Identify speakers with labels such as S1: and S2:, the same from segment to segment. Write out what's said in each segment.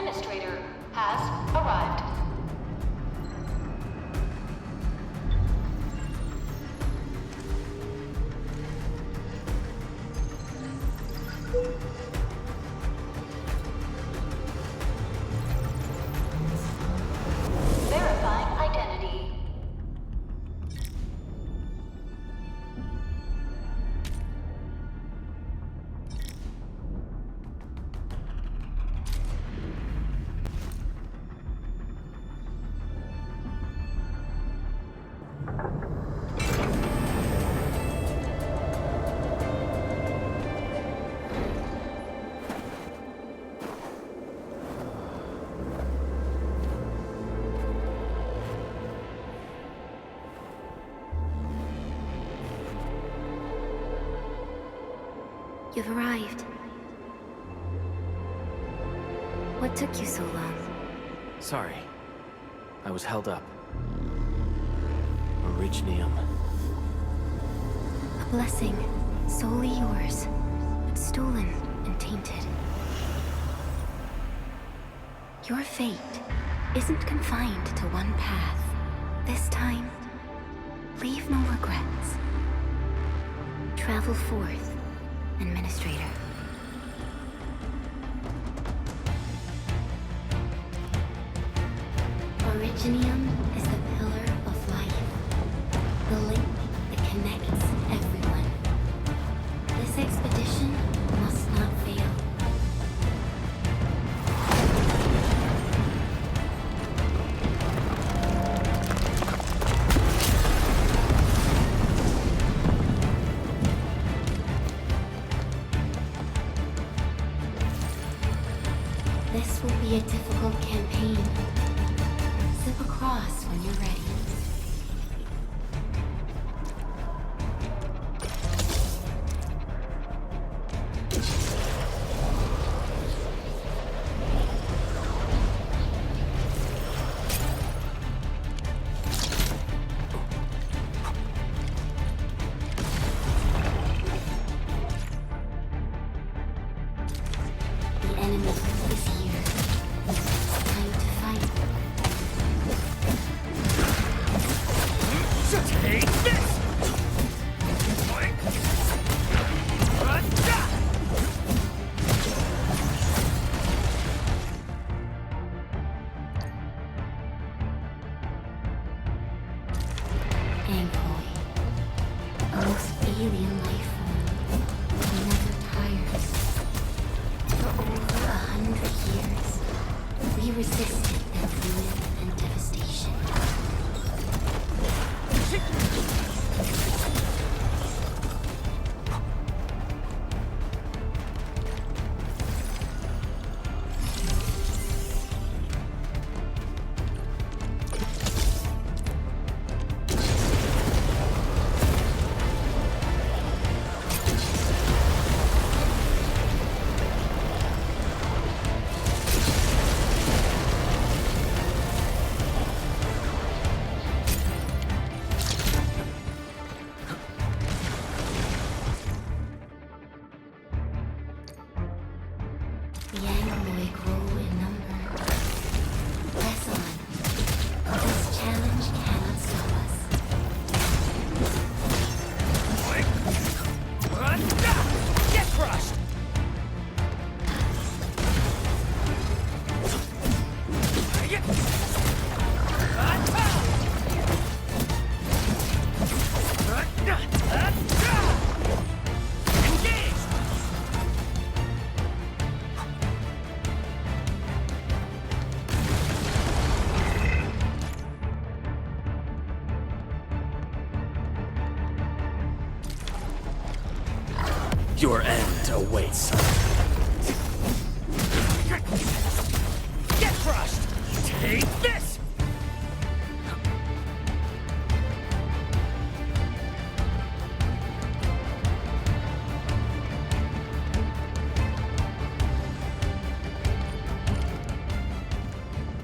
S1: administrator has arrived. Verifying identity.
S2: You've arrived. What took you so long?
S3: Sorry. I was held up. Originium.
S2: A blessing, solely yours, but stolen and tainted. Your fate isn't confined to one path. This time, leave no regrets. Travel forth, Administrator. Originium is the pillar of life, the link that connects everyone. This expedition must not fail. This will be a difficult campaign. Zip across when you're ready. The enemy is here. It's time to fight.
S3: Take this!
S2: Angry. A most alien life form. It never tires. For over 100 years, we resisted their ruin and devastation. The Angloid grow in number. Press on. This challenge cannot stop us.
S3: Get crushed! Engage! Your end awaits. Get crushed! Take this!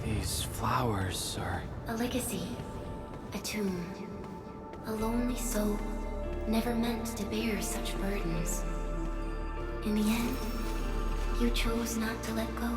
S3: These flowers are...
S2: A legacy. A tomb. A lonely soul, never meant to bear such burdens. In the end, you chose not to let go.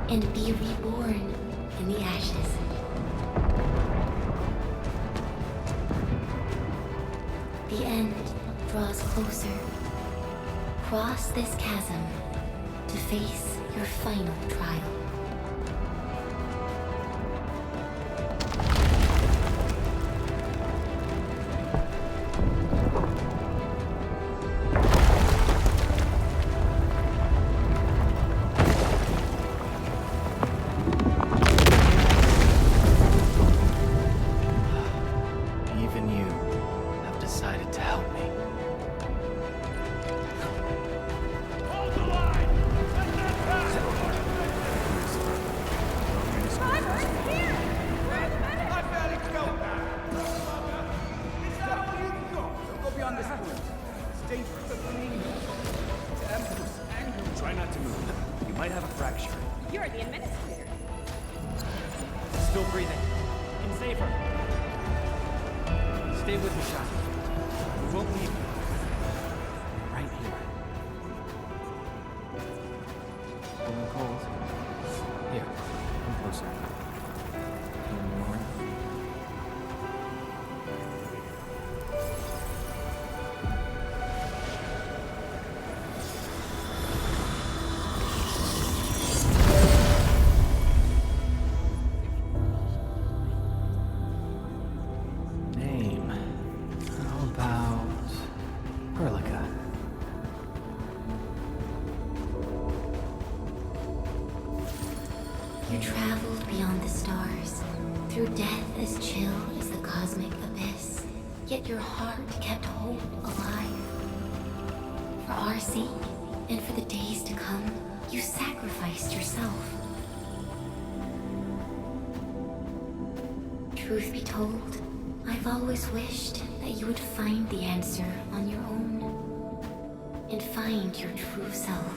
S2: and be reborn in the ashes. The end draws closer. Cross this chasm to face your final trial.
S3: Even you have decided to help me.
S4: Hold the line! Let them pass!
S5: Here! Where are the medics?
S4: I barely go now! Is that all you got? Don't go beyond this point. It's dangerous. It's Emperor's anger. Try not to move. You might have a fracture.
S5: You're the administrator.
S3: Still breathing. Can save her. Stay with me, Shaka. We won't leave you. Right here. Feeling cold? Here, come closer. Feeling warm? Name. How about Perlica?
S2: You traveled beyond the stars, through death as chill as the cosmic abyss. Yet your heart kept hope alive. For our sake, and for the days to come, you sacrificed yourself. Truth be told, I've always wished that you would find the answer on your own, and find your true self.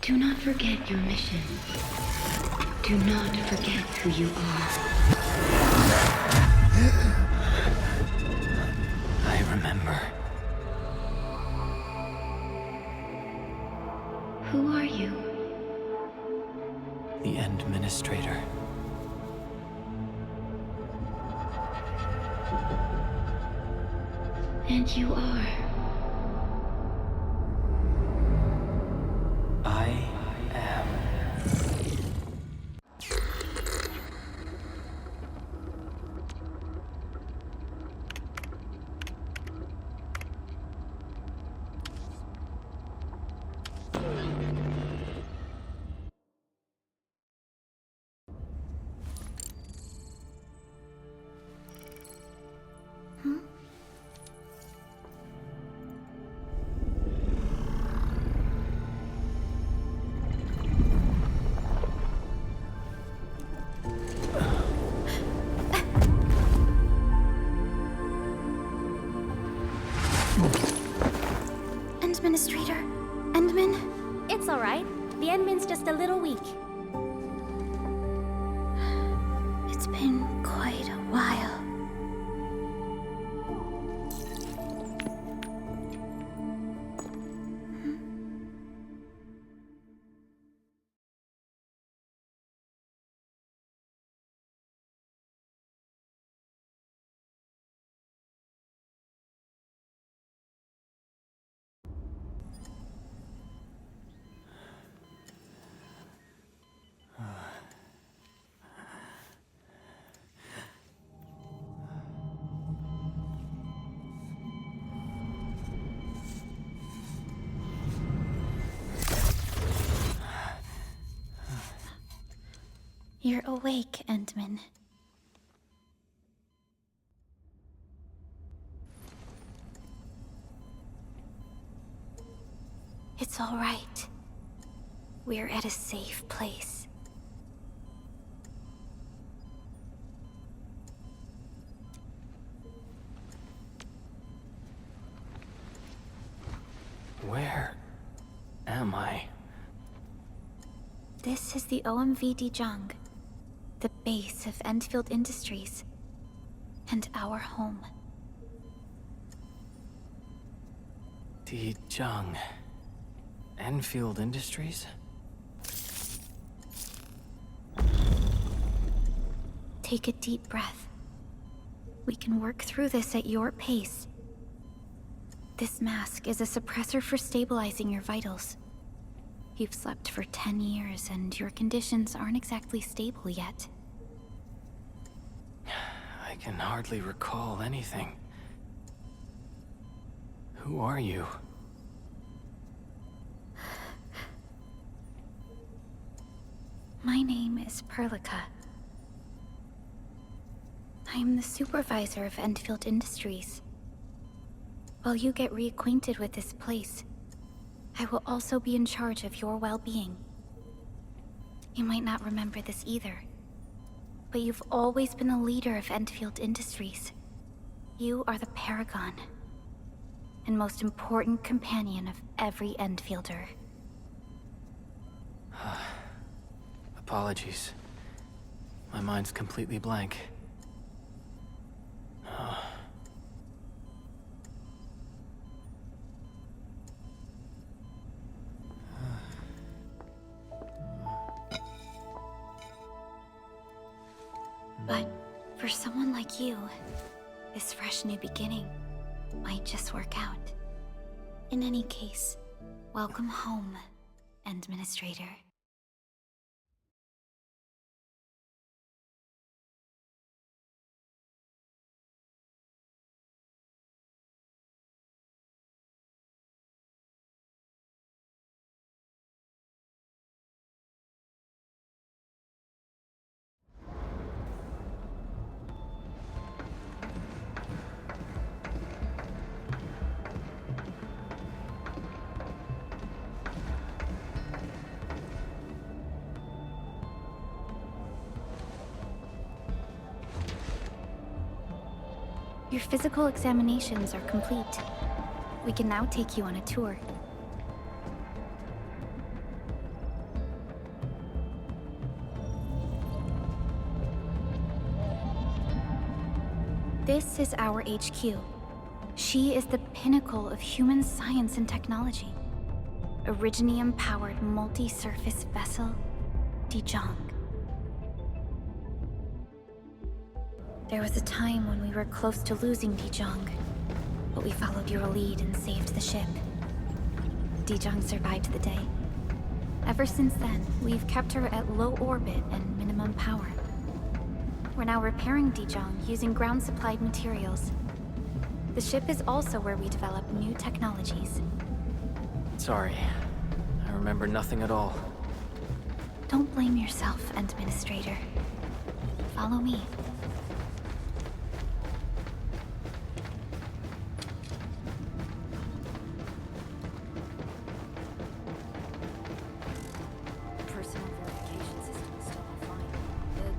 S2: Do not forget your mission. Do not forget who you are.
S3: I remember.
S2: Who are you?
S3: The Endministrator.
S2: And you are.
S3: I am.
S2: Administrator? Endman?
S5: It's alright. The Endman's just a little weak.
S2: It's been quite a while. You're awake, Endman. It's all right. We're at a safe place.
S3: Where am I?
S2: This is the OMV Dijang, the base of Endfield Industries, and our home.
S3: Dijang. Endfield Industries?
S2: Take a deep breath. We can work through this at your pace. This mask is a suppressor for stabilizing your vitals. You've slept for 10 years, and your conditions aren't exactly stable yet.
S3: I can hardly recall anything. Who are you?
S2: My name is Perlica. I am the supervisor of Endfield Industries. While you get reacquainted with this place, I will also be in charge of your well-being. You might not remember this either, but you've always been the leader of Endfield Industries. You are the paragon, and most important companion of every Endfielder.
S3: Apologies. My mind's completely blank.
S2: But for someone like you, this fresh new beginning might just work out. In any case, welcome home, Endministrator. Your physical examinations are complete. We can now take you on a tour. This is our HQ. She is the pinnacle of human science and technology. Originium-powered multi-surface vessel, Dijong. There was a time when we were close to losing Dijong, but we followed your lead and saved the ship. Dijong survived the day. Ever since then, we've kept her at low orbit and minimum power. We're now repairing Dijong using ground-supplied materials. The ship is also where we develop new technologies.
S3: Sorry. I remember nothing at all.
S2: Don't blame yourself, Administrator. Follow me.
S6: Personal verification system is still offline.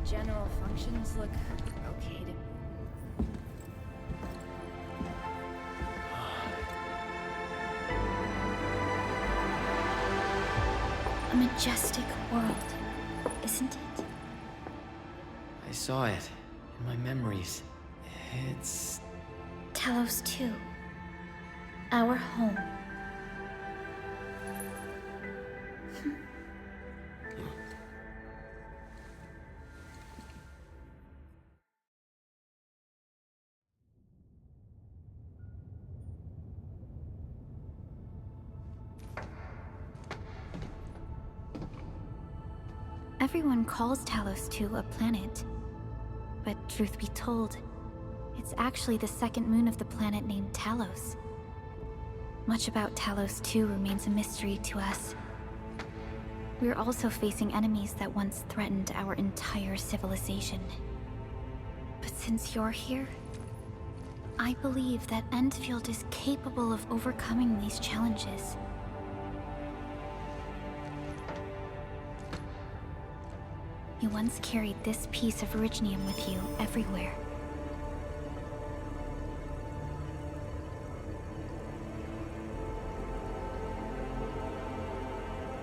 S6: The general functions look okay to me.
S2: A majestic world, isn't it?
S3: I saw it in my memories. It's...
S2: Talos 2. Our home. Everyone calls Talos 2 a planet. But truth be told, it's actually the second moon of the planet named Talos. Much about Talos 2 remains a mystery to us. We're also facing enemies that once threatened our entire civilization. But since you're here, I believe that Endfield is capable of overcoming these challenges. You once carried this piece of Originium with you everywhere.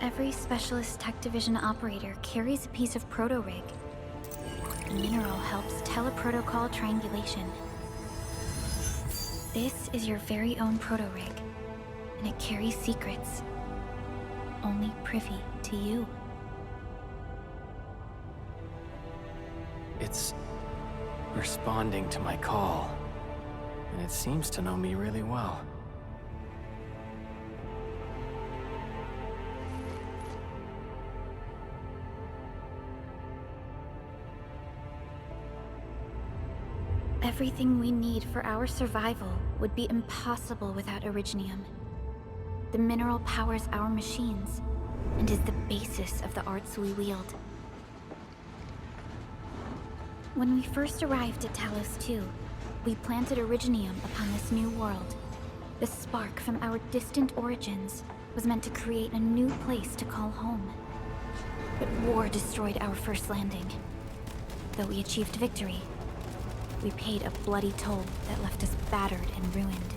S2: Every Specialist Tech Division operator carries a piece of proto-rig. The mineral helps teleprotocol triangulation. This is your very own proto-rig, and it carries secrets. Only privy to you.
S3: It's responding to my call, and it seems to know me really well.
S2: Everything we need for our survival would be impossible without Originium. The mineral powers our machines, and is the basis of the arts we wield. When we first arrived at Talos 2, we planted Originium upon this new world. The spark from our distant origins was meant to create a new place to call home. But war destroyed our first landing. Though we achieved victory, we paid a bloody toll that left us battered and ruined.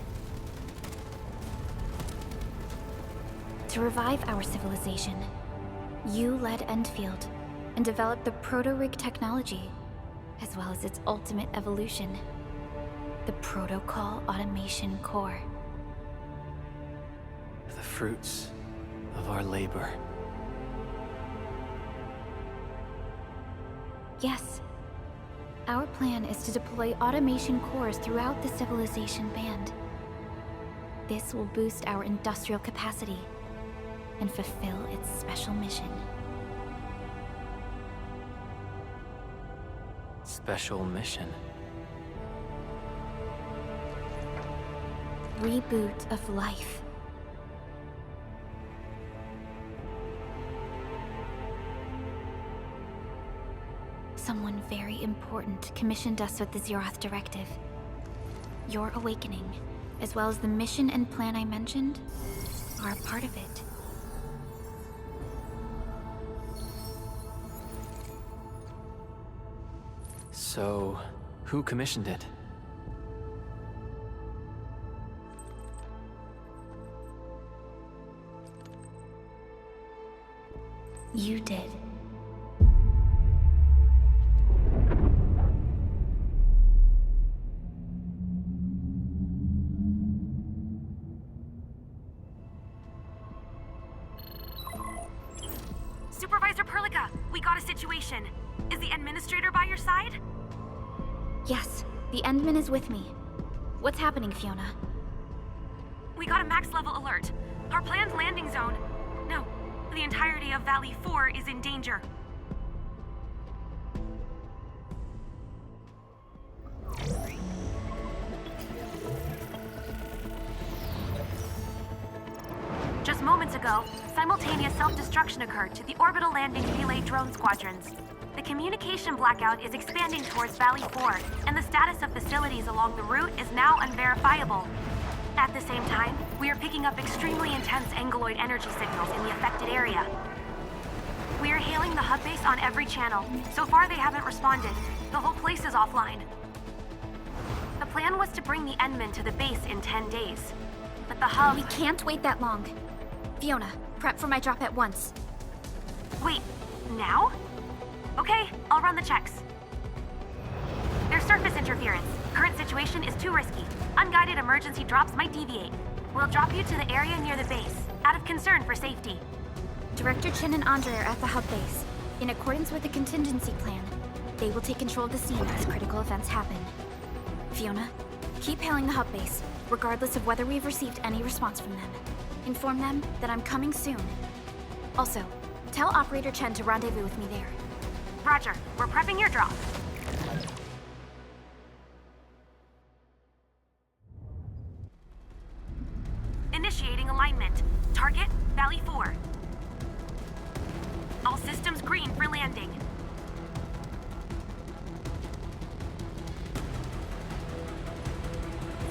S2: To revive our civilization, you led Endfield and developed the proto-rig technology, as well as its ultimate evolution, the Protocol Automation Core.
S3: The fruits of our labor.
S2: Yes. Our plan is to deploy automation cores throughout the civilization band. This will boost our industrial capacity and fulfill its special mission.
S3: Special mission.
S2: Reboot of life. Someone very important commissioned us with the Zeroth Directive. Your awakening, as well as the mission and plan I mentioned, are a part of it.
S3: So, who commissioned it?
S2: You did.
S7: Frelica, we got a situation. Is the administrator by your side?
S2: Yes, the Endman is with me. What's happening, Fiona?
S7: We got a max level alert. Our planned landing zone... No, the entirety of Valley 4 is in danger. Just moments ago, simultaneous self-destruction occurred to the orbital landing relay drone squadrons. The communication blackout is expanding towards Valley 4, and the status of facilities along the route is now unverifiable. At the same time, we are picking up extremely intense angeloid energy signals in the affected area. We are hailing the hub base on every channel. So far, they haven't responded. The whole place is offline. The plan was to bring the Endman to the base in 10 days. But the hub...
S2: We can't wait that long. Fiona, prep for my drop at once.
S7: Wait, now? Okay, I'll run the checks. There's surface interference. Current situation is too risky. Unguided emergency drops might deviate. We'll drop you to the area near the base, out of concern for safety.
S2: Director Chen and Andre are at the hub base. In accordance with the contingency plan, they will take control of the scene as critical events happen. Fiona, keep hailing the hub base, regardless of whether we've received any response from them. Inform them that I'm coming soon. Also, tell Operator Chen to rendezvous with me there.
S7: Roger, we're prepping your drop. Initiating alignment. Target, Valley 4. All systems green for landing.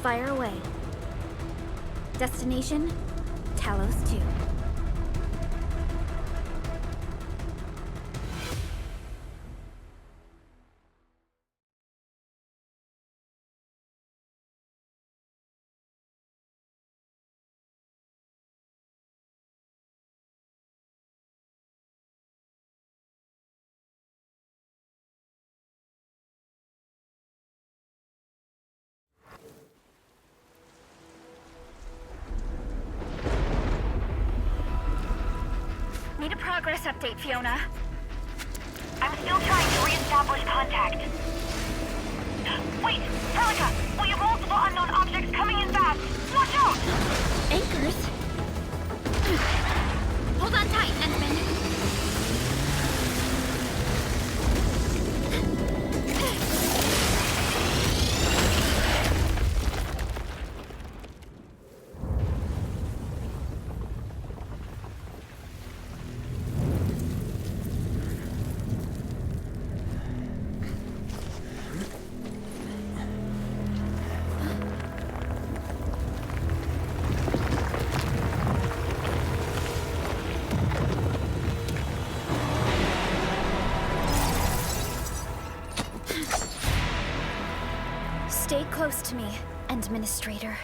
S2: Fire away. Destination, Talos 2.
S7: Need a progress update, Fiona. I'm still trying to re-establish contact. Wait, Frelica, we have multiple unknown objects coming in fast. Watch out!
S2: Anchors? Hold on tight, Endman. Stay close to me, Administrator.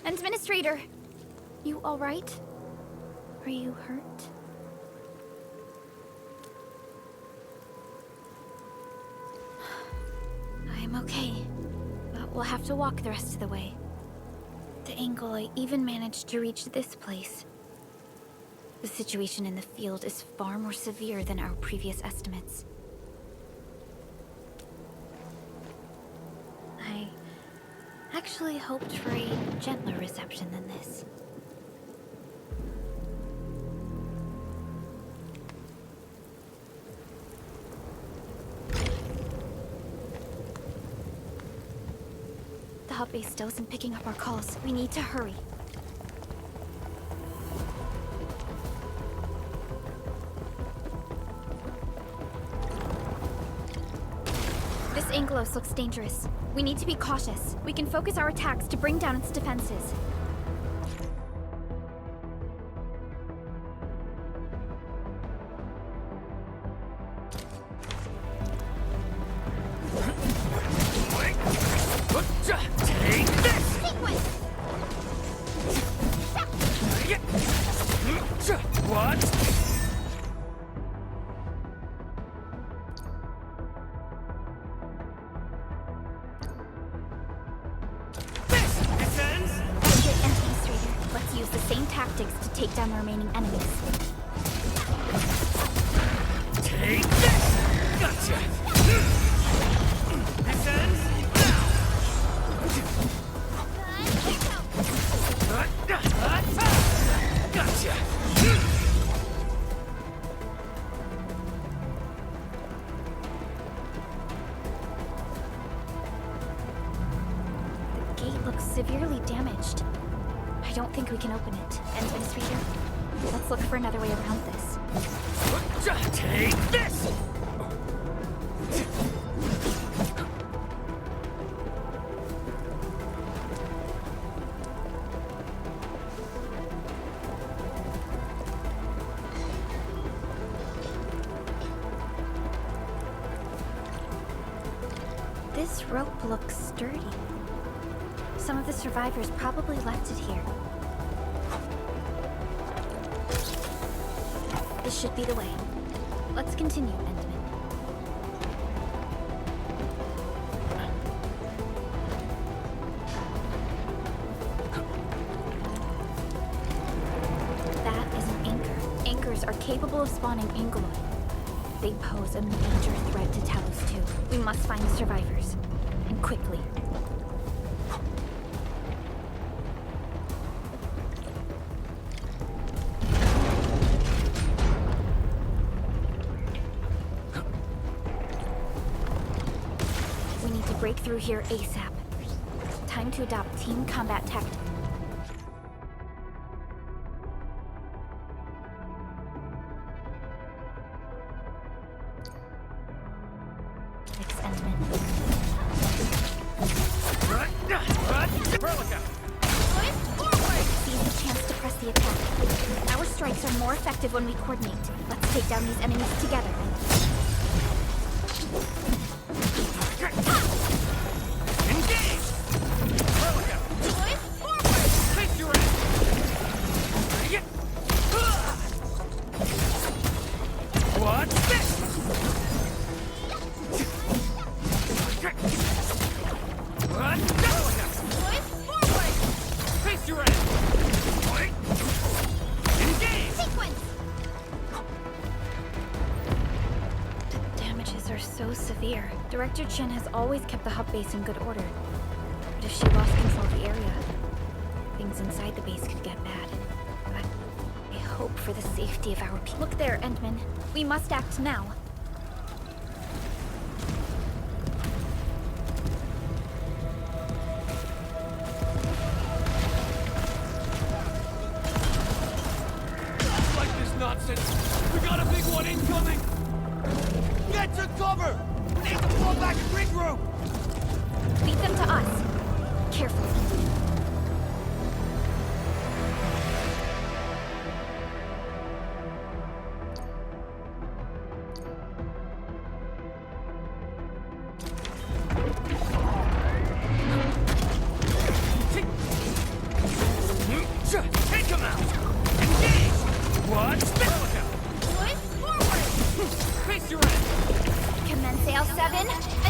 S2: Administrator, you all right? Are you hurt? I'm okay, but we'll have to walk the rest of the way. The angle I even managed to reach this place. The situation in the field is far more severe than our previous estimates. I actually hoped for a gentler reception than this. The hub base still isn't picking up our calls. We need to hurry. This Angelos looks dangerous. We need to be cautious. We can focus our attacks to bring down its defenses. Let's use the same tactics to take down the remaining enemies.
S4: Take this! Gotcha! This ends now! Gotcha!
S2: The gate looks severely damaged. I don't think we can open it. Administrator, let's look for another way around this.
S4: Take this!
S2: This rope looks sturdy. Some of the survivors probably left it here. This should be the way. Let's continue, Endman. That is an anchor. Anchors are capable of spawning Angeloid. They pose a major threat to Talos 2. We must find the survivors. And quickly. We need to break through here ASAP. Time to adopt team combat tactics. More effective when we coordinate. Let's take down these enemies together.
S4: Engage! Forward! Face your What's this? Forward! Face your
S2: so severe. Director Chen has always kept the hub base in good order. But if she lost control of the area, things inside the base could get bad. But I hope for the safety of our people. Look there, Endman. We must act now.
S4: Like this nonsense. We got a big one incoming. Get to cover! Need to fall back and regroup!
S2: Lead them to us. Carefully.
S4: Take him out! Engage! What's this? Forward! Face your end!
S2: Commence AL7.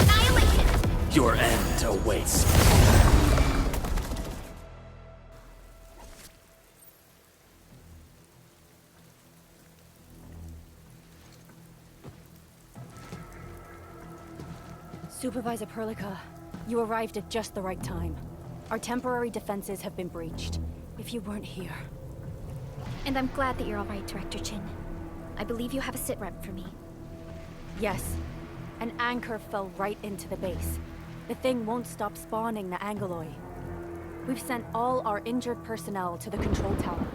S2: Annihilation!
S3: Your end awaits.
S8: Supervisor Perlica, you arrived at just the right time. Our temporary defenses have been breached. If you weren't here...
S2: And I'm glad that you're all right, Director Chin. I believe you have a sit-rep for me.
S8: Yes. An anchor fell right into the base. The thing won't stop spawning the Angeloi. We've sent all our injured personnel to the control tower.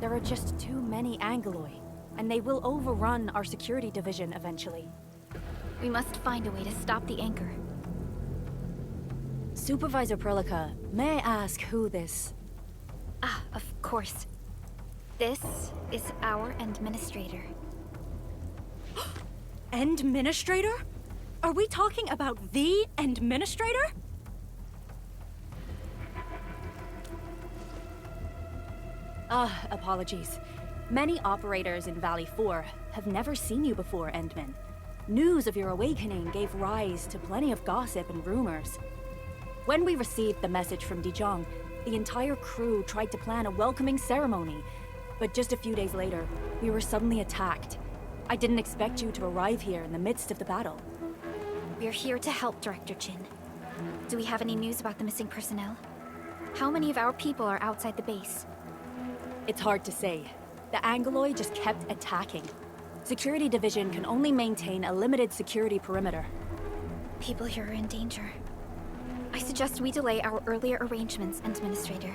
S8: There are just too many Angeloi, and they will overrun our security division eventually.
S2: We must find a way to stop the anchor.
S8: Supervisor Perlica, may I ask who this...
S2: Ah, of course. This is our administrator.
S8: Administrator? Are we talking about the administrator? Apologies. Many operators in Valley 4 have never seen you before, Endman. News of your awakening gave rise to plenty of gossip and rumors. When we received the message from Dijong, The entire crew tried to plan a welcoming ceremony, but just a few days later, we were suddenly attacked. I didn't expect you to arrive here in the midst of the battle.
S2: We're here to help, Director Chin. Do we have any news about the missing personnel? How many of our people are outside the base?
S8: It's hard to say. The Angoloi just kept attacking. Security Division can only maintain a limited security perimeter.
S2: People here are in danger. I suggest we delay our earlier arrangements, Administrator.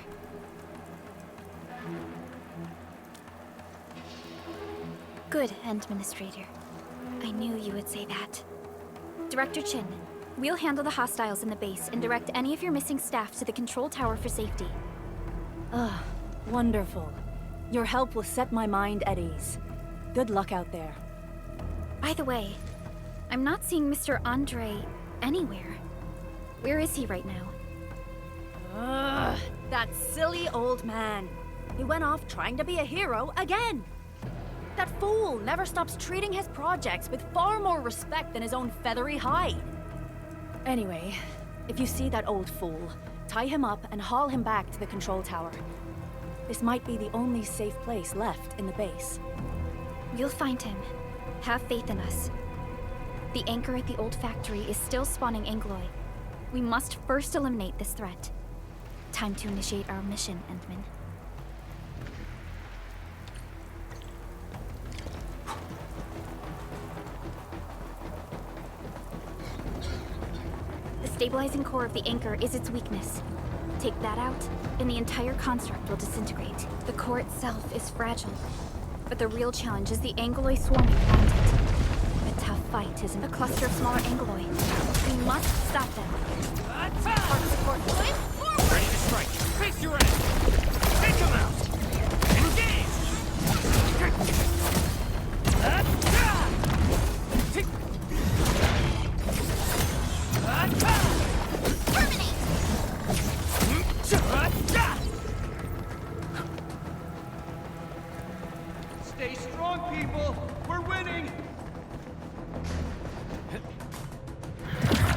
S2: Good, Administrator. I knew you would say that. Director Chin, we'll handle the hostiles in the base and direct any of your missing staff to the control tower for safety.
S8: Ah, wonderful. Your help will set my mind at ease. Good luck out there.
S2: By the way, I'm not seeing Mr. Andre anywhere. Where is he right now?
S8: Ugh, that silly old man. He went off trying to be a hero again. That fool never stops treating his projects with far more respect than his own feathery hide. Anyway, if you see that old fool, tie him up and haul him back to the control tower. This might be the only safe place left in the base.
S2: We'll find him. Have faith in us. The anchor at the old factory is still spawning Angoloi. We must first eliminate this threat. Time to initiate our mission, Endman. The stabilizing core of the anchor is its weakness. Take that out, and the entire construct will disintegrate. The core itself is fragile, but the real challenge is the Angoloi swarming around it. A tough fight is in a cluster of smaller Angoloi. We must stop them.
S4: Attack! Ready to strike. Face your end. Take him out. Engage! Stay strong, people. We're winning.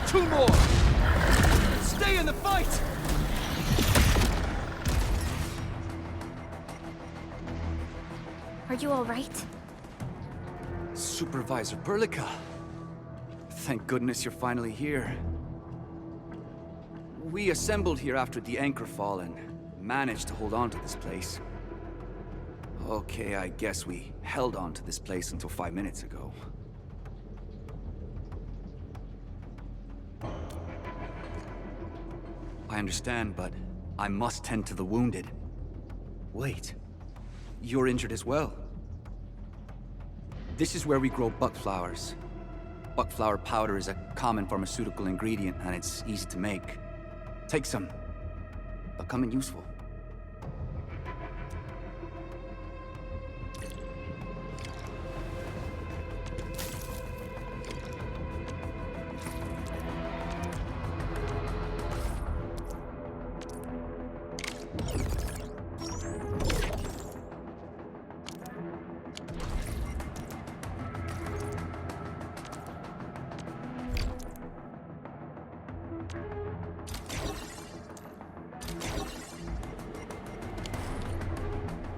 S4: 2 more. Stay in the fight.
S2: Are you all right?
S4: Supervisor Berlica. Thank goodness you're finally here. We assembled here after the anchor fall and managed to hold on to this place. Okay, I guess we held on to this place until 5 minutes ago. I understand, but I must tend to the wounded. Wait, you're injured as well. This is where we grow buckflowers. Buckflower powder is a common pharmaceutical ingredient, and it's easy to make. Take some. They'll come in useful.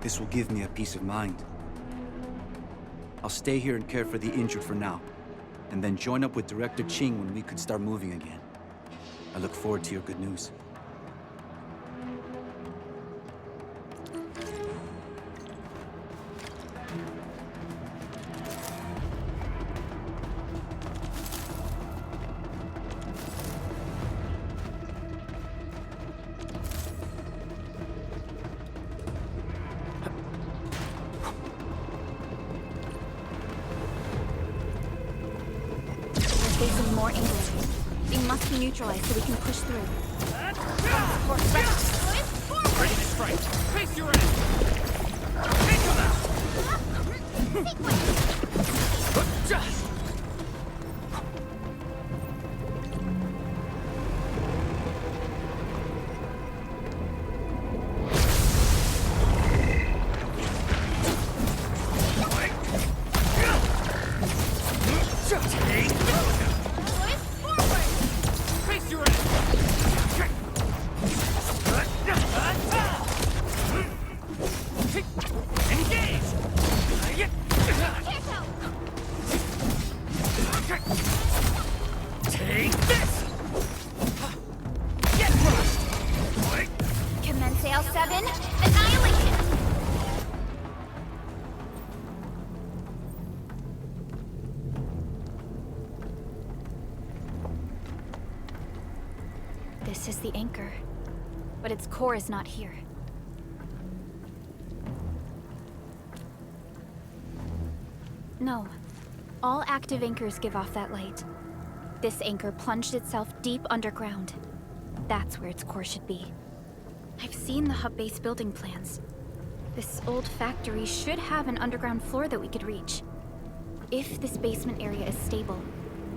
S4: This will give me a peace of mind. I'll stay here and care for the injured for now, and then join up with Director Ching when we could start moving again. I look forward to your good news.
S2: Facing more Angoloi. They must be neutralized so we can push through.
S4: Ready to strike. Face your end. Take him out. Face your end. Take this! Get crushed!
S5: Commence AL7. Annihilation!
S8: This is the anchor, but its core is not here. No. All active anchors give off that light. This anchor plunged itself deep underground. That's where its core should be. I've seen the hub base building plans. This old factory should have an underground floor that we could reach. If this basement area is stable,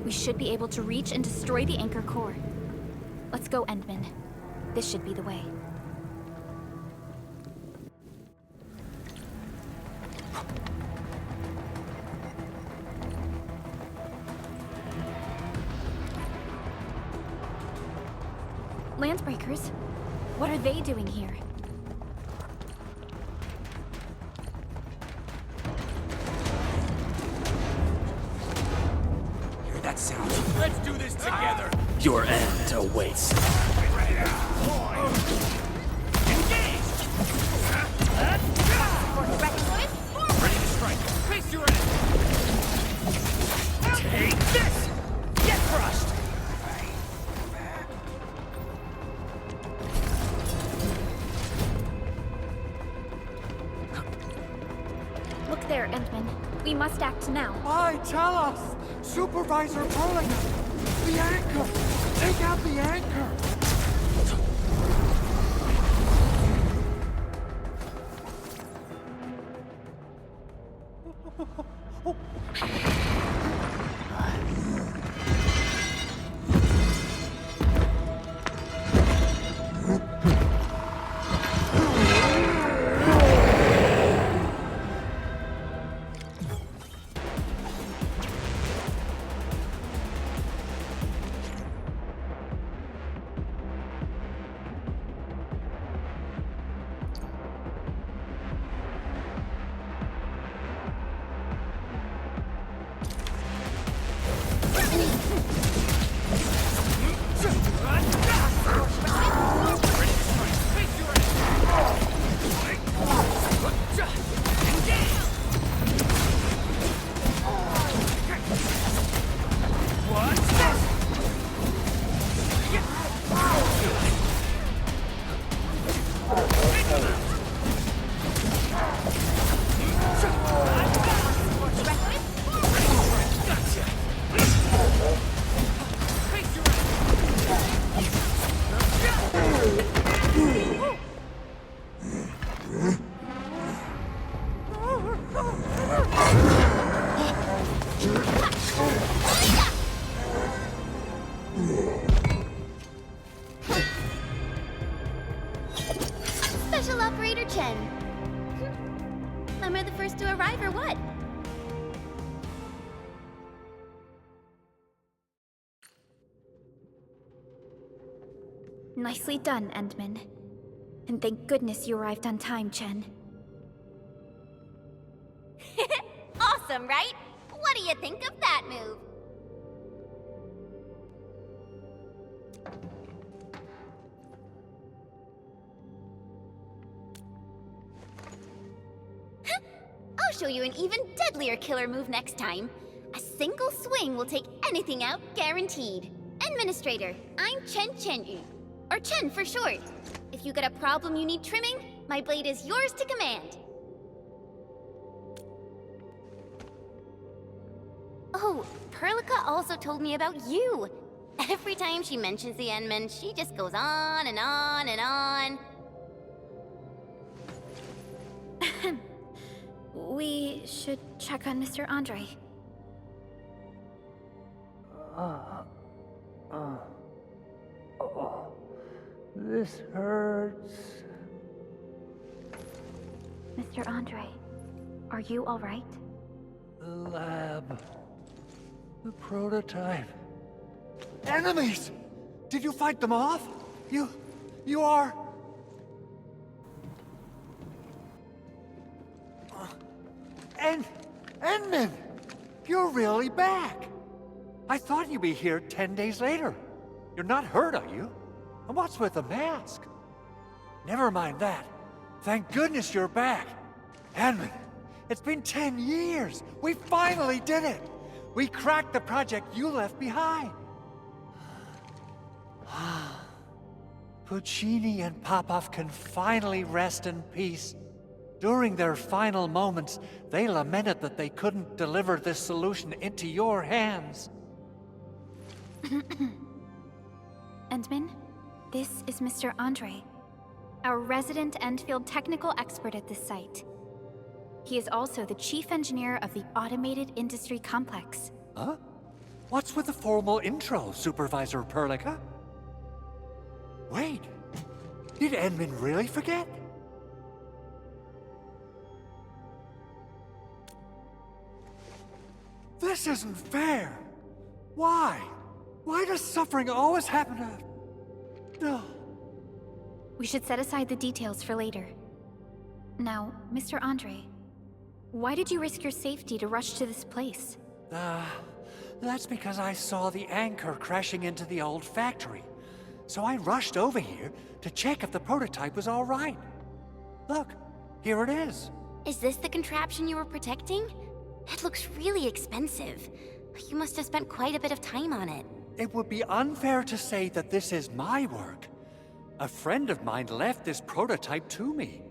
S8: we should be able to reach and destroy the anchor core. Let's go, Endman. This should be the way. Landbreakers? What are they doing here?
S4: Hear that sound? Let's do this together!
S3: Your end awaits.
S4: Engage! Ready to strike. Face your end! Take this! Get crushed!
S8: Look there, Endman. We must act now.
S9: Why, tell us! Supervisor Burlingame! The anchor! Take out the anchor!
S2: Special Operator Chen. Am I the first to arrive or what?
S8: Nicely done, Endman. And thank goodness you arrived on time, Chen.
S2: Awesome, right? What do you think of that move? I'll show you an even deadlier killer move next time. A single swing will take anything out, guaranteed. Administrator, I'm Chen Chenyu. Or Chen for short. If you got a problem you need trimming, my blade is yours to command. Oh, Perlica also told me about you. Every time she mentions the Endman, she just goes on and on and on.
S8: We should check on Mr. Andre.
S9: This hurts.
S8: Mr. Andre, are you all right?
S9: The lab. The prototype. Enemies! Did you fight them off? You are... Endman! You're really back! I thought you'd be here 10 days later. You're not hurt, are you? And what's with the mask? Never mind that. Thank goodness you're back. Edmund, it's been 10 years. We finally did it. We cracked the project you left behind. Puccini and Popov can finally rest in peace. During their final moments, they lamented that they couldn't deliver this solution into your hands.
S2: Endman, this is Mr. Andre, our resident Endfield technical expert at this site. He is also the chief engineer of the Automated Industry Complex.
S9: Huh? What's with the formal intro, Supervisor Perlica? Wait, did Edmund really forget? This isn't fair. Why? Why does suffering always happen to... No.
S2: We should set aside the details for later. Now, Mr. Andre, why did you risk your safety to rush to this place?
S9: That's because I saw the anchor crashing into the old factory. So I rushed over here to check if the prototype was all right. Look, here it is.
S2: Is this the contraption you were protecting? It looks really expensive. You must have spent quite a bit of time on it.
S9: It would be unfair to say that this is my work. A friend of mine left this prototype to me.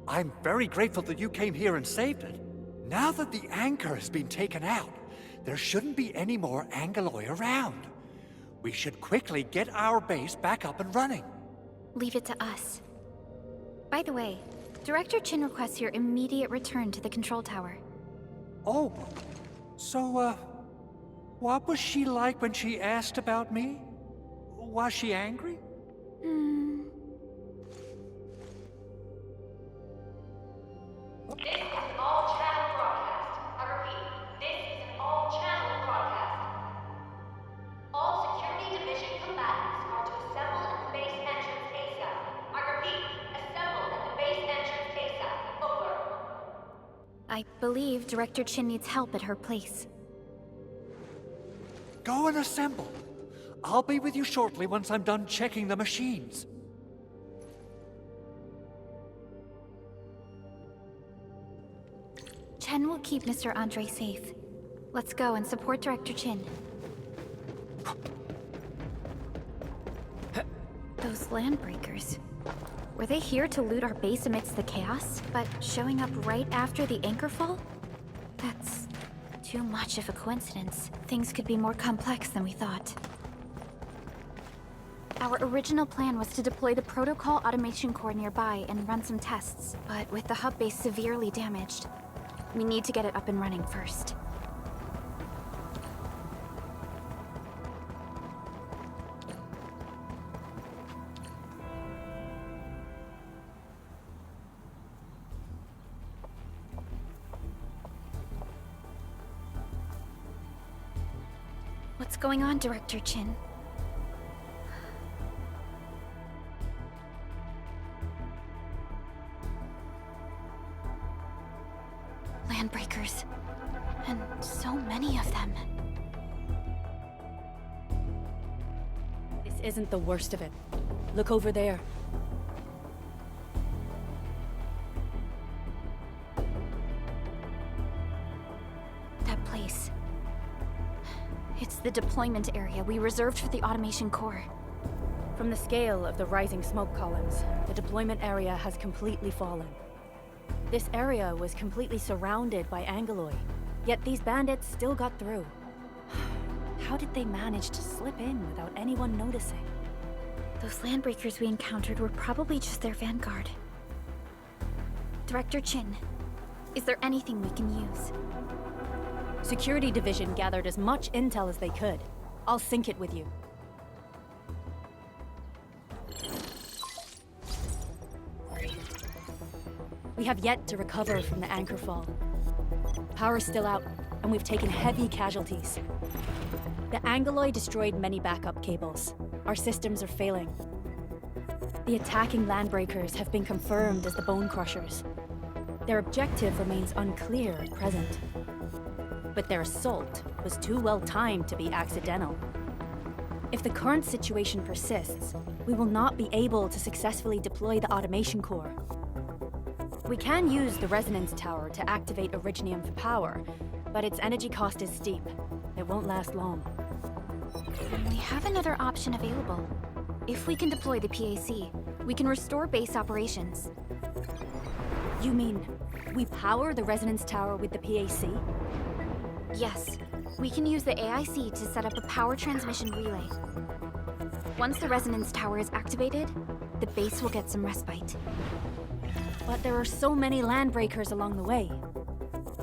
S9: I'm very grateful that you came here and saved it. Now that the anchor has been taken out, there shouldn't be any more Angeloi around. We should quickly get our base back up and running.
S2: Leave it to us. By the way, Director Chin requests your immediate return to the control tower.
S9: Oh, so, what was she like when she asked about me? Was she angry?
S1: This is an all-channel broadcast. I repeat, this is an all-channel broadcast. All Security Division combatants are to assemble at the base entrance ASAP. I repeat, assemble at the base entrance ASAP. Over.
S2: I believe Director Chin needs help at her place.
S9: Go and assemble. I'll be with you shortly once I'm done checking the machines.
S2: Chen will keep Mr. Andre safe. Let's go and support Director Chin. Those landbreakers. Were they here to loot our base amidst the chaos, but showing up right after the anchor fall? That's too much of a coincidence. Things could be more complex than we thought. Our original plan was to deploy the protocol automation core nearby and run some tests, but with the hub base severely damaged, we need to get it up and running first. What's going on, Director Chin? Landbreakers. And so many of them.
S8: This isn't the worst of it. Look over there.
S2: That place. It's the deployment area we reserved for the automation core.
S8: From the scale of the rising smoke columns, the deployment area has completely fallen. This area was completely surrounded by Angeloi, yet these bandits still got through. How did they manage to slip in without anyone noticing?
S2: Those landbreakers we encountered were probably just their vanguard. Director Chin, is there anything we can use?
S8: Security Division gathered as much intel as they could. I'll sync it with you. We have yet to recover from the anchor fall. Power's still out, and we've taken heavy casualties. The Angeloi destroyed many backup cables. Our systems are failing. The attacking landbreakers have been confirmed as the Bone Crushers. Their objective remains unclear at present. But their assault was too well timed to be accidental. If the current situation persists, we will not be able to successfully deploy the automation core. We can use the resonance tower to activate Originium for power, but its energy cost is steep. It won't last long.
S2: We have another option available. If we can deploy the PAC, we can restore base operations.
S8: You mean, we power the resonance tower with the PAC?
S2: Yes, we can use the AIC to set up a power transmission relay. Once the resonance tower is activated, the base will get some respite.
S8: But there are so many landbreakers along the way.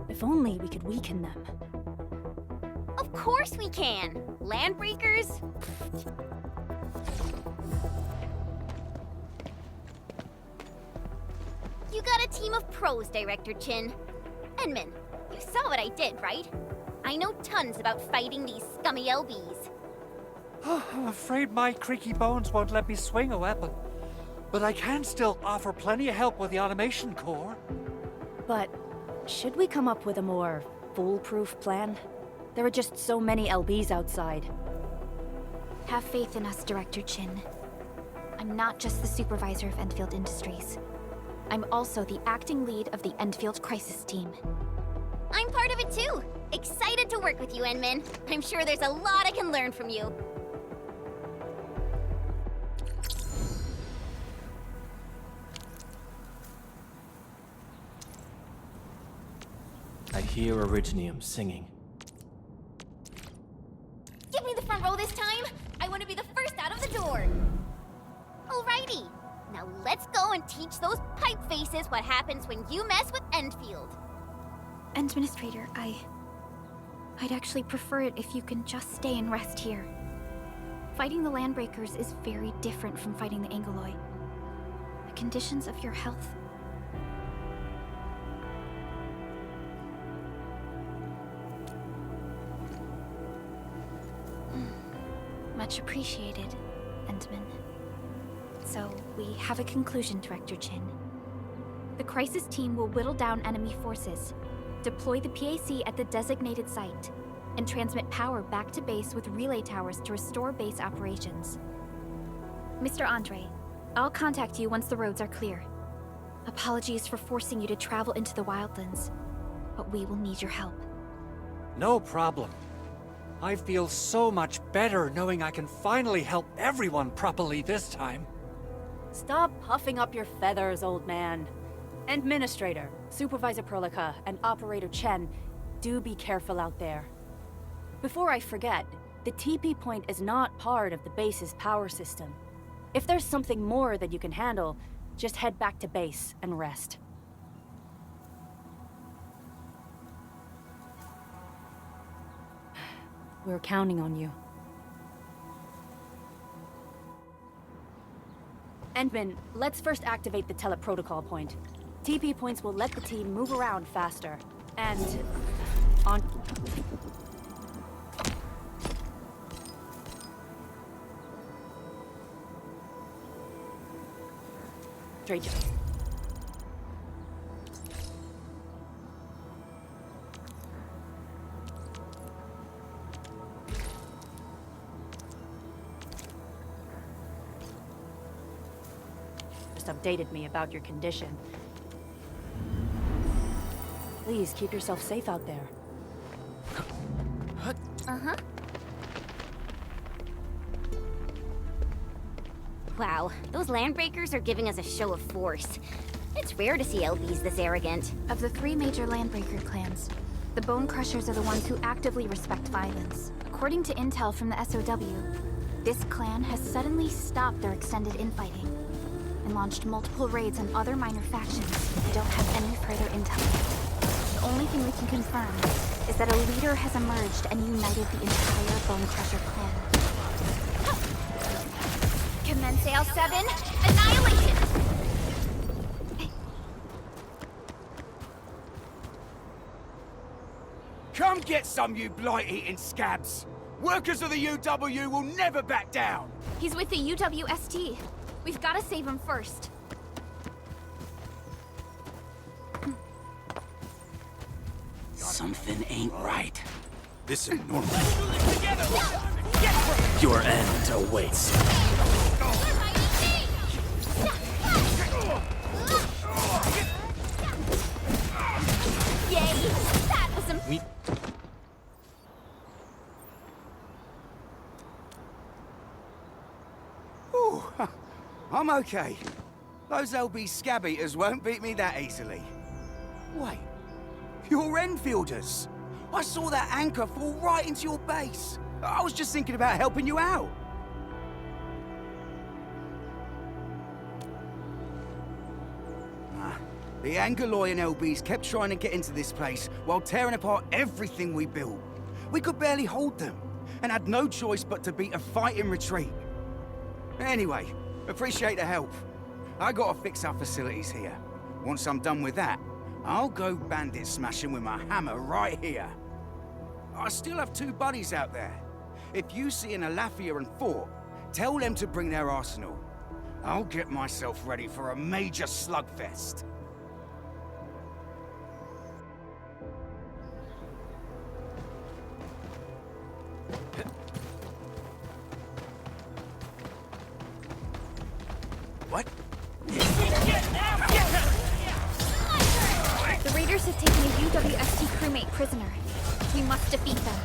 S8: If only we could weaken them.
S10: Of course we can! Landbreakers? You got a team of pros, Director Chin. Enman, you saw what I did, right? I know tons about fighting these scummy LBs.
S9: I'm afraid my creaky bones won't let me swing a weapon. But I can still offer plenty of help with the automation core.
S8: But should we come up with a more foolproof plan? There are just so many LBs outside.
S2: Have faith in us, Director Chin. I'm not just the supervisor of Endfield Industries. I'm also the acting lead of the Endfield Crisis Team.
S10: I'm part of it too! Excited to work with you, Enman. I'm sure there's a lot I can learn from you.
S3: I hear Originium singing.
S10: Give me the front row this time! I want to be the first out of the door! Alrighty, now let's go and teach those pipe faces what happens when you mess with Endfield.
S2: Administrator, I'd actually prefer it if you can just stay and rest here. Fighting the Landbreakers is very different from fighting the Angoloi. The conditions of your health... Much appreciated, Endman. So, we have a conclusion, Director Chin. The Crisis Team will whittle down enemy forces, deploy the PAC at the designated site, and transmit power back to base with relay towers to restore base operations. Mr. Andre, I'll contact you once the roads are clear. Apologies for forcing you to travel into the wildlands, but we will need your help.
S9: No problem. I feel so much better knowing I can finally help everyone properly this time.
S8: Stop puffing up your feathers, old man. Administrator, Supervisor Perlica, and Operator Chen, do be careful out there. Before I forget, the TP point is not part of the base's power system. If there's something more that you can handle, just head back to base and rest. We're counting on you. Endman, let's first activate the teleprotocol point. TP points will let the team move around faster. And... on... Straight. Updated me about your condition. Please keep yourself safe out there.
S10: Uh-huh. Wow, those Landbreakers are giving us a show of force. It's rare to see LBs this arrogant.
S2: Of the three major Landbreaker clans, the Bone Crushers are the ones who actively respect violence. According to intel from the SOW, this clan has suddenly stopped their extended infighting and launched multiple raids on other minor factions. We don't have any further intel. The only thing we can confirm is that a leader has emerged and united the entire Bone Crusher clan.
S10: Commence AL7, annihilation!
S4: Come get some, you blight-eating scabs! Workers of the UW will never back down!
S2: He's with the UWST. We've got to save him first.
S11: Something ain't right.
S4: This is normal.
S3: Your end awaits.
S10: Yay! That was some.
S4: Ooh, I'm okay. Those LB scab eaters won't beat me that easily. Wait, you're Enfielders. I saw that anchor fall right into your base. I was just thinking about helping you out. The Angoloi and LBs kept trying to get into this place while tearing apart everything we built. We could barely hold them, and had no choice but to beat a fight in retreat. Anyway, appreciate the help. I gotta fix our facilities here. Once I'm done with that, I'll go bandit smashing with my hammer right here. I still have 2 buddies out there. If you see an Alafia and Fort, tell them to bring their arsenal. I'll get myself ready for a major slugfest. What?
S6: The raiders have taken a UWST crewmate prisoner. We must defeat them.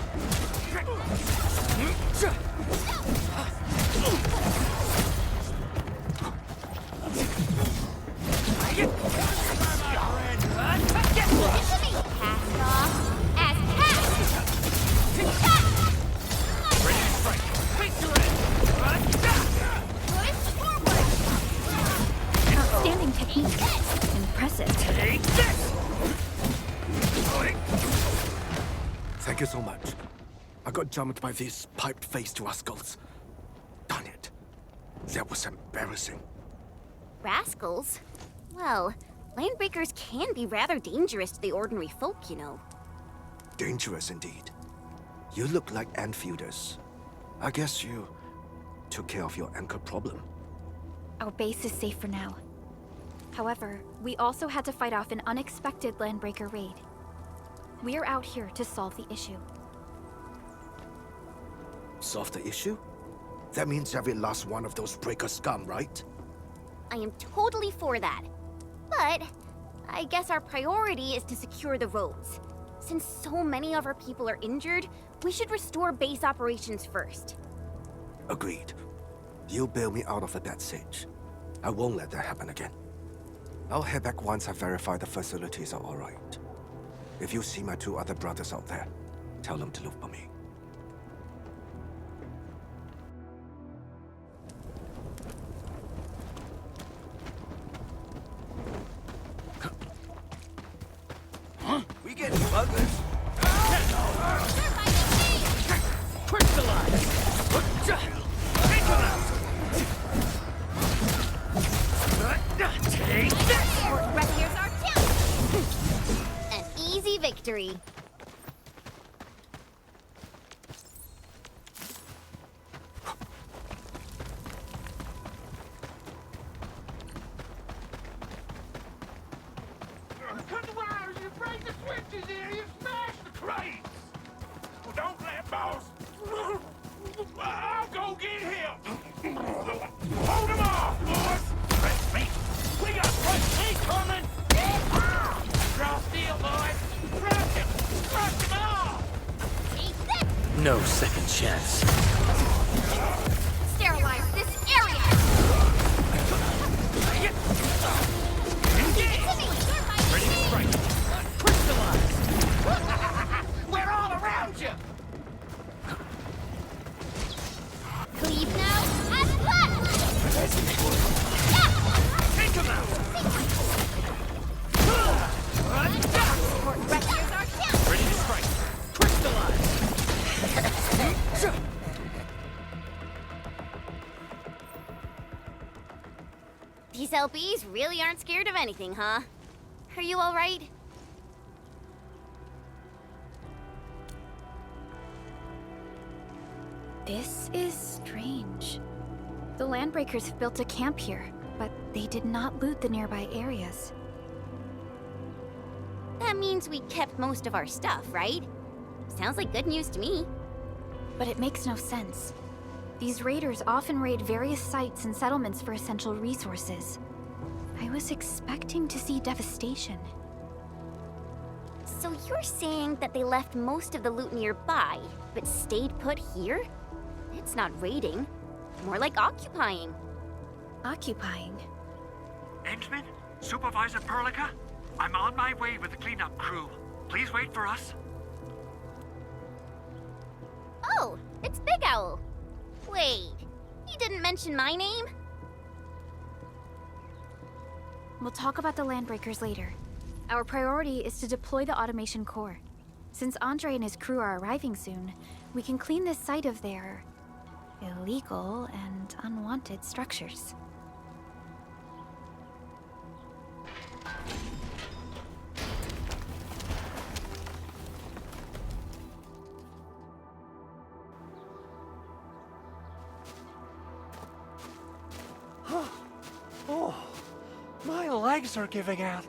S10: Cast off as cast!
S6: Outstanding technique. Impressive.
S11: Thank you so much. I got jumped by these piped-faced rascals. Darn it. That was embarrassing.
S10: Rascals? Well, landbreakers can be rather dangerous to the ordinary folk, you know.
S11: Dangerous indeed. You look like Enfielders. I guess you took care of your anchor problem.
S6: Our base is safe for now. However, we also had to fight off an unexpected landbreaker raid. We are out here to solve the issue.
S11: Solve the issue? That means every last one of those breaker scum, right?
S10: I am totally for that. But I guess our priority is to secure the roads. Since so many of our people are injured, we should restore base operations first.
S11: Agreed. You bail me out of a bad sitch. I won't let that happen again. I'll head back once I verify the facilities are all right. If you see my 2 other brothers out there, tell them to look for me.
S4: We getting buggers?
S10: Rescuers are killed! An easy victory.
S12: You break the switches here, you smash the crates! Well, don't let boss. I'll go get him! Hold him off, boys! Press me! We got press me coming! Draw steel, boys! Crush him! Crush him off!
S10: Take this!
S3: No second chance.
S10: Sterilize this area!
S12: Ready to strike! Crystallize! We're all around you!
S10: Cleave now as planned!
S12: Take him out!
S10: Rescuers are killed!
S12: Ready to strike! Crystallize!
S10: These LBs really aren't scared of anything, huh? Are you all right?
S6: This is strange. The landbreakers have built a camp here, but they did not loot the nearby areas.
S10: That means we kept most of our stuff, right? Sounds like good news to me.
S6: But it makes no sense. These raiders often raid various sites and settlements for essential resources. I was expecting to see devastation.
S10: So you're saying that they left most of the loot nearby, but stayed put here? It's not raiding. More like occupying.
S6: Occupying?
S9: Endman? Supervisor Perlica? I'm on my way with the cleanup crew. Please wait for us.
S10: Oh, it's Big Owl. Wait, he didn't mention my name?
S6: We'll talk about the Landbreakers later. Our priority is to deploy the automation core. Since Andre and his crew are arriving soon, we can clean this site of their illegal and unwanted structures.
S9: Oh, my legs are giving out.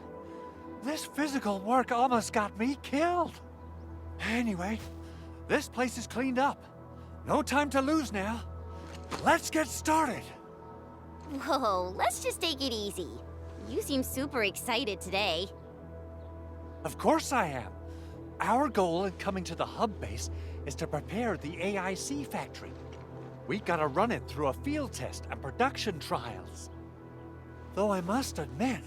S9: This physical work almost got me killed. Anyway, this place is cleaned up. No time to lose now. Let's get started.
S10: Whoa, let's just take it easy. You seem super excited today.
S9: Of course I am. Our goal in coming to the hub base is to prepare the AIC factory. We gotta run it through a field test and production trials. Though I must admit,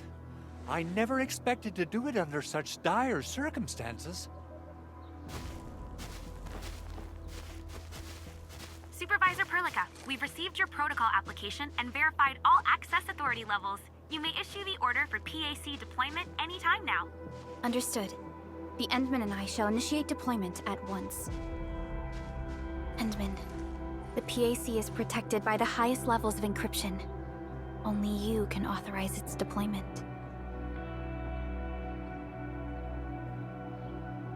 S9: I never expected to do it under such dire circumstances.
S7: Supervisor Perlica, we've received your protocol application and verified all access authority levels. You may issue the order for PAC deployment anytime now.
S6: Understood. The Endman and I shall initiate deployment at once. Endman, the PAC is protected by the highest levels of encryption. Only you can authorize its deployment.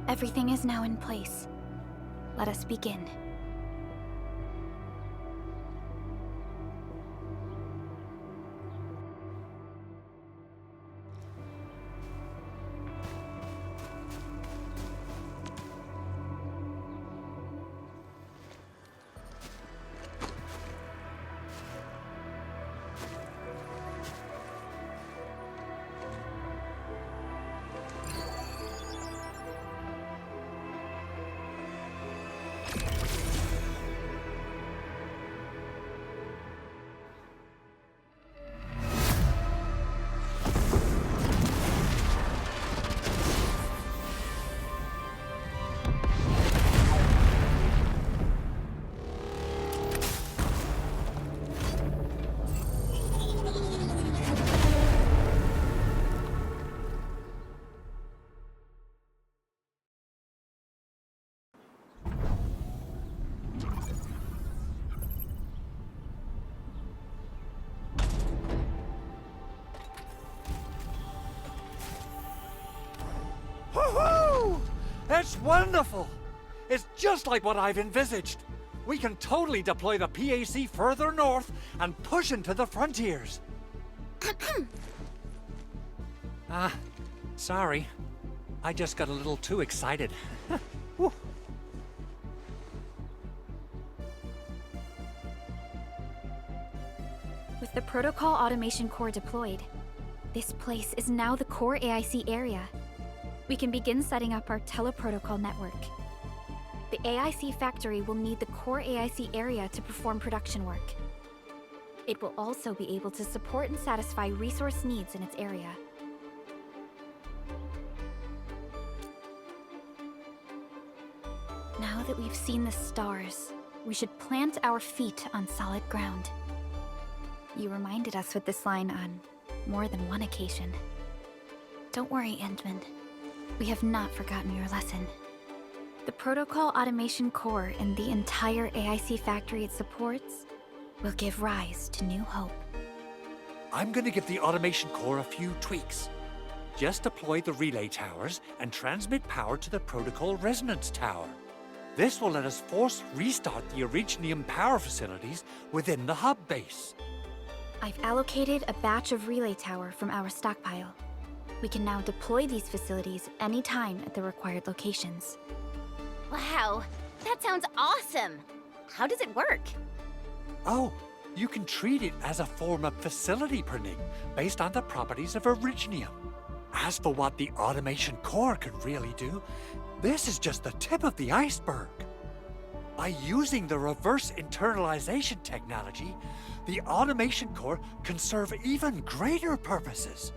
S6: Everything is now in place. Let us begin.
S9: Woohoo! That's wonderful! It's just like what I've envisaged. We can totally deploy the PAC further north and push into the frontiers. Sorry. I just got a little too excited. Whew.
S6: With the Protocol Automation Core deployed, this place is now the core AIC area. We can begin setting up our teleprotocol network. The AIC factory will need the core AIC area to perform production work. It will also be able to support and satisfy resource needs in its area. Now that we've seen the stars, we should plant our feet on solid ground. You reminded us with this line on more than one occasion. Don't worry, Endman. We have not forgotten your lesson. The Protocol Automation Core and the entire AIC factory it supports will give rise to new hope.
S9: I'm gonna give the automation core a few tweaks. Just deploy the relay towers and transmit power to the protocol resonance tower. This will let us force restart the Originium power facilities within the hub base.
S6: I've allocated a batch of relay tower from our stockpile. We can now deploy these facilities anytime at the required locations.
S10: Wow, that sounds awesome! How does it work?
S9: Oh, you can treat it as a form of facility printing based on the properties of Originium. As for what the automation core can really do, this is just the tip of the iceberg. By using the reverse internalization technology, the automation core can serve even greater purposes.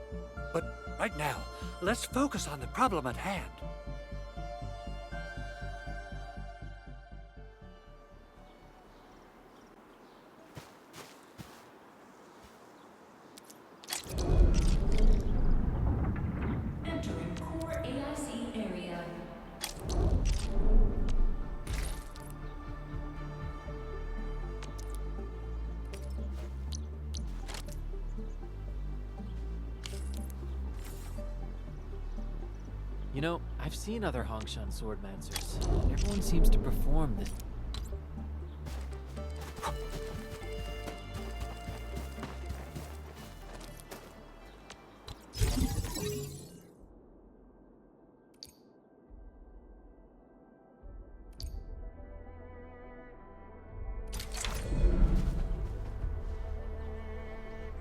S9: But right now, let's focus on the problem at hand.
S13: Entering core AIC area.
S3: You know, I've seen other Hongshan swordmancers. Everyone seems to perform this.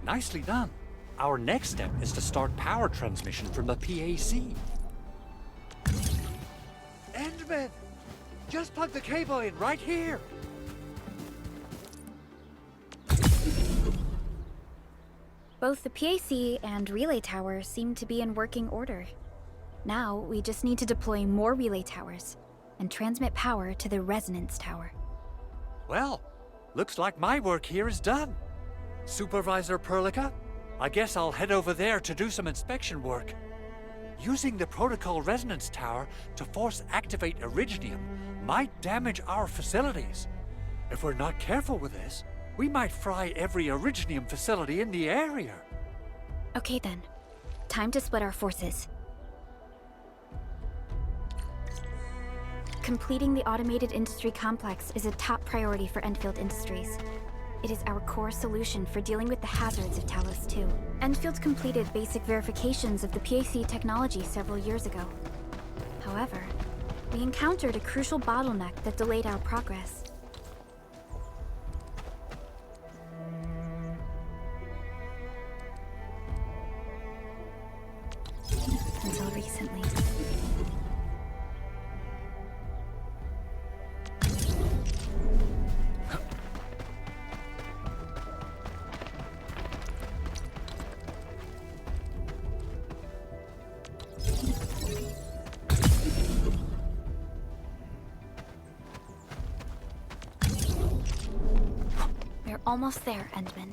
S9: Nicely done. Our next step is to start power transmission from the PAC. Endman! Just plug the cable in right here!
S6: Both the PAC and relay tower seem to be in working order. Now, we just need to deploy more relay towers and transmit power to the resonance tower.
S9: Well, looks like my work here is done. Supervisor Perlica, I guess I'll head over there to do some inspection work. Using the protocol resonance tower to force activate Originium might damage our facilities. If we're not careful with this, we might fry every Originium facility in the area.
S6: Okay then, time to split our forces. Completing the automated industry complex is a top priority for Endfield Industries. It is our core solution for dealing with the hazards of Talos 2. Endfield completed basic verifications of the PAC technology several years ago. However, we encountered a crucial bottleneck that delayed our progress. Until recently. We're almost there, Endman.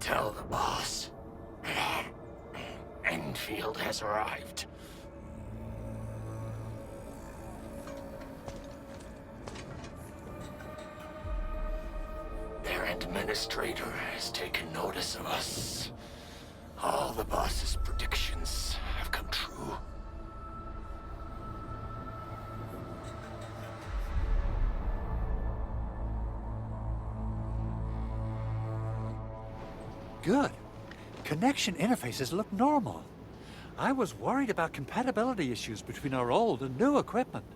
S12: Tell the boss. Endfield has arrived. Their administrator has taken notice of us. All the boss's predictions have come true.
S9: Good. Connection interfaces look normal. I was worried about compatibility issues between our old and new equipment.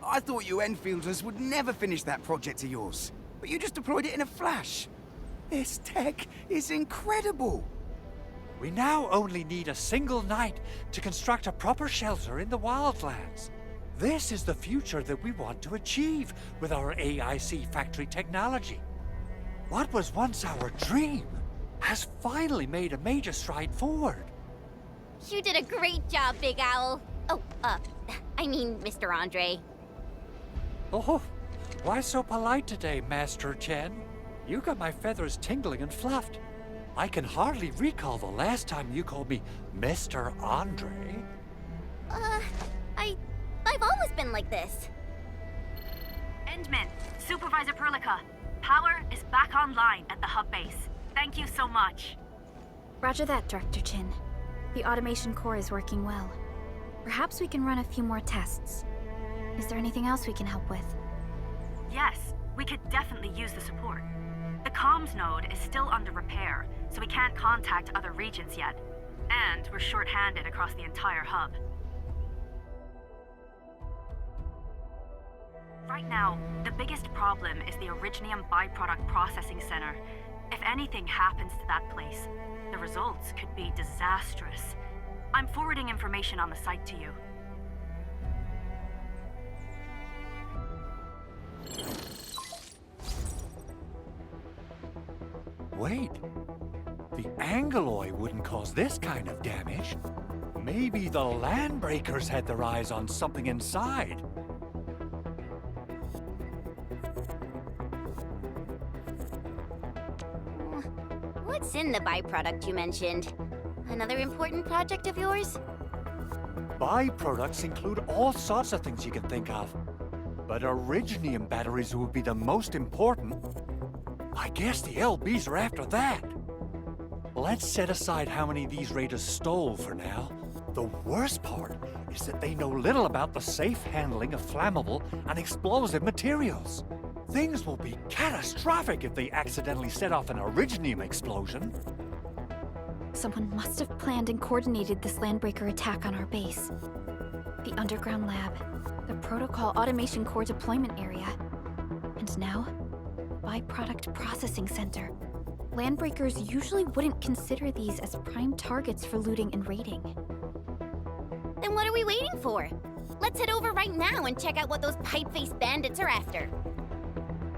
S4: I thought you Enfielders would never finish that project of yours, but you just deployed it in a flash. This tech is incredible.
S9: We now only need a single night to construct a proper shelter in the wildlands. This is the future that we want to achieve with our AIC factory technology. What was once our dream has finally made a major stride forward.
S10: You did a great job, Big Owl. Oh, I mean, Mr. Andre.
S9: Oh, why so polite today, Master Chen? You got my feathers tingling and fluffed. I can hardly recall the last time you called me Mr. Andre.
S10: I've always been like this.
S7: Endman, Supervisor Perlica, power is back online at the hub base. Thank you so much.
S6: Roger that, Director Chin. The automation core is working well. Perhaps we can run a few more tests. Is there anything else we can help with?
S7: Yes, we could definitely use the support. The comms node is still under repair, so we can't contact other regions yet. And we're short-handed across the entire hub. Right now, the biggest problem is the Originium byproduct processing center. If anything happens to that place, the results could be disastrous. I'm forwarding information on the site to you.
S9: Wait, the Angeloy wouldn't cause this kind of damage. Maybe the Landbreakers had their eyes on something inside.
S10: What's in the byproduct you mentioned? Another important project of yours?
S9: Byproducts include all sorts of things you can think of. But Originium batteries would be the most important. I guess the LBs are after that. Let's set aside how many these raiders stole for now. The worst part is that they know little about the safe handling of flammable and explosive materials. Things will be catastrophic if they accidentally set off an Originium explosion.
S6: Someone must have planned and coordinated this Landbreaker attack on our base. The underground lab, the protocol automation core deployment area, and now, byproduct processing center. Landbreakers usually wouldn't consider these as prime targets for looting and raiding.
S10: Then what are we waiting for? Let's head over right now and check out what those pipe-faced bandits are after.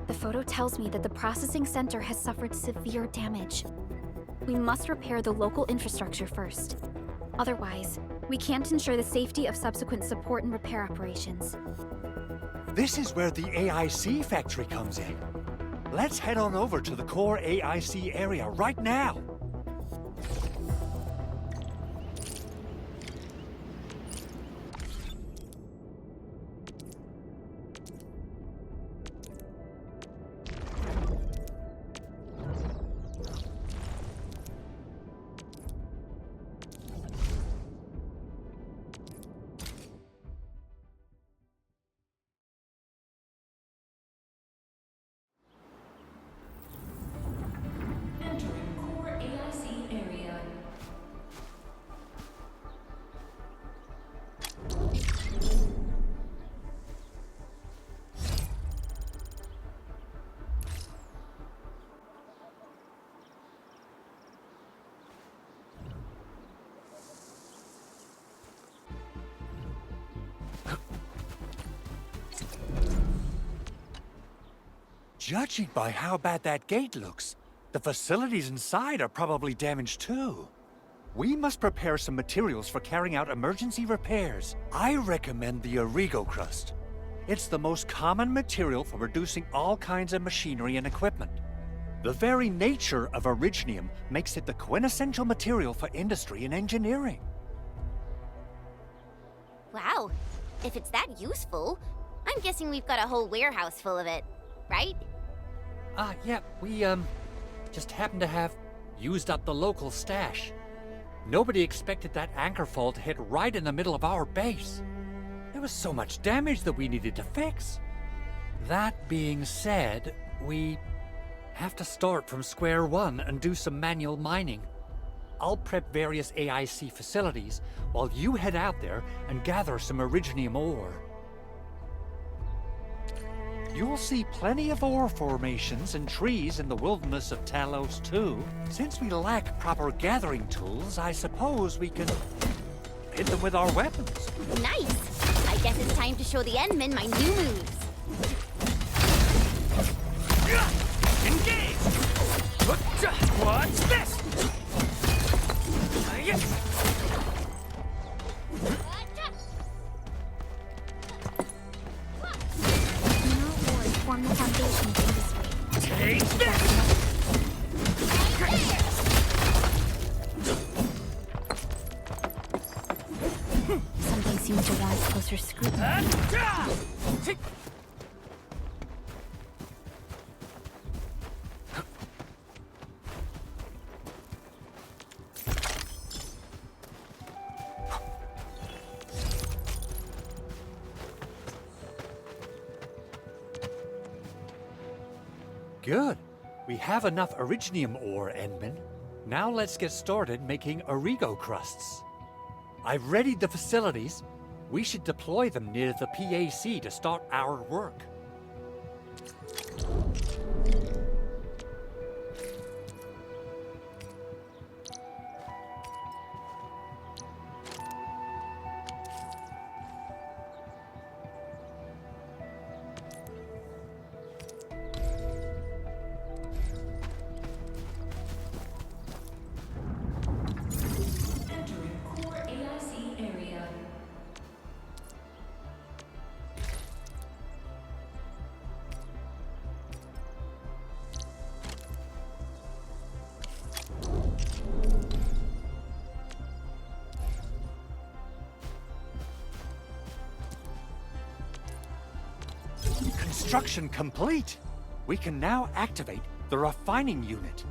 S6: The photo tells me that the processing center has suffered severe damage. We must repair the local infrastructure first. Otherwise, we can't ensure the safety of subsequent support and repair operations.
S9: This is where the AIC factory comes in. Let's head on over to the core AIC area right now.
S13: Entering core AIC area.
S9: Judging by how bad that gate looks, the facilities inside are probably damaged too. We must prepare some materials for carrying out emergency repairs. I recommend the Origo crust. It's the most common material for producing all kinds of machinery and equipment. The very nature of Originium makes it the quintessential material for industry and engineering.
S10: Wow, if it's that useful, I'm guessing we've got a whole warehouse full of it, right?
S9: Yeah, we, just happen to have used up the local stash. Nobody expected that anchor fall to hit right in the middle of our base. There was so much damage that we needed to fix. That being said, we have to start from square one and do some manual mining. I'll prep various AIC facilities while you head out there and gather some Originium ore. You'll see plenty of ore formations and trees in the wilderness of Talos too. Since we lack proper gathering tools, I suppose we can hit them with our weapons.
S10: Nice! I guess it's time to show the Endmen my new moves.
S3: Engage! What's this?
S6: Form the foundation of industry.
S3: Take this!
S6: Something seems to warrant closer scrutiny.
S9: Good. We have enough Originium ore, Endman. Now let's get started making Origo crusts. I've readied the facilities. We should deploy them near the PAC to start our work.
S13: Entering core AIC area.
S9: Construction complete. We can now activate the refining unit.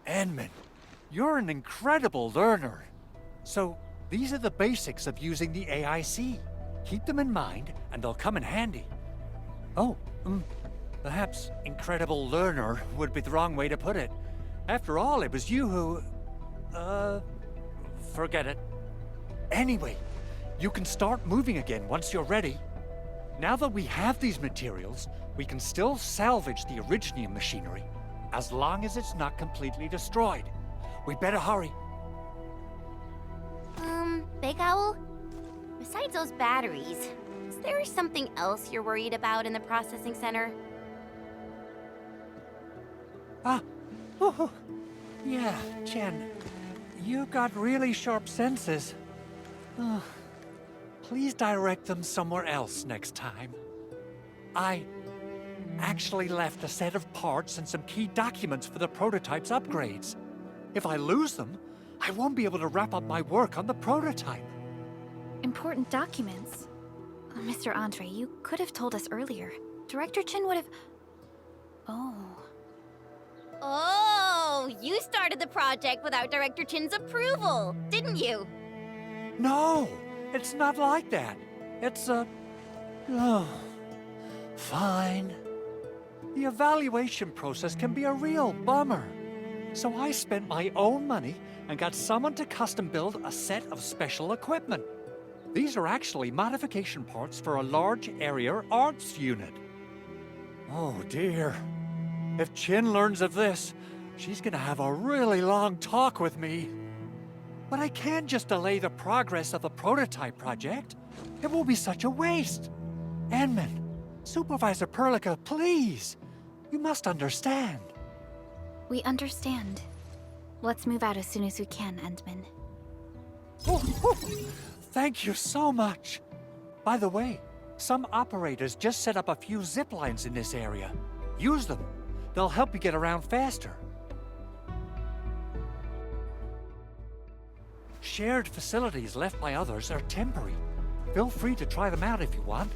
S9: Endman, you're an incredible learner. So, these are the basics of using the AIC. Keep them in mind, and they'll come in handy. Oh, perhaps incredible learner would be the wrong way to put it. After all, it was you who... forget it. Anyway, you can start moving again once you're ready. Now that we have these materials, we can still salvage the Originium machinery, as long as it's not completely destroyed. We better hurry.
S10: Big Owl? Besides those batteries, is there something else you're worried about in the processing center?
S9: Yeah, Chen. You got really sharp senses. Please direct them somewhere else next time. I actually left a set of parts and some key documents for the prototype's upgrades. If I lose them, I won't be able to wrap up my work on the prototype.
S6: Important documents. Mr. Andre, you could have told us earlier. Director Chin would have...
S10: Oh, you started the project without Director Chin's approval, didn't you?
S9: No, it's not like that. It's fine. The evaluation process can be a real bummer. So I spent my own money and got someone to custom build a set of special equipment. These are actually modification parts for a large area arts unit. Oh dear. If Chin learns of this, she's gonna have a really long talk with me. But I can't just delay the progress of the prototype project. It will be such a waste. Endman, Supervisor Perlica, please. You must understand.
S6: We understand. Let's move out as soon as we can, Endman.
S9: Thank you so much. By the way, some operators just set up a few zip lines in this area. Use them. They'll help you get around faster. Shared facilities left by others are temporary. Feel free to try them out if you want.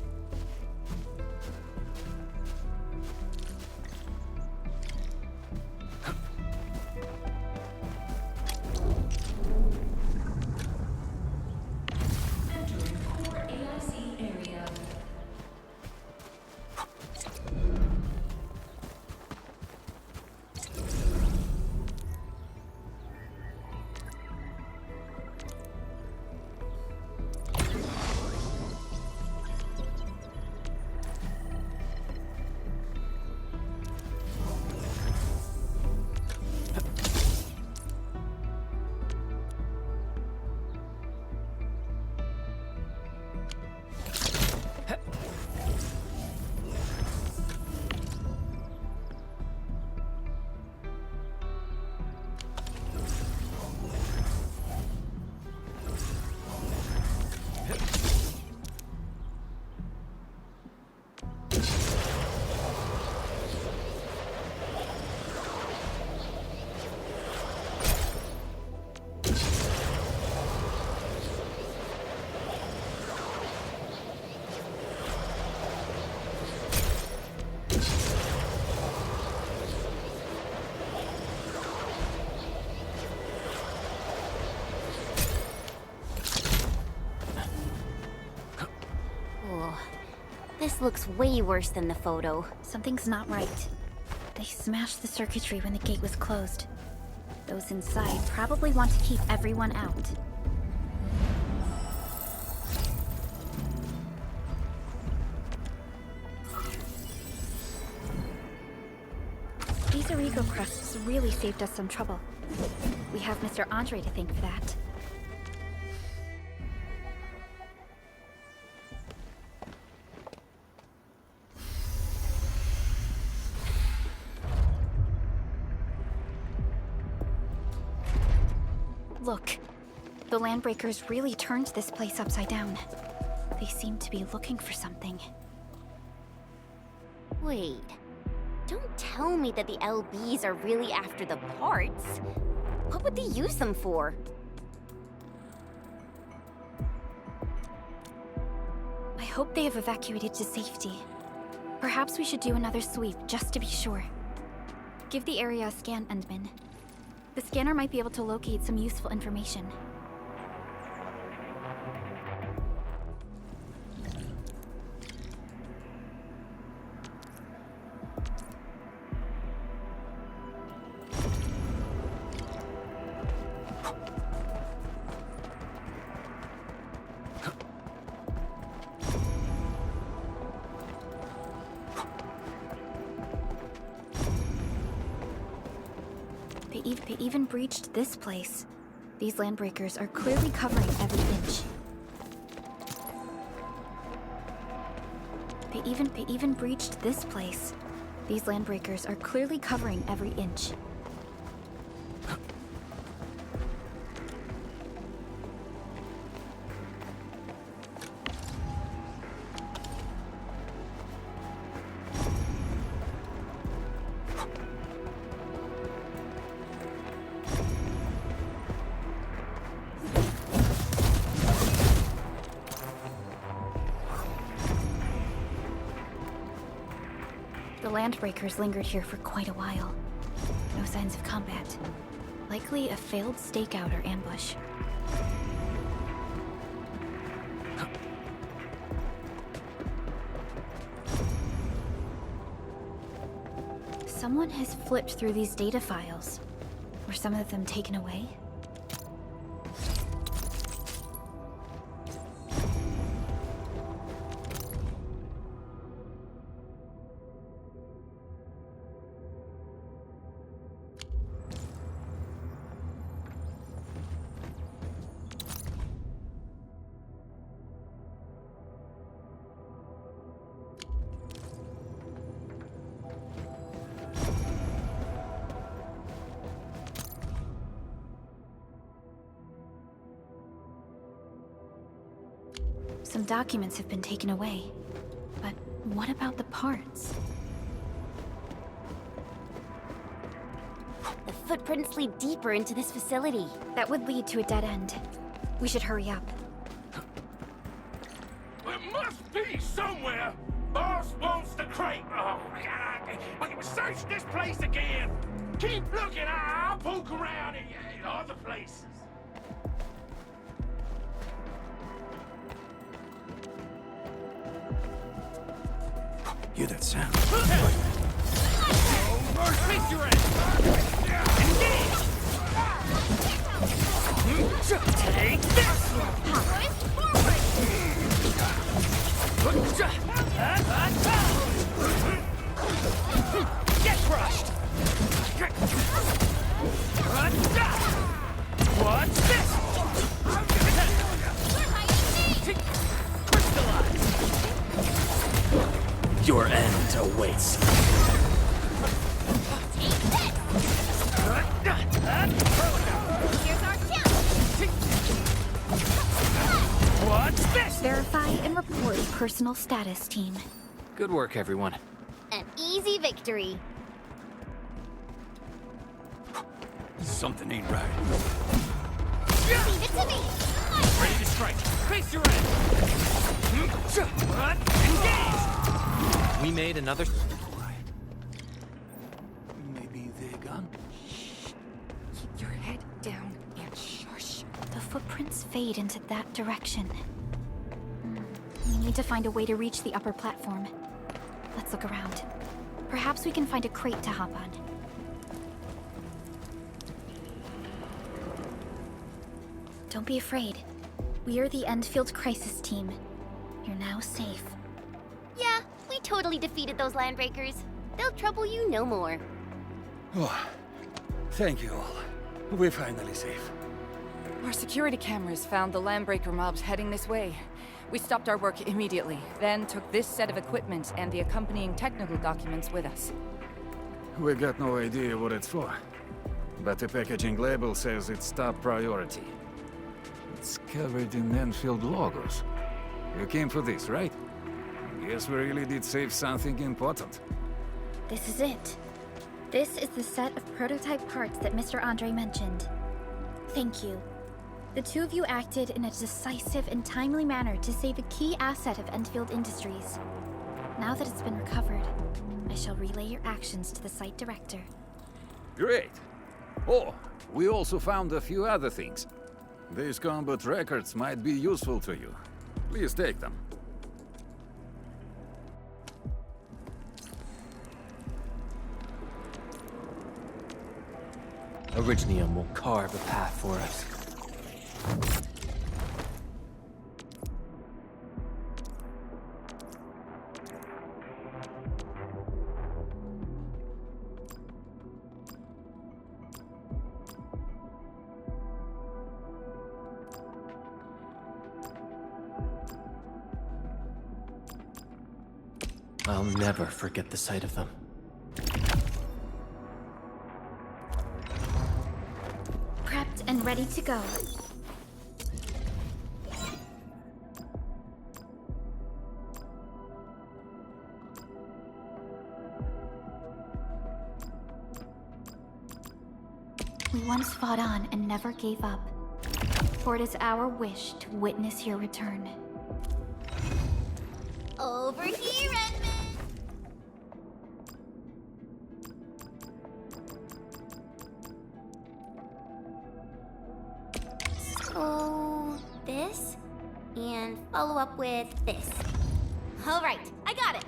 S13: Entering core AIC area.
S10: This looks way worse than the photo.
S6: Something's not right. They smashed the circuitry when the gate was closed. Those inside probably want to keep everyone out. These Origo crusts really saved us some trouble. We have Mr. Andre to thank for that. Look, the Landbreakers really turned this place upside down. They seem to be looking for something.
S10: Wait, don't tell me that the LBs are really after the parts. What would they use them for?
S6: I hope they have evacuated to safety. Perhaps we should do another sweep, just to be sure. Give the area a scan, Endman. The scanner might be able to locate some useful information. They even breached this place. These Landbreakers are clearly covering every inch. They even breached this place. These Landbreakers are clearly covering every inch. The Landbreakers lingered here for quite a while. No signs of combat. Likely a failed stakeout or ambush. Someone has flipped through these data files. Were some of them taken away? Some documents have been taken away. But what about the parts?
S10: footprints lead deeper into this facility.
S6: That would lead to a dead end. We should hurry up.
S12: There must be somewhere. Boss wants the crate. Oh, God. We can search this place again. Keep looking. I'll poke around in other places.
S4: Hear that sound?
S12: Face your end.
S3: Take this! Get crushed! What's this? Crystallize! Your end awaits.
S10: Here's our chance!
S3: What's this?
S6: Verify and report personal status, team.
S3: Good work, everyone.
S10: An easy victory.
S4: Something ain't right.
S10: Leave it to me!
S3: Ready to strike. Face your end. Engage! We made another...
S4: Maybe they're gone?
S8: Keep your head down and shush.
S6: The footprints fade into that direction. We need to find a way to reach the upper platform. Let's look around. Perhaps we can find a crate to hop on. Don't be afraid. We are the Endfield crisis team. You're now safe.
S10: Yeah, we totally defeated those landbreakers. They'll trouble you no more.
S4: Oh, thank you all. We're finally safe.
S5: Our security cameras found the landbreaker mobs heading this way. We stopped our work immediately, then took this set of equipment and the accompanying technical documents with us.
S14: We got no idea what it's for, but the packaging label says it's top priority. It's covered in Endfield logos. You came for this, right? Guess we really did save something important.
S6: This is it. This is the set of prototype parts that Mr. Andre mentioned. Thank you. The two of you acted in a decisive and timely manner to save a key asset of Endfield Industries. Now that it's been recovered, I shall relay your actions to the site director.
S14: Great. Oh, we also found a few other things. These combat records might be useful to you. Please take them.
S3: Originium will carve a path for us. I'll never forget the sight of them.
S6: Prepped and ready to go. We once fought on and never gave up. For it is our wish to witness your return.
S10: Over here, Edmund! So, this? And follow up with this. Alright, I got it!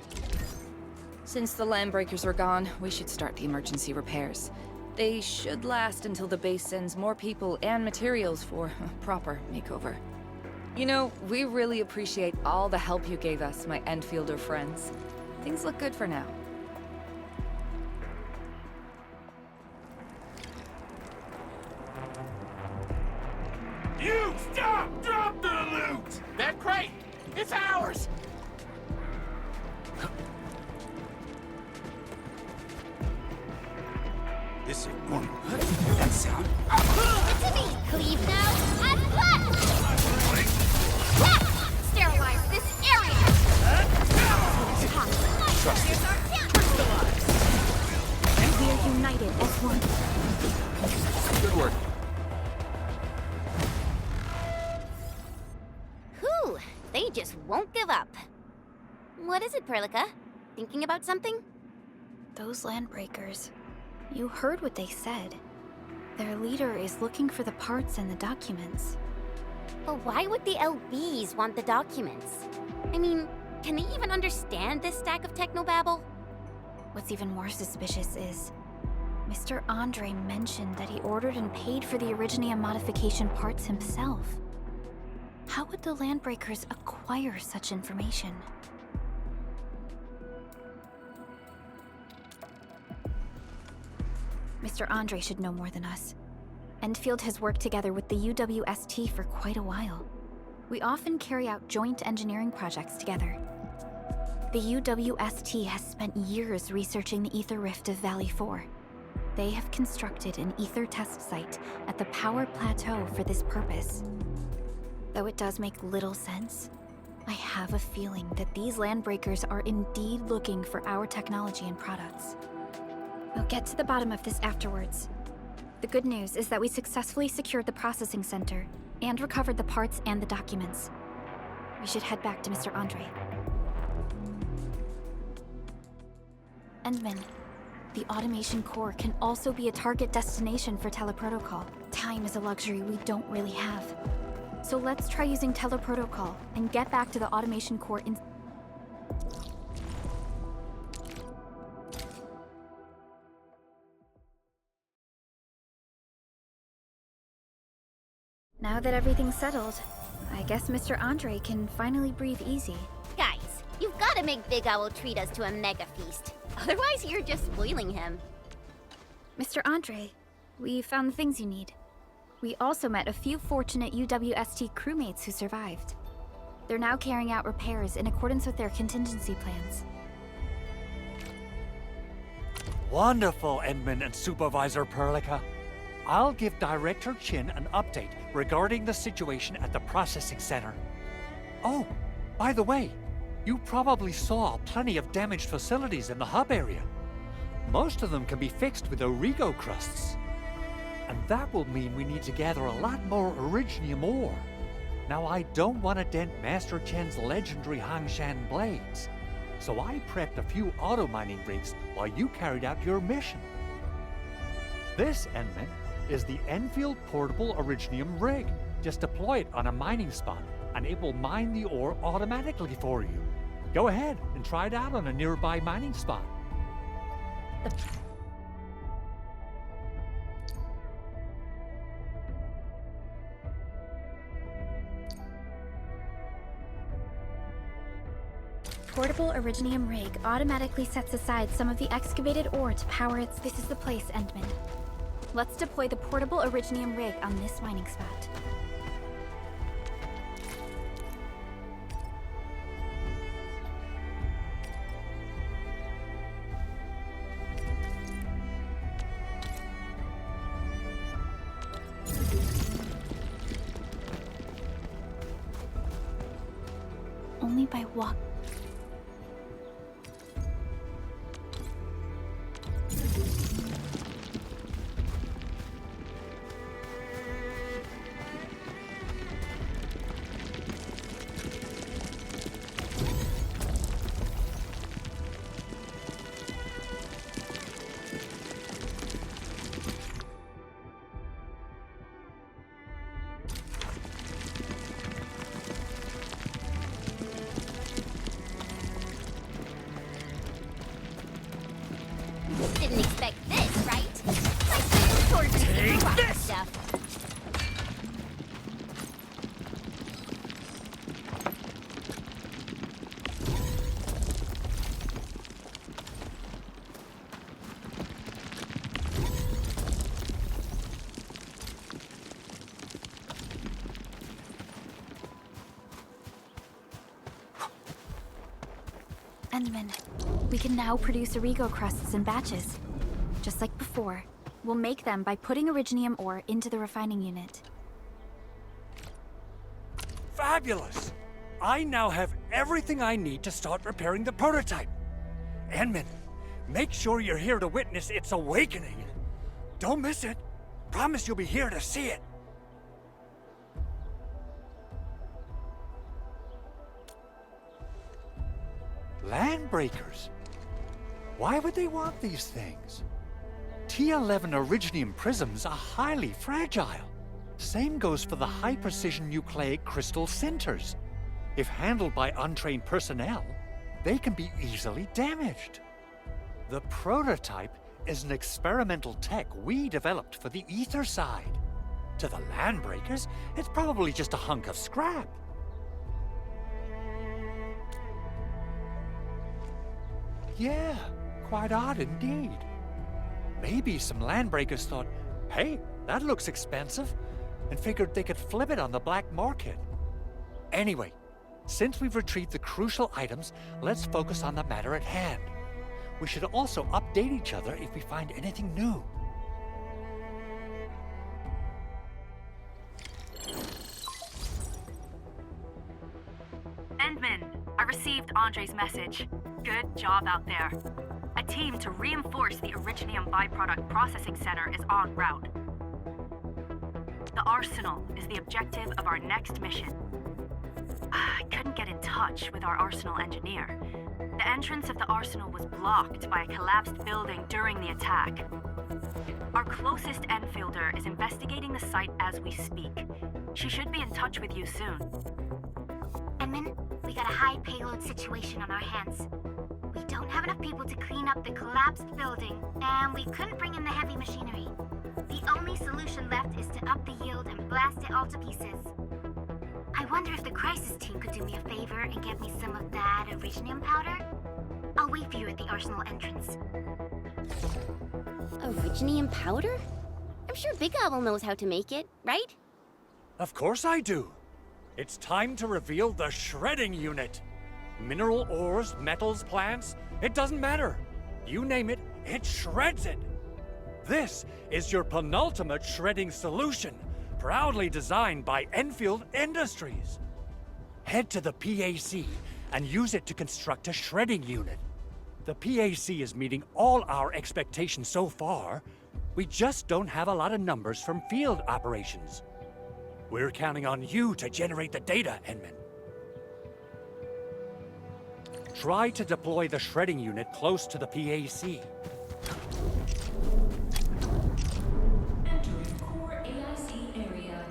S5: Since the landbreakers are gone, we should start the emergency repairs. They should last until the base sends more people and materials for a proper makeover. You know, we really appreciate all the help you gave us, my Endfielder friends. Things look good for now.
S12: You stop! Drop the loot! That crate! It's ours!
S4: This ain't normal. That sound.
S10: It's to me! Cleave now, and flat! Sterilize this area!
S3: Trust
S10: Here's our chance!
S6: We are united as one.
S10: What is it, Perlica? Thinking about something?
S6: Those landbreakers. You heard what they said. Their leader is looking for the parts and the documents.
S10: But why would the LBs want the documents? I mean, can they even understand this stack of technobabble?
S6: What's even more suspicious is Mr. Andre mentioned that he ordered and paid for the Originium modification parts himself. How would the Landbreakers acquire such information? Mr. Andre should know more than us. Endfield has worked together with the UWST for quite a while. We often carry out joint engineering projects together. The UWST has spent years researching the Ether Rift of Valley 4. They have constructed an Ether test site at the Power Plateau for this purpose. Though it does make little sense, I have a feeling that these Landbreakers are indeed looking for our technology and products. We'll get to the bottom of this afterwards. The good news is that we successfully secured the processing center and recovered the parts and the documents. We should head back to Mr. Andre. Endman, the automation core can also be a target destination for teleprotocol. Time is a luxury we don't really have. So let's try using teleprotocol and get back to the automation core in... Now that everything's settled, I guess Mr. Andre can finally breathe easy.
S10: Guys, you've gotta make Big Owl treat us to a mega feast. Otherwise, you're just spoiling him.
S6: Mr. Andre, we found the things you need. We also met a few fortunate UWST crewmates who survived. They're now carrying out repairs in accordance with their contingency plans.
S9: Wonderful, Endman and Supervisor Perlica. I'll give Director Chin an update regarding the situation at the processing center. Oh, by the way, you probably saw plenty of damaged facilities in the hub area. Most of them can be fixed with Origo crusts. And that will mean we need to gather a lot more Originium ore. Now, I don't want to dent Master Chen's legendary Hangshan blades, so I prepped a few auto mining rigs while you carried out your mission. This, Endman, is the Endfield Portable Originium rig. Just deploy it on a mining spot, and it will mine the ore automatically for you. Go ahead and try it out on a nearby mining spot.
S6: Portable Originium rig automatically sets aside some of the excavated ore to power its... This is the place, Endman. Let's deploy the portable Originium rig on this mining spot. Only by walk.
S10: Didn't expect this, right? My special sword is rocket stuff.
S6: Endman, we can now produce Origo crusts in batches. Just like before, we'll make them by putting Originium ore into the refining unit.
S9: Fabulous! I now have everything I need to start repairing the prototype. Endman, make sure you're here to witness its awakening. Don't miss it. Promise you'll be here to see it. Landbreakers? Why would they want these things? T11 Originium prisms are highly fragile. Same goes for the high-precision nucleic crystal centers. If handled by untrained personnel, they can be easily damaged. The prototype is an experimental tech we developed for the ether side. To the Landbreakers, it's probably just a hunk of scrap. Yeah, quite odd indeed. Maybe some Landbreakers thought, hey, that looks expensive, and figured they could flip it on the black market. Anyway, since we've retrieved the crucial items, let's focus on the matter at hand. We should also update each other if we find anything new.
S7: Endman, I received Andre's message. Good job out there. A team to reinforce the Originium byproduct processing center is en route. The Arsenal is the objective of our next mission. I couldn't get in touch with our Arsenal engineer. The entrance of the Arsenal was blocked by a collapsed building during the attack. Our closest Enfielder is investigating the site as we speak. She should be in touch with you soon.
S10: Edmund, we got a high payload situation on our hands. We don't have enough people to clean up the collapsed building, and we couldn't bring in the heavy machinery. The only solution left is to up the yield and blast it all to pieces. I wonder if the crisis team could do me a favor and get me some of that Originium powder? I'll wait for you at the Arsenal entrance. Originium powder? I'm sure Big Owl knows how to make it, right?
S9: Of course I do. It's time to reveal the shredding unit. Mineral ores, metals, plants, it doesn't matter. You name it, it shreds it. This is your penultimate shredding solution, proudly designed by Endfield Industries. Head to the PAC and use it to construct a shredding unit. The PAC is meeting all our expectations so far. We just don't have a lot of numbers from field operations. We're counting on you to generate the data, Edmund. Try to deploy the shredding unit close to the PAC.
S13: Entering core AIC area.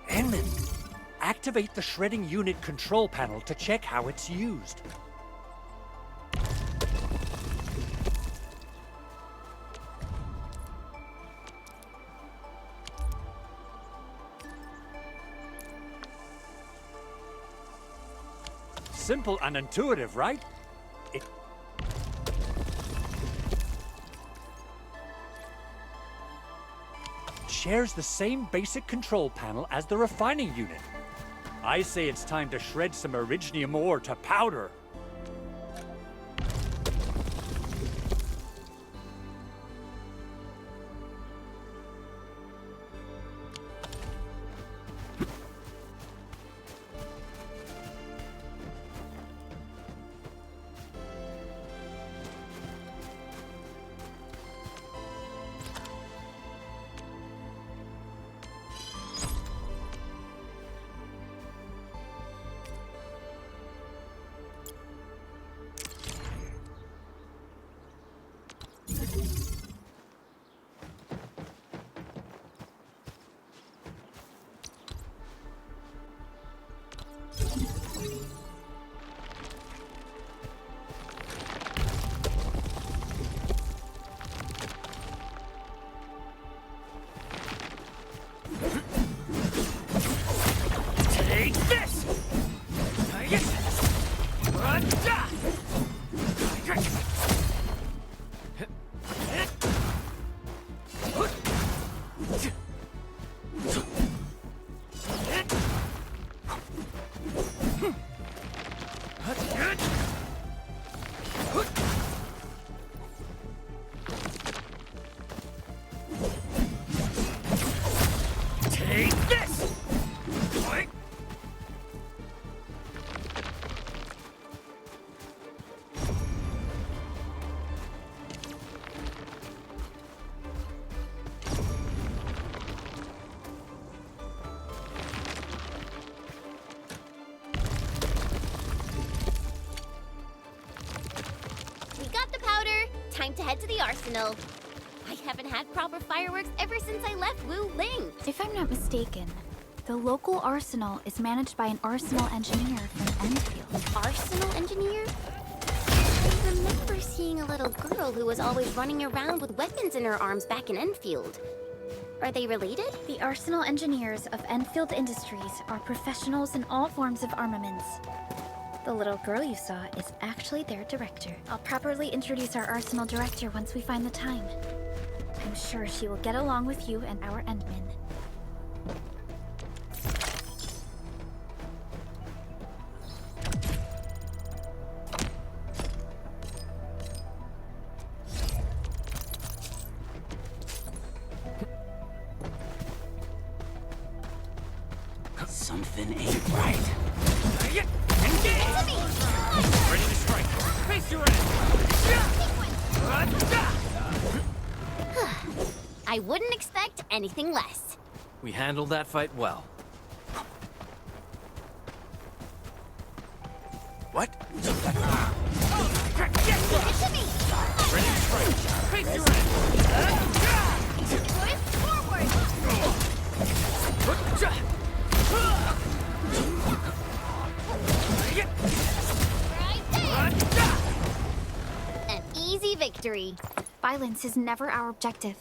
S9: Edmund, activate the shredding unit control panel to check how it's used. Simple and intuitive, right? It shares the same basic control panel as the refining unit. I say it's time to shred some Originium ore to powder. Take this! Take this!
S10: time to head to the arsenal. I haven't had proper fireworks ever since I left Wu Ling.
S6: If I'm not mistaken, the local arsenal is managed by an arsenal engineer from Endfield.
S10: Arsenal engineer? I remember seeing a little girl who was always running around with weapons in her arms back in Enfield. Are they related?
S6: The arsenal engineers of Enfield Industries are professionals in all forms of armaments. The little girl you saw is actually their director. I'll properly introduce our arsenal director once we find the time. I'm sure she will get along with you and our Endmen.
S4: Something ain't right.
S12: Ready to strike. Face your
S10: I wouldn't expect anything less.
S3: We handled that fight well.
S11: What?
S12: Ready to strike. Face your
S10: An easy victory.
S6: Violence is never our objective.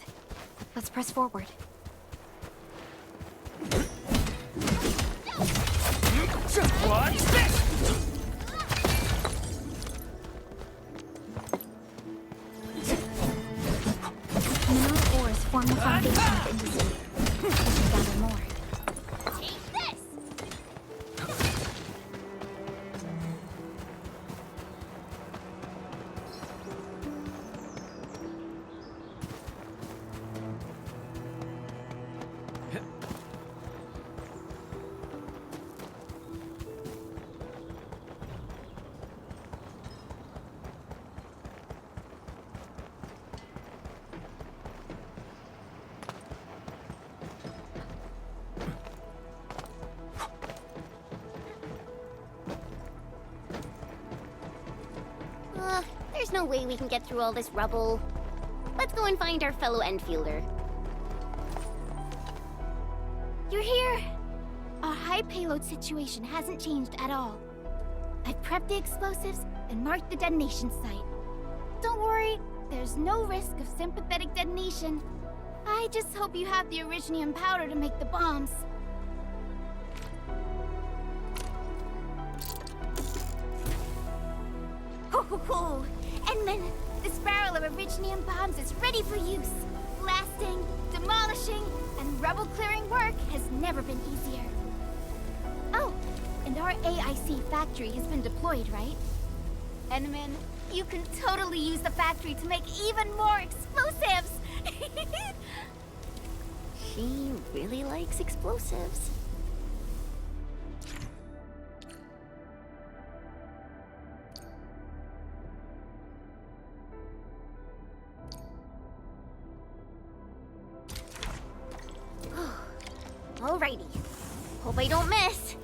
S6: Let's press forward.
S12: Watch this!
S6: Mineral ores form the foundation of industry. We should gather more.
S10: Take this! There's no way we can get through all this rubble. Let's go and find our fellow Enfielder.
S6: You're here! Our high payload situation hasn't changed at all. I've prepped the explosives and marked the detonation site. Don't worry, there's no risk of sympathetic detonation. I just hope you have the originium powder to make the bombs. Ho ho ho! Endman, this barrel of originium bombs is ready for use. Blasting, demolishing, and rubble-clearing work has never been easier. Oh, and our AIC factory has been deployed, right? Endman, you can totally use the factory to make even more explosives!
S10: She really likes explosives. Alrighty. Hope I don't miss.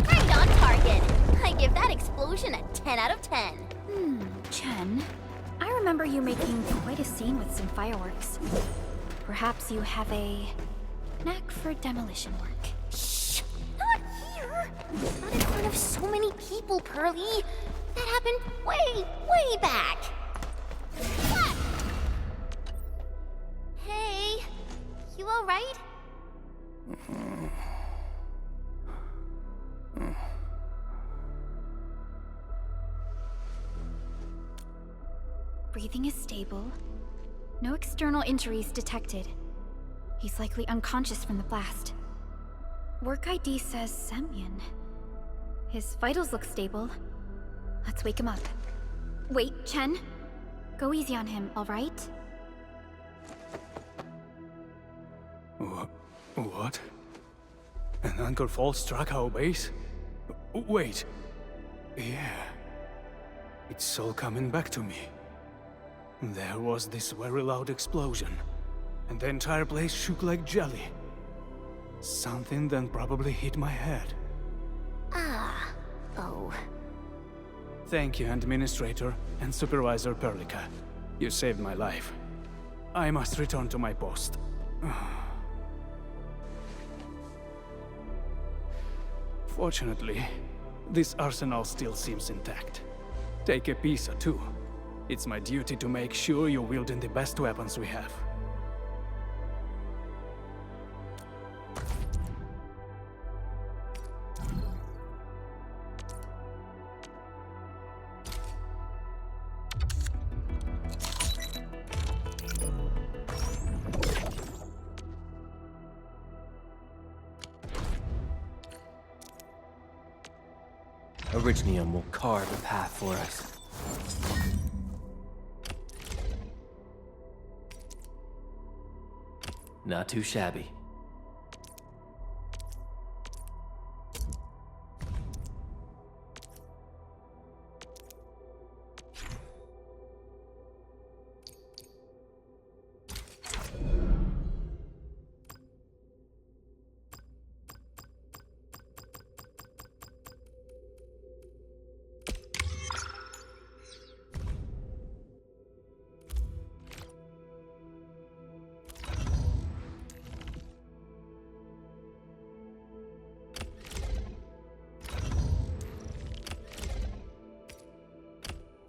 S10: Right on target. I give that explosion a 10 out of 10.
S6: Chen, I remember you making quite a scene with some fireworks. Perhaps you have a knack for demolition work.
S10: Shh! Not here! Not in front of so many people, Pearly. That happened way, way back. What? Hey, you alright?
S6: Breathing is stable. No external injuries detected. He's likely unconscious from the blast. Work ID says Semyon. His vitals look stable. Let's wake him up. Wait, Chen. Go easy on him, alright?
S15: What? An anchor fault struck our base? Wait. Yeah. It's all coming back to me. There was this very loud explosion, and the entire place shook like jelly. Something then probably hit my head.
S10: Ah, Uh-oh.
S15: Thank you, Administrator and Supervisor Perlica. You saved my life. I must return to my post. Fortunately, this arsenal still seems intact. Take a piece or two. It's my duty to make sure you're wielding the best weapons we have.
S3: Orignium will carve a path for us. Not too shabby.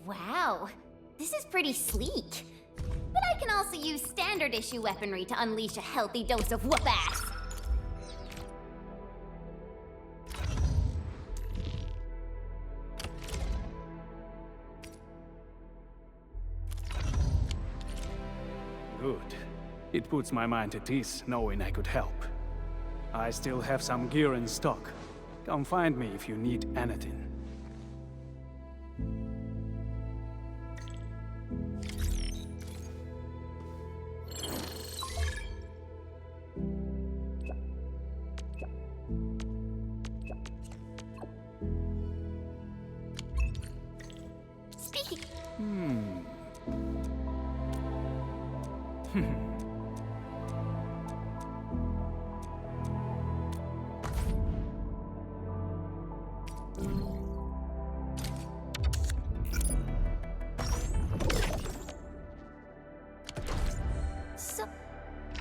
S10: Wow, this is pretty sleek. But I can also use standard issue weaponry to unleash a healthy dose of whoop-ass.
S15: Good. It puts my mind at ease knowing I could help. I still have some gear in stock. Come find me if you need anything.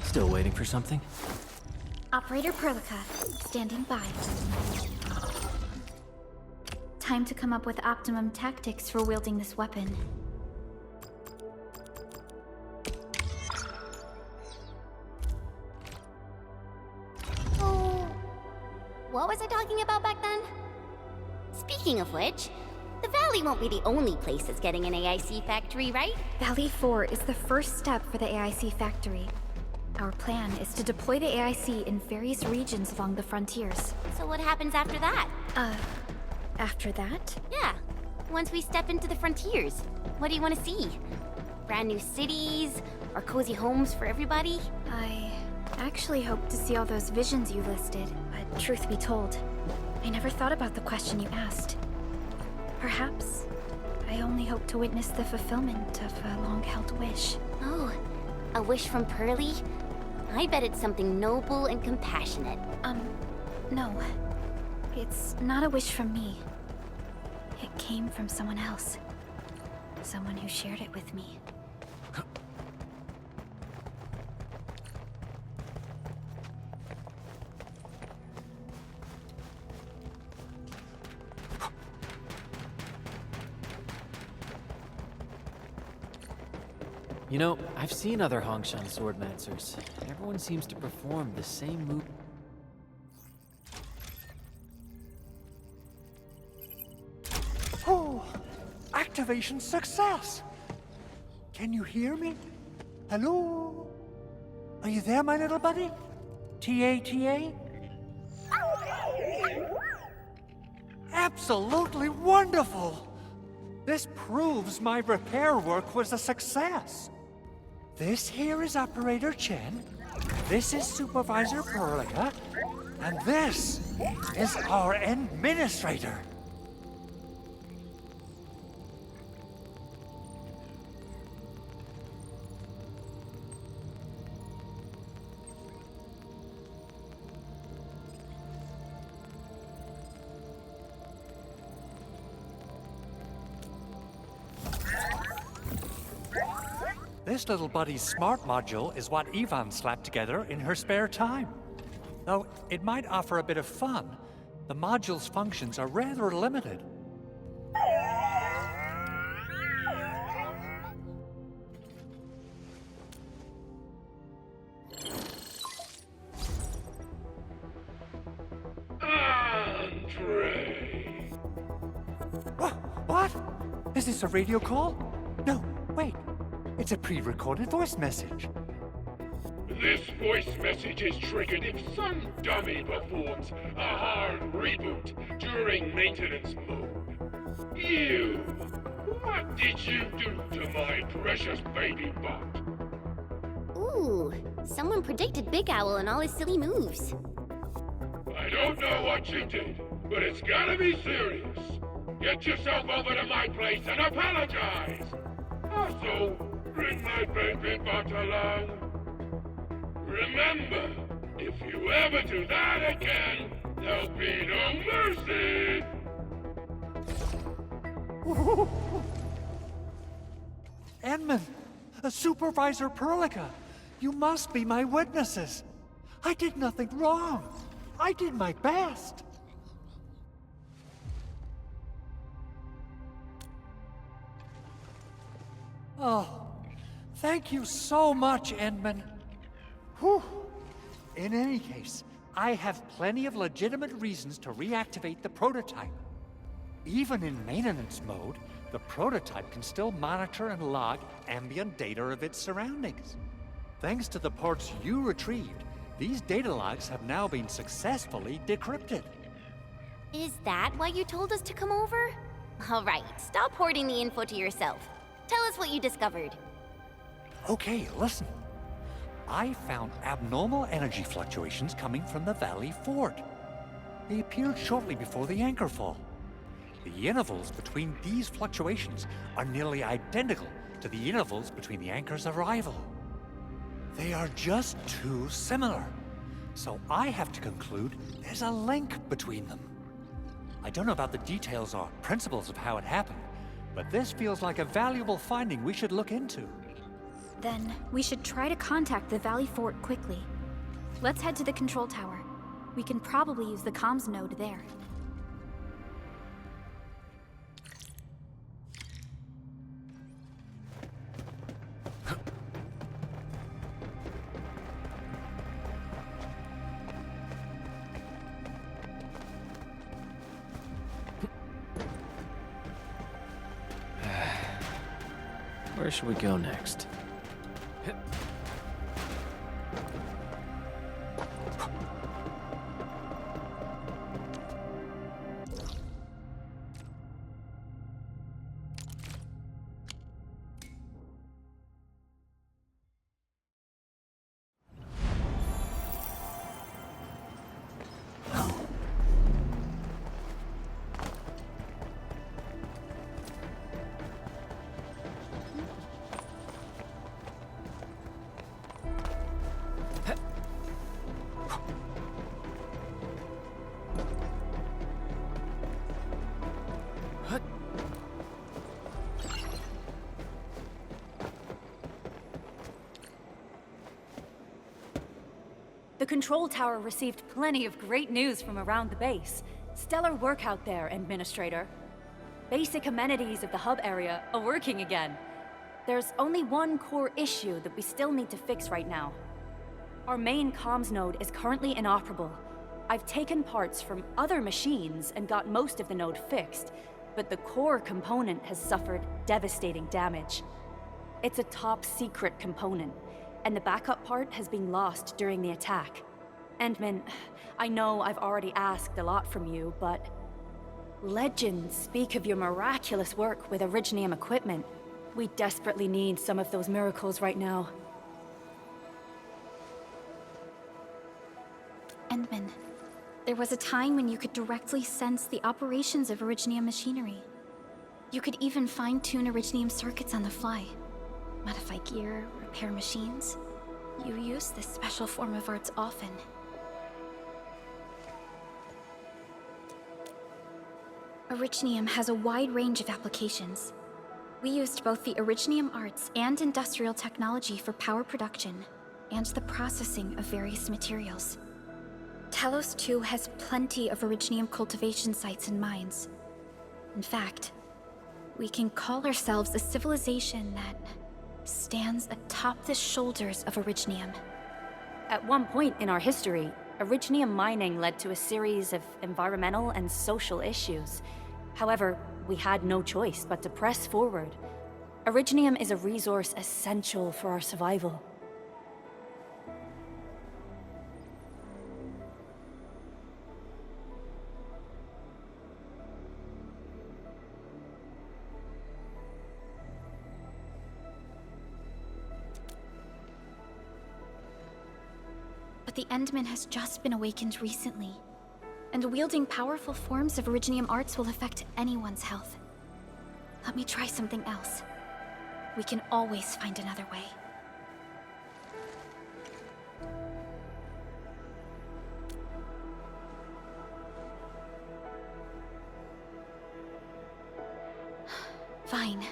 S3: Still waiting for something?
S6: Operator Perlica, standing by. Time to come up with optimum tactics for wielding this weapon.
S10: Oh, what was I talking about back then? Speaking of which, the Valley won't be the only place that's getting an AIC factory, right?
S6: Valley 4 is the first step for the AIC factory. Our plan is to deploy the AIC in various regions along the frontiers.
S10: So what happens after that?
S6: After that?
S10: Yeah, once we step into the frontiers. What do you want to see? Brand new cities? Or cozy homes for everybody?
S6: I actually hope to see all those visions you listed, but truth be told, I never thought about the question you asked. Perhaps I only hope to witness the fulfillment of a long-held wish.
S10: Oh, a wish from Pearly? I bet it's something noble and compassionate.
S6: No. It's not a wish from me. It came from someone else. Someone who shared it with me.
S3: You know, I've seen other Hongshan swordmancers. Everyone seems to perform the same move.
S9: Oh, activation success! Can you hear me? Hello? Are you there, my little buddy? T-A-T-A? Absolutely wonderful! This proves my repair work was a success. This here is Operator Chen, this is Supervisor Perlica, and this is our Administrator. This little buddy's smart module is what Ivan slapped together in her spare time. Though it might offer a bit of fun, the module's functions are rather limited.
S12: Andre!
S9: What? Is this a radio call? No, wait. It's a pre-recorded voice message.
S12: This voice message is triggered if some dummy performs a hard reboot during maintenance mode. You! What did you do to my precious baby bot?
S10: Ooh, someone predicted Big Owl and all his silly moves.
S12: I don't know what you did, but it's gotta be serious. Get yourself over to my place and apologize! Also, bring my baby bot along. Remember, if you ever do that again, there'll be no mercy!
S9: Edmund, Supervisor Perlica, you must be my witnesses. I did nothing wrong. I did my best. Oh, thank you so much, Edmund. Whew. In any case, I have plenty of legitimate reasons to reactivate the prototype. Even in maintenance mode, the prototype can still monitor and log ambient data of its surroundings. Thanks to the parts you retrieved, these data logs have now been successfully decrypted.
S10: Is that why you told us to come over? All right, stop hoarding the info to yourself. Tell us what you discovered.
S9: Okay, listen. I found abnormal energy fluctuations coming from the Valley Fort. They appeared shortly before the anchor fall. The intervals between these fluctuations are nearly identical to the intervals between the anchor's arrival. They are just too similar. So I have to conclude there's a link between them. I don't know about the details or principles of how it happened, but this feels like a valuable finding we should look into.
S6: Then we should try to contact the Valley Fort quickly. Let's head to the control tower. We can probably use the comms node there.
S3: Where should we go next?
S8: The control tower received plenty of great news from around the base. Stellar work out there, Administrator. Basic amenities of the hub area are working again. There's only one core issue that we still need to fix right now. Our main comms node is currently inoperable. I've taken parts from other machines and got most of the node fixed, but the core component has suffered devastating damage. It's a top-secret component, and the backup part has been lost during the attack. Endman, I know I've already asked a lot from you, but legends speak of your miraculous work with Originium equipment. We desperately need some of those miracles right now.
S6: Endman, there was a time when you could directly sense the operations of Originium machinery. You could even fine-tune Originium circuits on the fly. Modify gear, repair machines. You use this special form of arts often. Originium has a wide range of applications. We used both the Originium arts and industrial technology for power production and the processing of various materials. Talos 2 has plenty of Originium cultivation sites and mines. In fact, we can call ourselves a civilization that stands atop the shoulders of Originium.
S8: At one point in our history, Originium mining led to a series of environmental and social issues. However, we had no choice but to press forward. Originium is a resource essential for our survival.
S6: But the Endman has just been awakened recently, and wielding powerful forms of Originium arts will affect anyone's health. Let me try something else. We can always find another way. Fine.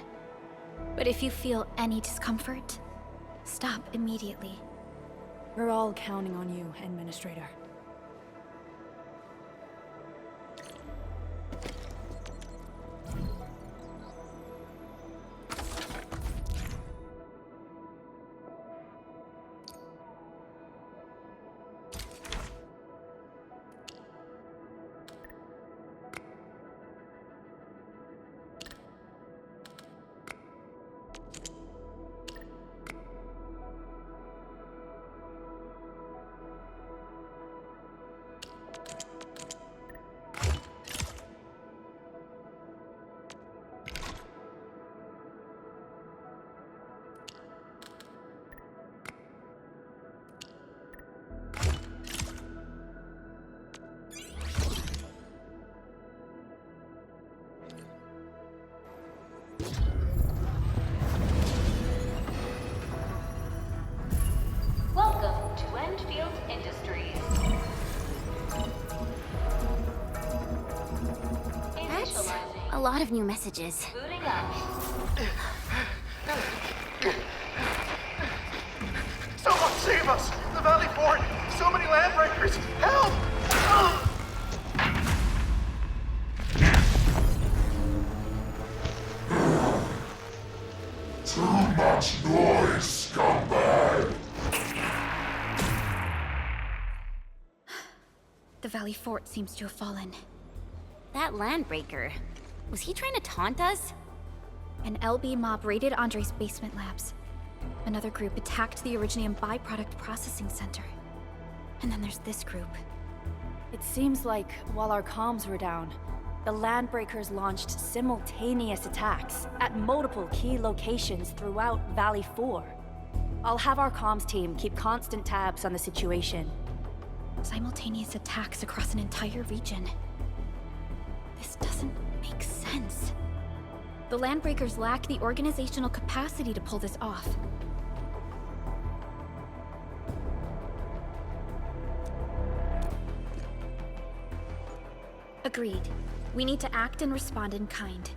S6: But if you feel any discomfort, stop immediately.
S8: We're all counting on you, Administrator.
S1: Welcome to Endfield Industries.
S10: That's a lot of new messages.
S1: Booting up.
S12: Someone save us! The Valley Fort! So many landbreakers! Help!
S16: Too much noise, scumbag!
S6: The Valley Fort seems to have fallen.
S10: That landbreaker, was he trying to taunt us?
S6: An LB mob raided Andre's basement labs. Another group attacked the Originium byproduct processing center. And then there's this group.
S8: It seems like, while our comms were down, the Landbreakers launched simultaneous attacks at multiple key locations throughout Valley 4. I'll have our comms team keep constant tabs on the situation.
S6: Simultaneous attacks across an entire region. This doesn't make sense. The Landbreakers lack the organizational capacity to pull this off. Agreed. We need to act and respond in kind.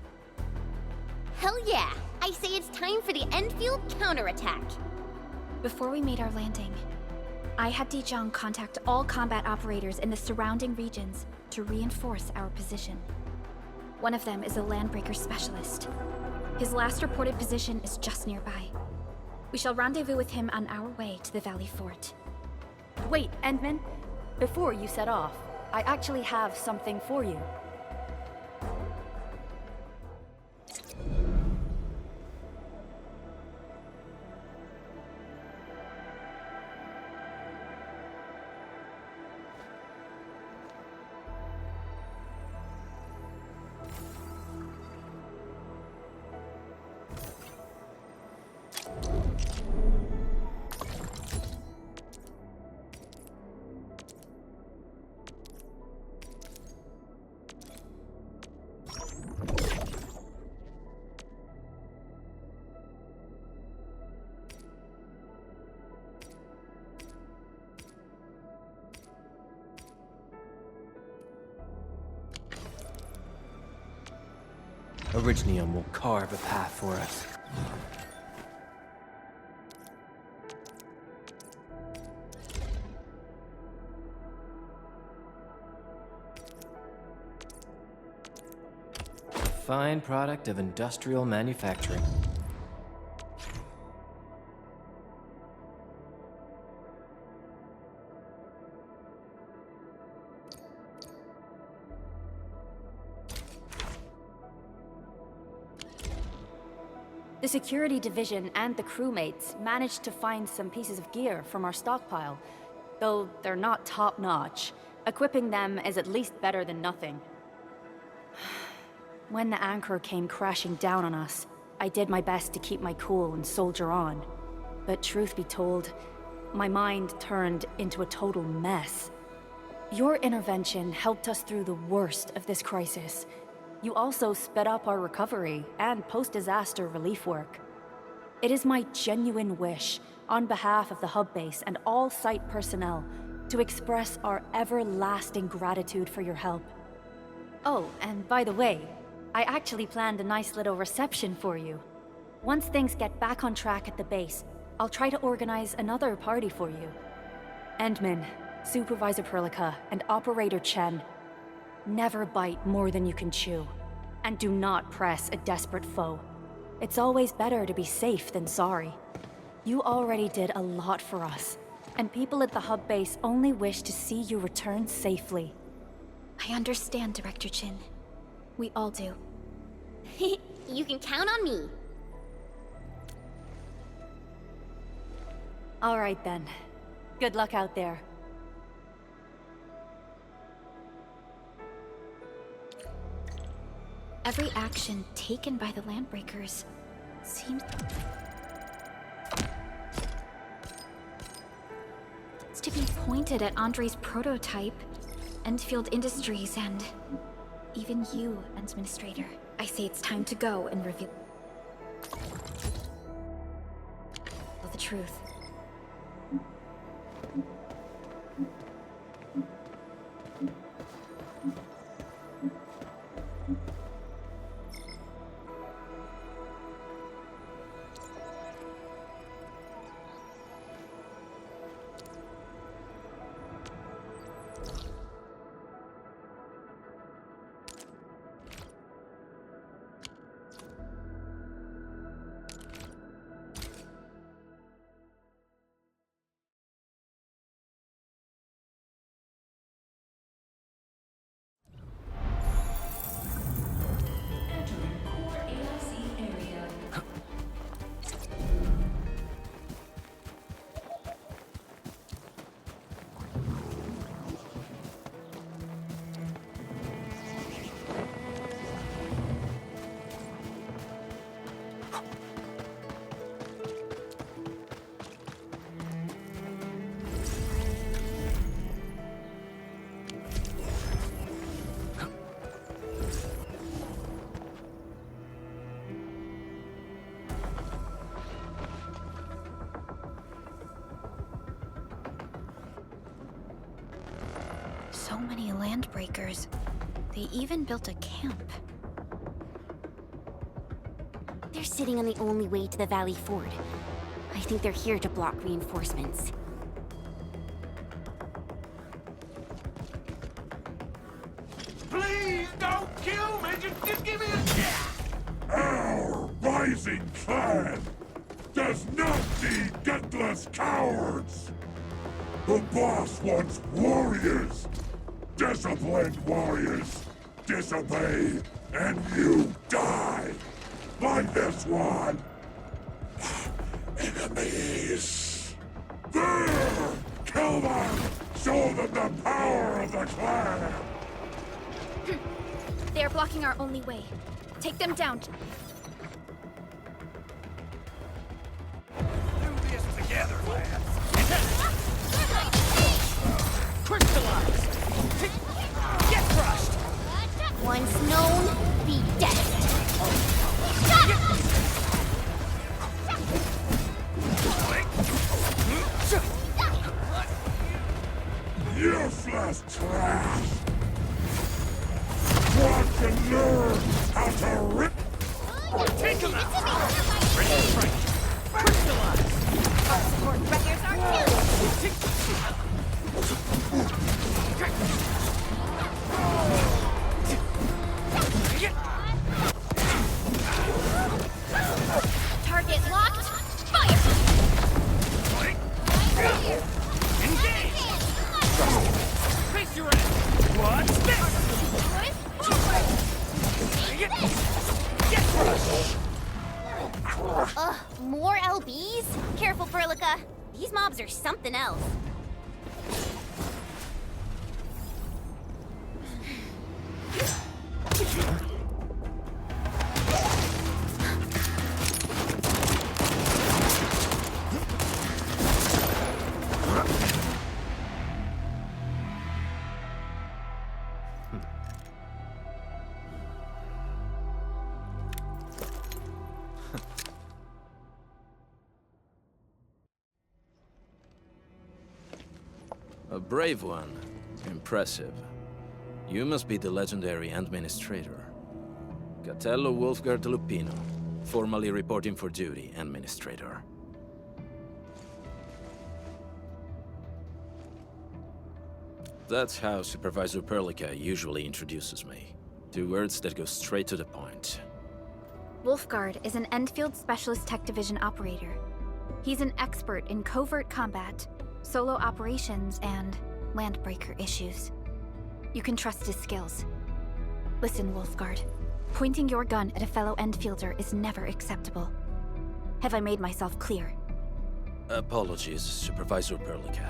S10: Hell yeah! I say it's time for the Endfield counterattack.
S6: Before we made our landing, I had Dijong contact all combat operators in the surrounding regions to reinforce our position. One of them is a Landbreaker specialist. His last reported position is just nearby. We shall rendezvous with him on our way to the Valley Fort.
S8: Wait, Endman. Before you set off, I actually have something for you.
S3: Orignium will carve a path for us. Fine product of industrial manufacturing.
S8: The security division and the crewmates managed to find some pieces of gear from our stockpile. Though they're not top-notch, equipping them is at least better than nothing. When the anchor came crashing down on us, I did my best to keep my cool and soldier on. But truth be told, my mind turned into a total mess. Your intervention helped us through the worst of this crisis. You also sped up our recovery and post-disaster relief work. It is my genuine wish, on behalf of the hub base and all site personnel, to express our everlasting gratitude for your help. Oh, and by the way, I actually planned a nice little reception for you. Once things get back on track at the base, I'll try to organize another party for you. Endman, Supervisor Perlica, and Operator Chen, never bite more than you can chew. And do not press a desperate foe. It's always better to be safe than sorry. You already did a lot for us, and people at the hub base only wish to see you return safely.
S6: I understand, Director Chin. We all do.
S10: You can count on me.
S8: All right then. Good luck out there.
S6: Every action taken by the Landbreakers seems to be pointed at Andre's prototype, Endfield Industries, and even you, Administrator. I say it's time to go and reveal the truth. So many Landbreakers. They even built a camp.
S10: They're sitting on the only way to the Valley Ford. I think they're here to block reinforcements.
S12: Please don't kill me! Just give me a chance!
S16: Our rising clan does not need gutless cowards! The boss wants warriors! Disciplined warriors! Disobey, and you die! Like this one! Enemies! There! Kill them! Show them the power of the clan!
S6: They are blocking our only way. Take them down.
S12: Do this together, lads!
S4: Crystallize! Get crushed!
S10: Once known, be destined.
S16: Useless trash! Want to learn how to rip
S12: Take him out! Ready to strike! Crystallize!
S10: Our support wreckers are killed! Target locked! Fire!
S12: Engage! Face your ass! What's this?
S10: Ugh, more LBs? Careful, Furlica. These mobs are something else.
S17: A brave one. Impressive. You must be the legendary Administrator. Catello Wolfgard Lupino, formally reporting for duty, Administrator. That's how Supervisor Perlica usually introduces me. 2 words that go straight to the point.
S6: Wolfgard is an Endfield Specialist Tech Division operator. He's an expert in covert combat, solo operations, and landbreaker issues. You can trust his skills. Listen, Wolfgard. Pointing your gun at a fellow Endfielder is never acceptable. Have I made myself clear?
S17: Apologies, Supervisor Perlica.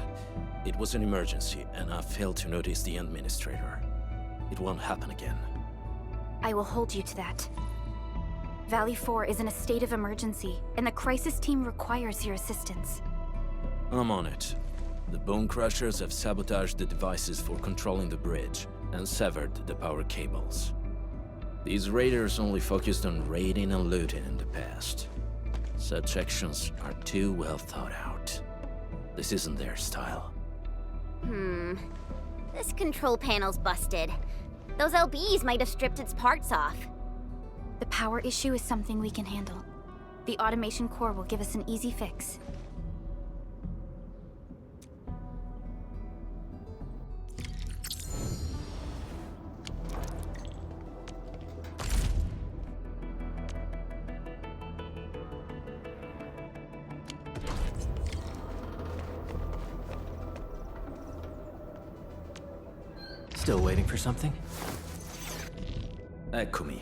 S17: It was an emergency, and I failed to notice the Administrator. It won't happen again.
S6: I will hold you to that. Valley 4 is in a state of emergency, and the crisis team requires your assistance.
S17: I'm on it. The Bone Crushers have sabotaged the devices for controlling the bridge and severed the power cables. These raiders only focused on raiding and looting in the past. Such actions are too well thought out. This isn't their style.
S10: This control panel's busted. Those LBs might have stripped its parts off.
S6: The power issue is something we can handle. The automation core will give us an easy fix.
S3: Still waiting for something?
S17: Eccomi.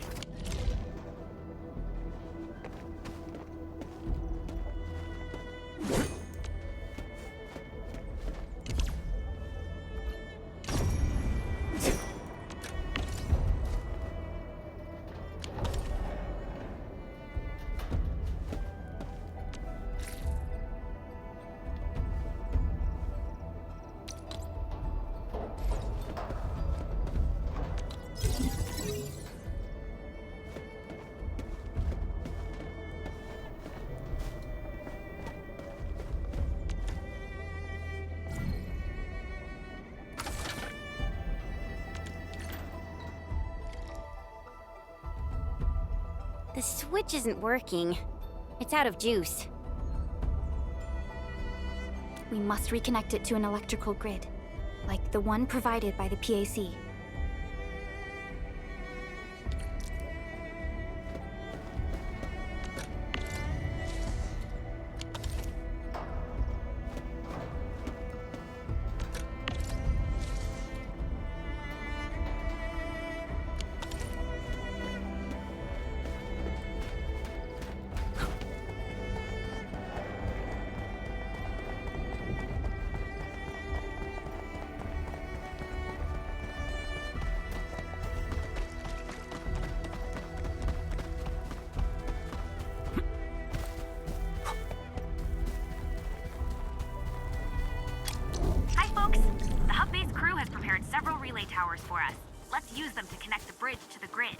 S10: The switch isn't working. It's out of juice.
S6: We must reconnect it to an electrical grid, like the one provided by the PAC.
S7: Hi, folks. The hub base crew has prepared several relay towers for us. Let's use them to connect the bridge to the grid.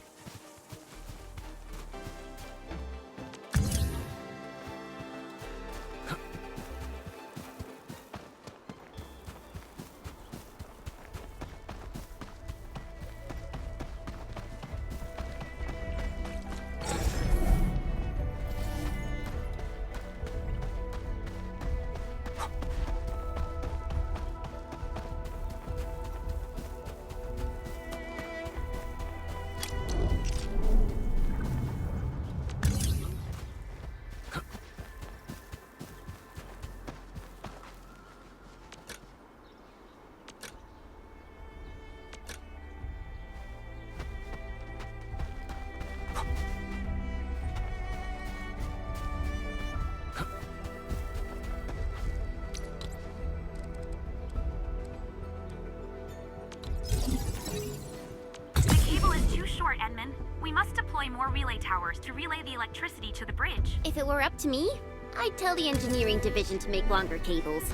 S7: short, Edmund. We must deploy more relay towers to relay the electricity to the bridge.
S10: If it were up to me, I'd tell the engineering division to make longer cables.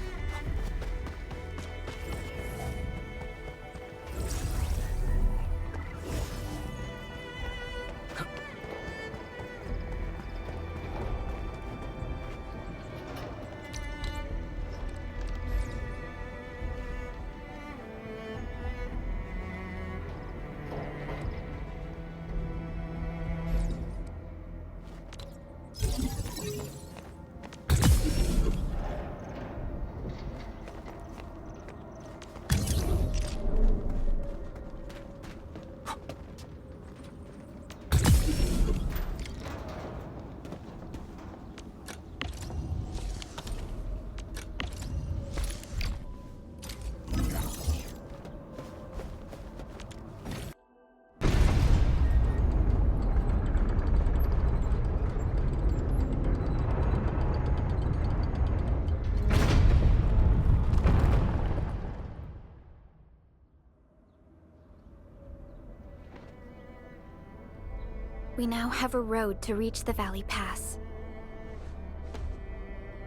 S6: We now have a road to reach the Valley Pass.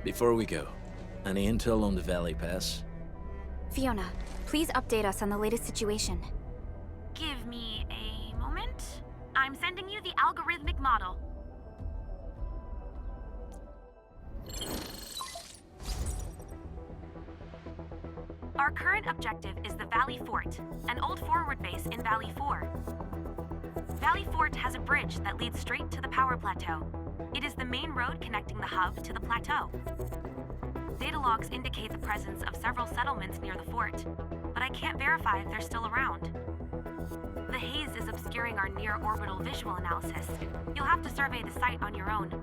S17: Before we go, any intel on the Valley Pass?
S6: Fiona, please update us on the latest situation.
S7: Give me a moment. I'm sending you the algorithmic model. Our current objective is the Valley Fort, an old forward base in Valley 4. Valley Fort has a bridge that leads straight to the power plateau. It is the main road connecting the hub to the plateau. Data logs indicate the presence of several settlements near the fort, but I can't verify if they're still around. The haze is obscuring our near-orbital visual analysis. You'll have to survey the site on your own.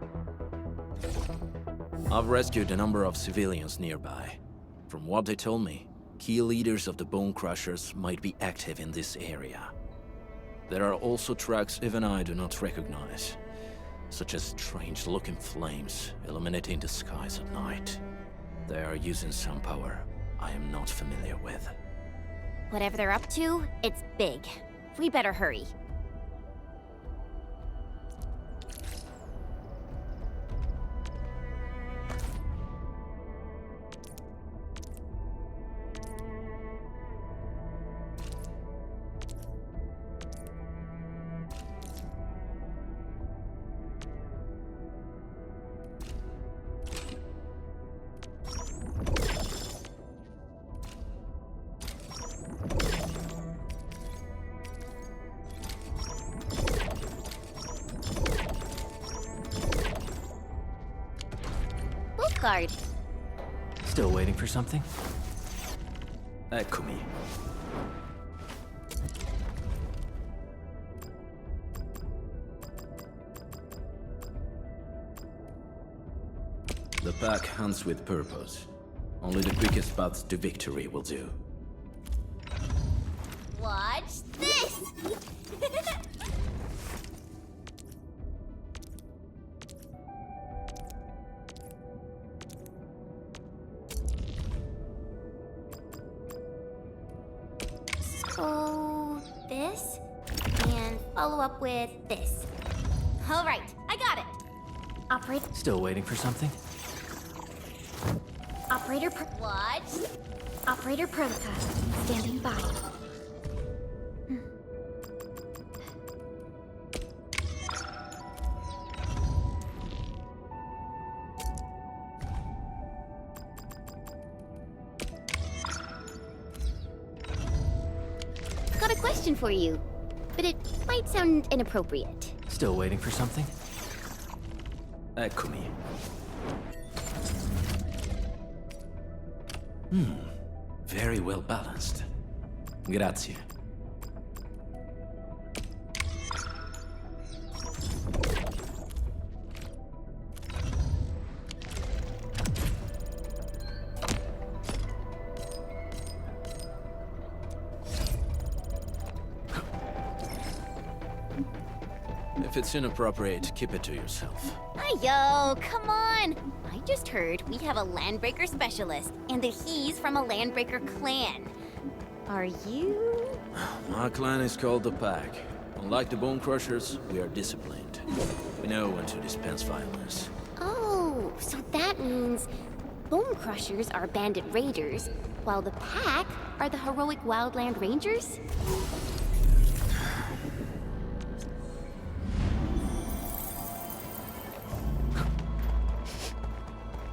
S17: I've rescued a number of civilians nearby. From what they told me, key leaders of the Bone Crushers might be active in this area. There are also tracks even I do not recognize, such as strange-looking flames illuminating the skies at night. They are using some power I am not familiar with.
S10: Whatever they're up to, it's big. We better hurry. Guard.
S3: Still waiting for something?
S17: Eccomi. The pack hunts with purpose. Only the quickest paths to victory will do.
S10: Watch this! So, this, and follow up with this. All right, I got it. Operator.
S3: Still waiting for something?
S10: Operator. Watch.
S6: Operator protocol standing by.
S10: Got a question for you, but it might sound inappropriate.
S3: Still waiting for something?
S17: Eccomi. Very well balanced. Grazie. If it's inappropriate, keep it to yourself.
S10: Yo, come on! I just heard we have a Landbreaker specialist, and that he's from a Landbreaker clan. Are you?
S17: My clan is called the Pack. Unlike the Bone Crushers, we are disciplined. We know when to dispense violence.
S10: Oh, so that means Bone Crushers are bandit raiders, while the Pack are the heroic Wildland Rangers?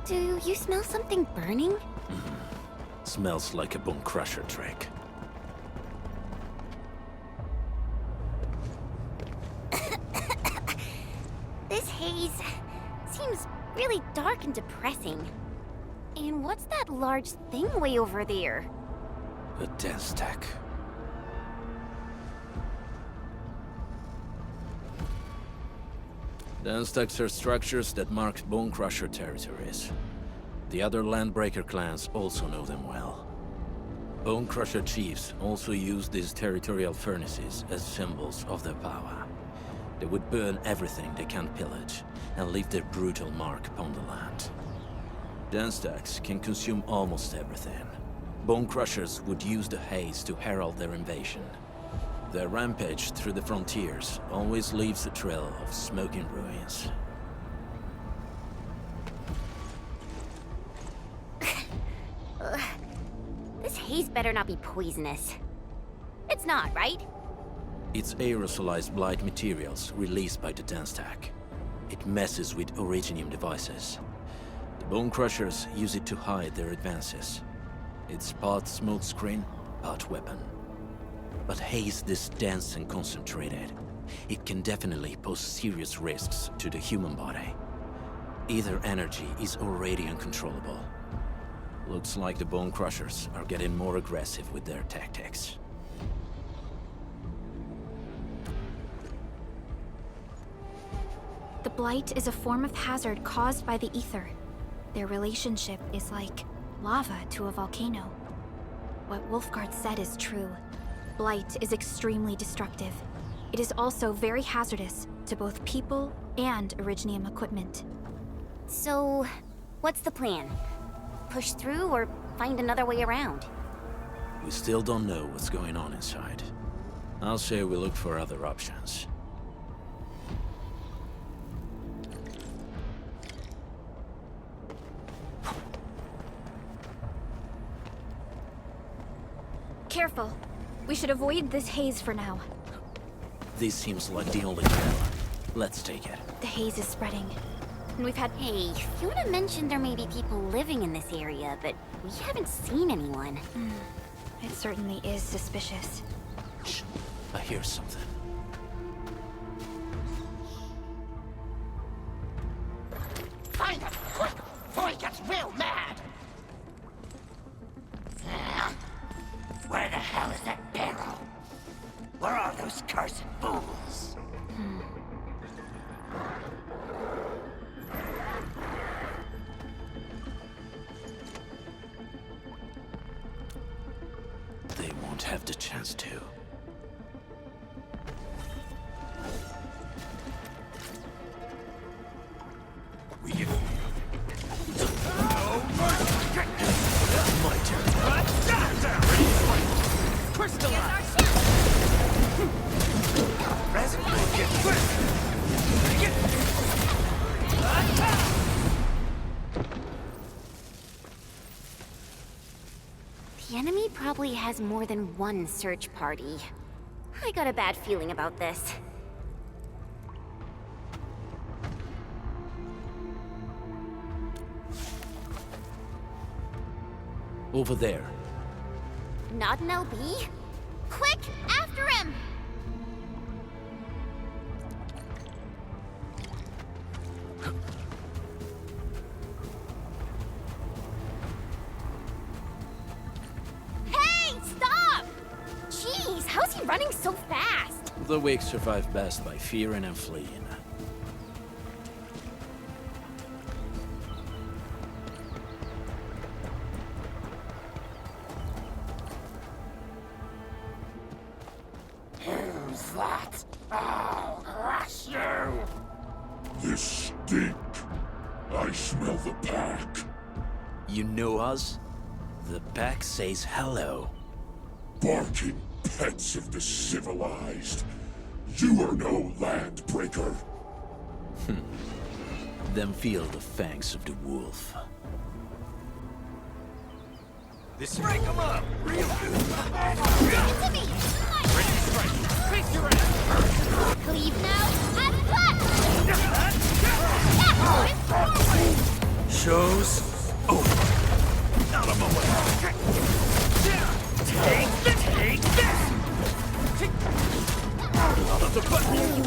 S10: Do you smell something burning?
S17: Smells like a Bone Crusher trick.
S10: This haze seems really dark and depressing. And what's that large thing way over there?
S17: A dense stack. Dense stacks are structures that mark Bone Crusher territories. The other Landbreaker clans also know them well. Bone Crusher chiefs also use these territorial furnaces as symbols of their power. They would burn everything they can't pillage, and leave their brutal mark upon the land. Dense stacks can consume almost everything. Bone Crushers would use the haze to herald their invasion. Their rampage through the frontiers always leaves a trail of smoking ruins.
S10: This haze better not be poisonous. It's not, right?
S17: It's aerosolized blight materials released by the dense stack. It messes with Originium devices. The Bone Crushers use it to hide their advances. It's part smokescreen, part weapon. But haze this dense and concentrated, it can definitely pose serious risks to the human body. Either energy is already uncontrollable. Looks like the Bone Crushers are getting more aggressive with their tactics.
S6: The Blight is a form of hazard caused by the ether. Their relationship is like lava to a volcano. What Wolfguard said is true. Blight is extremely destructive. It is also very hazardous to both people and Originium equipment.
S10: So, what's the plan? Push through or find another way around?
S17: We still don't know what's going on inside. I'll say we look for other options.
S6: Careful. We should avoid this haze for now.
S17: This seems like the only trail. Let's take it.
S6: The haze is spreading. And we've had...
S10: Hey, Fiona mentioned there may be people living in this area, but we haven't seen anyone.
S6: It certainly is suspicious.
S17: Shh. I hear something.
S12: Find him, quick, before he gets real mad! Where the hell is that barrel? Where are those cursed fools?
S17: They won't have the chance to.
S12: We get...
S17: My turn.
S12: Crystallize! Resident get
S10: The enemy probably has more than one search party. I got a bad feeling about this.
S17: Over there.
S10: Not an LB? Quick, after him! Hey, stop! Jeez, how's he running so fast?
S17: The weak survive best by fearing and fleeing.
S12: Who's that? I'll crush you!
S16: This stink. I smell the pack.
S17: You know us? The pack says hello.
S16: Barking pets of the civilized. You are no land breaker.
S17: Then feel the fangs of the wolf.
S12: This break him up! Real good!
S10: To me!
S12: Ready to strike! Face your ass!
S10: Cleave now and cut!
S12: Show's over. Out of my way. Take this! Out of the button!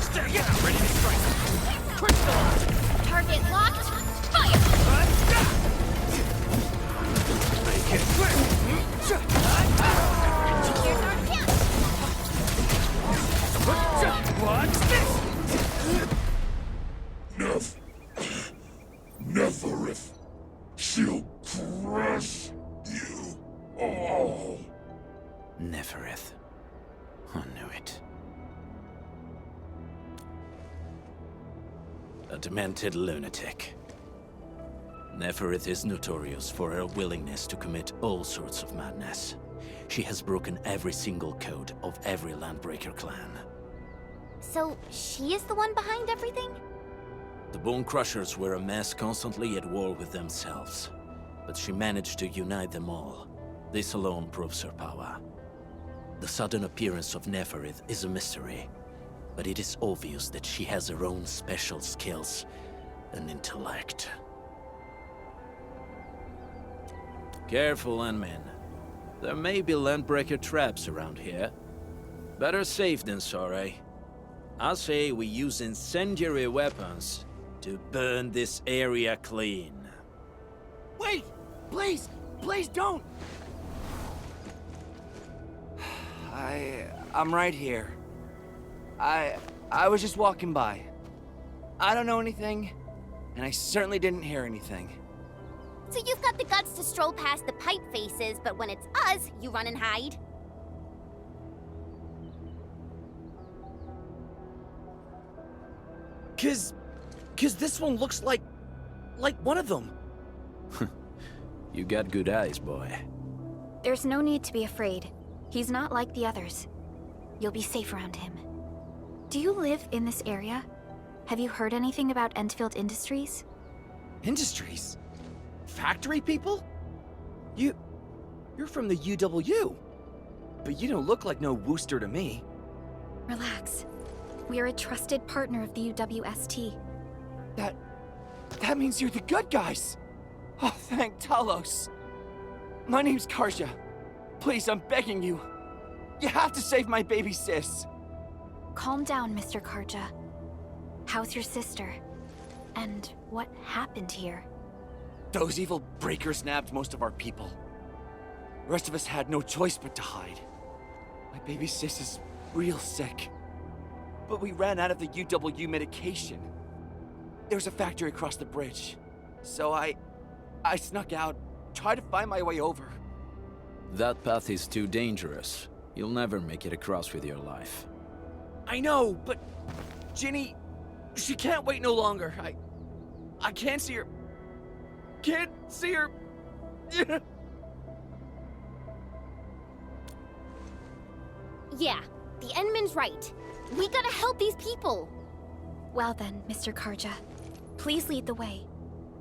S12: Stay out! Ready to strike! Crystal!
S10: Target locked. Fire!
S12: Make it quick!
S10: Here's our chance!
S12: What's this?
S16: Neferith. She'll crush you all.
S17: Neferith. I knew it. A demented lunatic. Neferith is notorious for her willingness to commit all sorts of madness. She has broken every single code of every Landbreaker clan.
S10: So, she is the one behind everything?
S17: The Bone Crushers were a mess constantly at war with themselves. But she managed to unite them all. This alone proves her power. The sudden appearance of Neferith is a mystery, but it is obvious that she has her own special skills and intellect. Careful, Landmen. There may be Landbreaker traps around here. Better safe than sorry. I say we use incendiary weapons to burn this area clean.
S4: Wait! Please! Please don't! I'm right here. I was just walking by. I don't know anything, and I certainly didn't hear anything.
S10: So you've got the guts to stroll past the pipe faces, but when it's us, you run and hide?
S18: Cause this one looks like one of them.
S17: You got good eyes, boy.
S6: There's no need to be afraid. He's not like the others. You'll be safe around him. Do you live in this area? Have you heard anything about Endfield Industries?
S18: Industries? Factory people? You're from the UW. But you don't look like no Wooster to me.
S6: Relax. We are a trusted partner of the UWST.
S4: That means you're the good guys! Oh, thank Talos. My name's Karja. Please, I'm begging you. You have to save my baby sis.
S6: Calm down, Mr. Karja. How's your sister? And what happened here?
S4: Those evil breakers nabbed most of our people. The rest of us had no choice but to hide. My baby sis is real sick. But we ran out of the UW medication. There's a factory across the bridge. So I snuck out, tried to find my way over.
S17: That path is too dangerous. You'll never make it across with your life.
S18: I know, but Ginny, she can't wait no longer. I can't see her. Can't see her.
S10: Yeah, the Endman's right. We gotta help these people.
S6: Well then, Mr. Karja, please lead the way.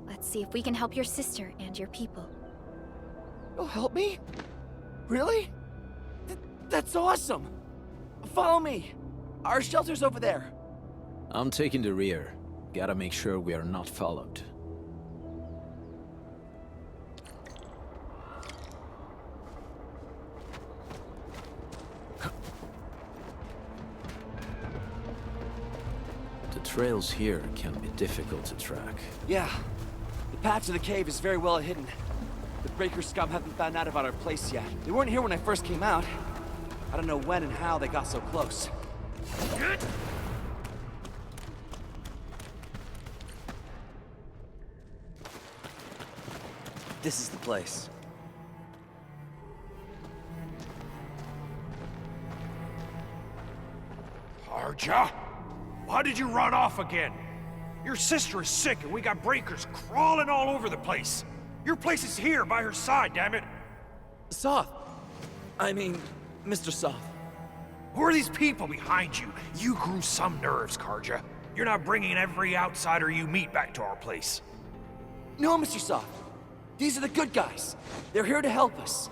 S6: Let's see if we can help your sister and your people.
S4: You'll help me? Really? That's awesome! Follow me! Our shelter's over there.
S17: I'm taking the rear. Gotta make sure we are not followed. The trails here can be difficult to track.
S4: Yeah. The path to the cave is very well hidden. The Breaker scum haven't found out about our place yet. They weren't here when I first came out. I don't know when and how they got so close.
S18: This is the place.
S12: Karja? Why did you run off again? Your sister is sick and we got breakers crawling all over the place. Your place is here by her side, damn it.
S18: Soth. I mean, Mr. Soth.
S12: Who are these people behind you? You grew some nerves, Karja. You're not bringing every outsider you meet back to our place.
S18: No, Mr. Soft. These are the good guys. They're here to help us.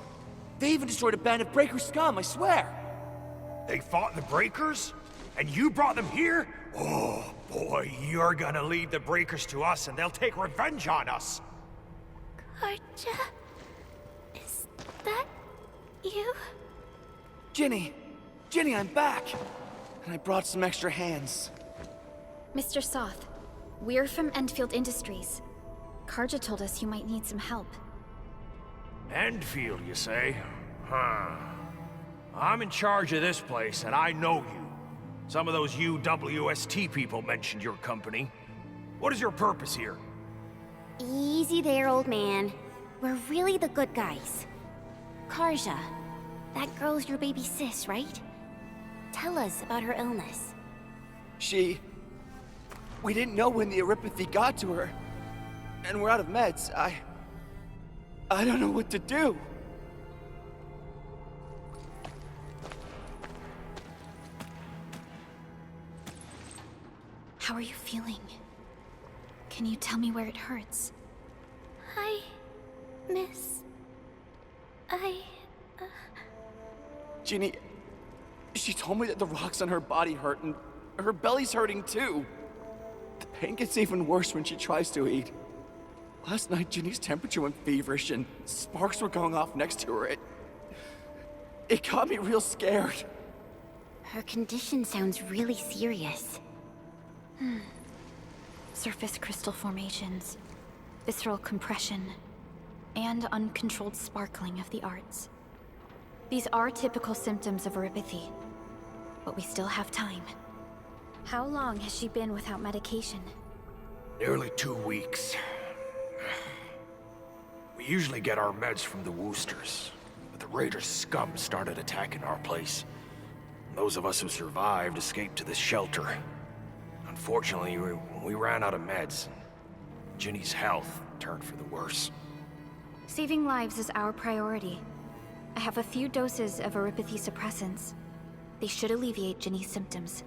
S18: They even destroyed a band of Breaker scum, I swear.
S12: They fought the Breakers? And you brought them here? Oh, boy, you're gonna lead the Breakers to us and they'll take revenge on us.
S6: Karja? Is that you?
S18: Ginny! Ginny, I'm back! And I brought some extra hands.
S6: Mr. Soth, we're from Endfield Industries. Karja told us you might need some help.
S12: Endfield, you say? Huh. I'm in charge of this place, and I know you. Some of those UWST people mentioned your company. What is your purpose here?
S10: Easy there, old man. We're really the good guys. Karja, that girl's your baby sis, right? Tell us about her illness.
S18: We didn't know when the Aripathy got to her. And we're out of meds. I don't know what to do.
S6: How are you feeling? Can you tell me where it hurts?
S10: Hi, miss.
S18: Ginny, she told me that the rocks on her body hurt and her belly's hurting too. The pain gets even worse when she tries to eat. Last night, Ginny's temperature went feverish and sparks were going off next to her. It got me real scared.
S10: Her condition sounds really serious.
S6: Surface crystal formations, visceral compression, and uncontrolled sparkling of the arts. These are typical symptoms of Aripathy, but we still have time. How long has she been without medication?
S12: Nearly 2 weeks. We usually get our meds from the Woosters, but the Raiders' scum started attacking our place. Those of us who survived escaped to this shelter. Unfortunately, we ran out of meds. Ginny's health turned for the worse.
S6: Saving lives is our priority. I have a few doses of Aripathy suppressants. They should alleviate Ginny's symptoms.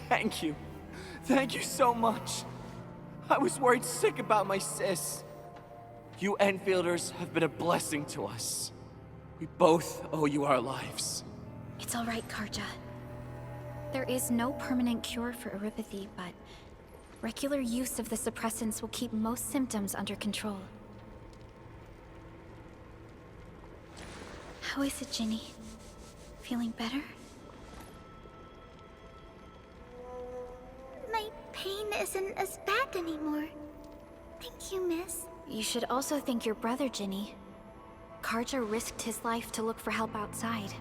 S18: Thank you. Thank you so much. I was worried sick about my sis. You Enfielders have been a blessing to us. We both owe you our lives.
S6: It's all right, Karja. There is no permanent cure for Aripathy, but regular use of the suppressants will keep most symptoms under control. How is it, Ginny? Feeling better?
S10: My pain isn't as bad anymore. Thank you, miss.
S6: You should also thank your brother, Ginny. Karja risked his life to look for help outside.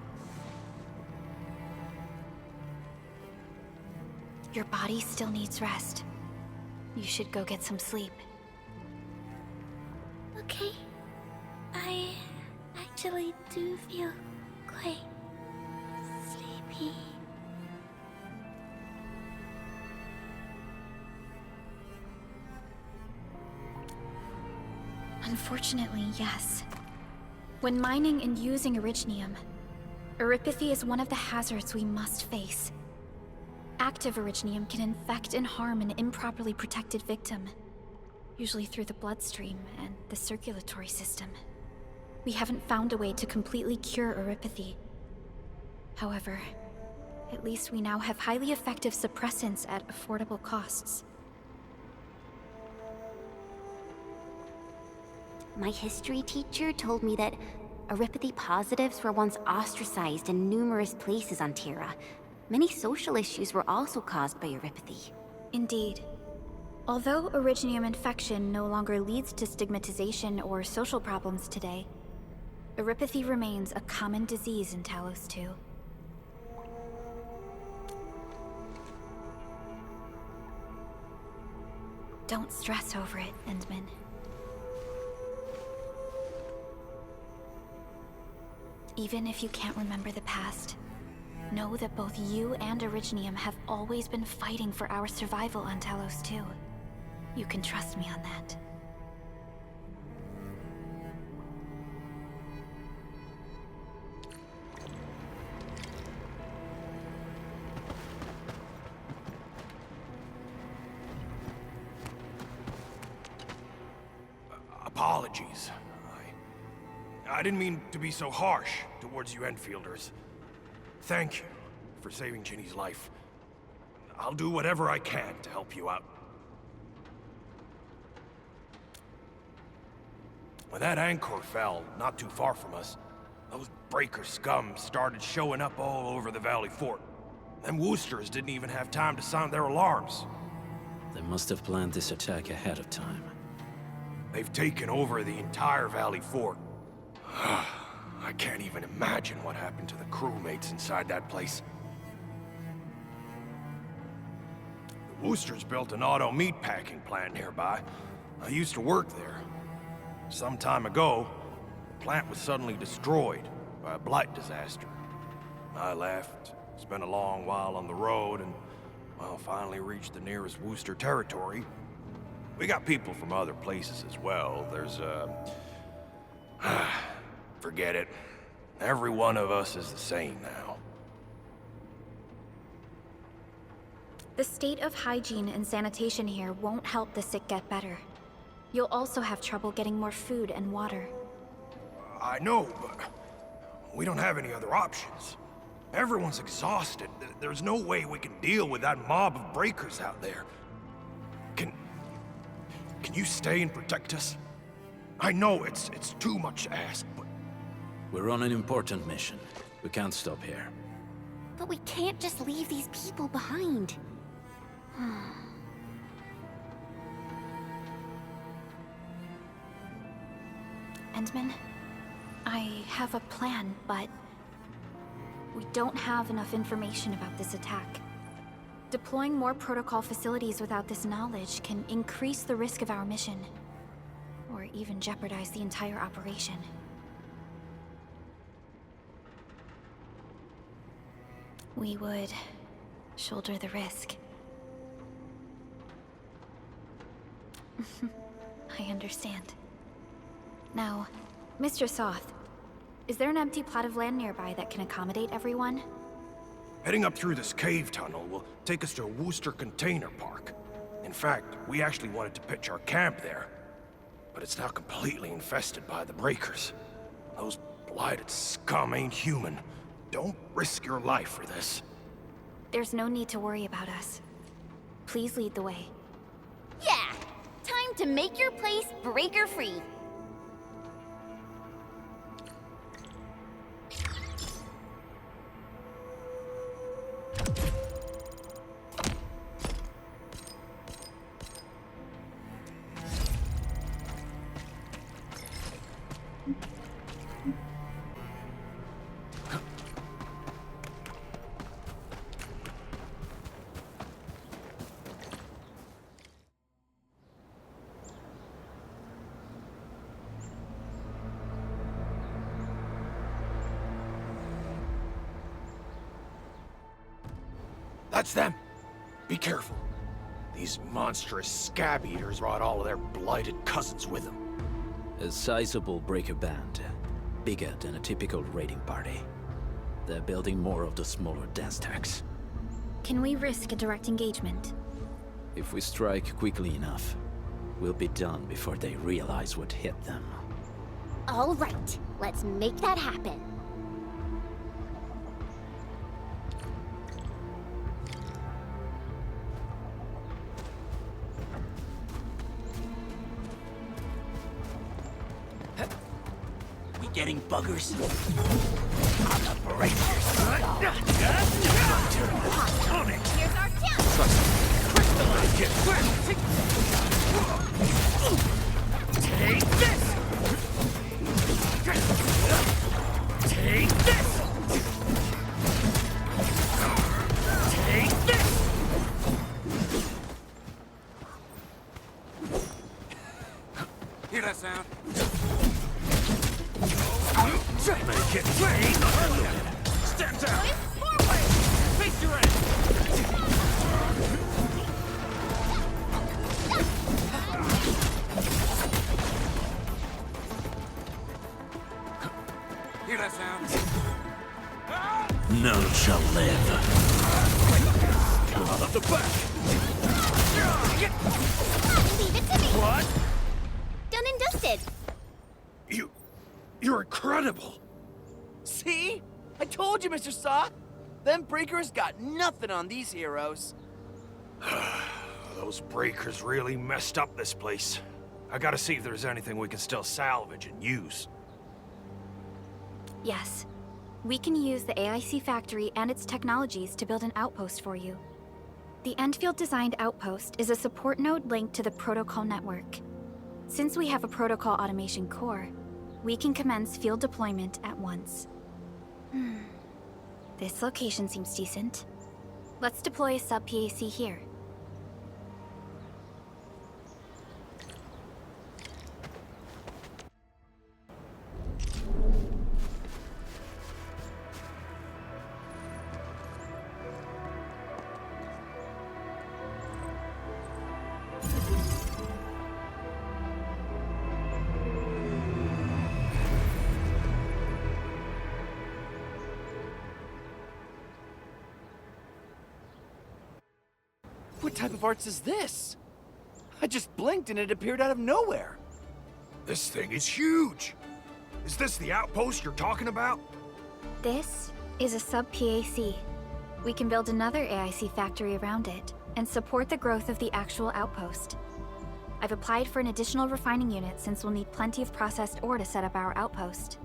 S6: Your body still needs rest. You should go get some sleep.
S10: Okay. I actually do feel quite sleepy.
S6: Unfortunately, yes. When mining and using Originium, Aripathy is one of the hazards we must face. Active Originium can infect and harm an improperly protected victim, usually through the bloodstream and the circulatory system. We haven't found a way to completely cure Aripathy. However, at least we now have highly effective suppressants at affordable costs.
S10: My history teacher told me that Aripathy positives were once ostracized in numerous places on Terra. Many social issues were also caused by Aripathy.
S6: Indeed. Although Originium infection no longer leads to stigmatization or social problems today, Aripathy remains a common disease in Talos 2. Don't stress over it, Endman. Even if you can't remember the past, know that both you and Originium have always been fighting for our survival on Talos 2. You can trust me on that.
S12: Apologies. I didn't mean to be so harsh towards you Enfielders. Thank you for saving Ginny's life. I'll do whatever I can to help you out. When that anchor fell not too far from us, those breaker scum started showing up all over the Valley Fort. Them Woosters didn't even have time to sound their alarms.
S17: They must have planned this attack ahead of time.
S12: They've taken over the entire Valley Fort. I can't even imagine what happened to the crewmates inside that place. The Woosters built an auto meatpacking plant nearby. I used to work there. Some time ago, the plant was suddenly destroyed by a blight disaster. I left, spent a long while on the road, and, well, finally reached the nearest Wooster territory. We got people from other places as well. There's forget it. Every one of us is the same now.
S6: The state of hygiene and sanitation here won't help the sick get better. You'll also have trouble getting more food and water.
S12: I know, but we don't have any other options. Everyone's exhausted. There's no way we can deal with that mob of breakers out there. Can you stay and protect us? I know it's too much to ask, but...
S17: We're on an important mission. We can't stop here.
S10: But we can't just leave these people behind. Endman, I have a plan, but we don't have enough information about this attack. Deploying more protocol facilities without this knowledge can increase the risk of our mission, or even jeopardize the entire operation. We would shoulder the risk. I understand. Now, Mr. Soth, is there an empty plot of land nearby that can accommodate everyone?
S12: Heading up through this cave tunnel will take us to a Wooster container park. In fact, we actually wanted to pitch our camp there. But it's now completely infested by the breakers. Those blighted scum ain't human. Don't risk your life for this.
S6: There's no need to worry about us. Please lead the way.
S10: Yeah! Time to make your place breaker-free.
S12: That's them! Be careful. These monstrous scab eaters brought all of their blighted cousins with them.
S17: A sizable breaker band. Bigger than a typical raiding party. They're building more of the smaller dance tags.
S6: Can we risk a direct engagement?
S17: If we strike quickly enough, we'll be done before they realize what hit them.
S10: All right, let's make that happen.
S4: buggers. I'm the breakers. On it.
S10: Here's our chance!
S4: Trust me. Crystallize it. Take this! Take this! Take this! Hear that sound? Make it rain! Stand down! Forward! Face your end! Hear that sound?
S17: None shall live.
S4: Out of the back!
S10: Leave it to me!
S4: What?
S10: Done and dusted!
S4: You're incredible!
S18: See? I told you, Mr. Saw! Them breakers got nothing on these heroes.
S12: Those breakers really messed up this place. I gotta see if there's anything we can still salvage and use.
S6: Yes. We can use the AIC factory and its technologies to build an outpost for you. The Endfield designed outpost is a support node linked to the protocol network. Since we have a protocol automation core, we can commence field deployment at once. This location seems decent. Let's deploy a sub-PAC here.
S18: What type of arts is this? I just blinked and it appeared out of nowhere.
S12: This thing is huge! Is this the outpost you're talking about?
S6: This is a sub-PAC. We can build another AIC factory around it and support the growth of the actual outpost. I've applied for an additional refining unit since we'll need plenty of processed ore to set up our outpost.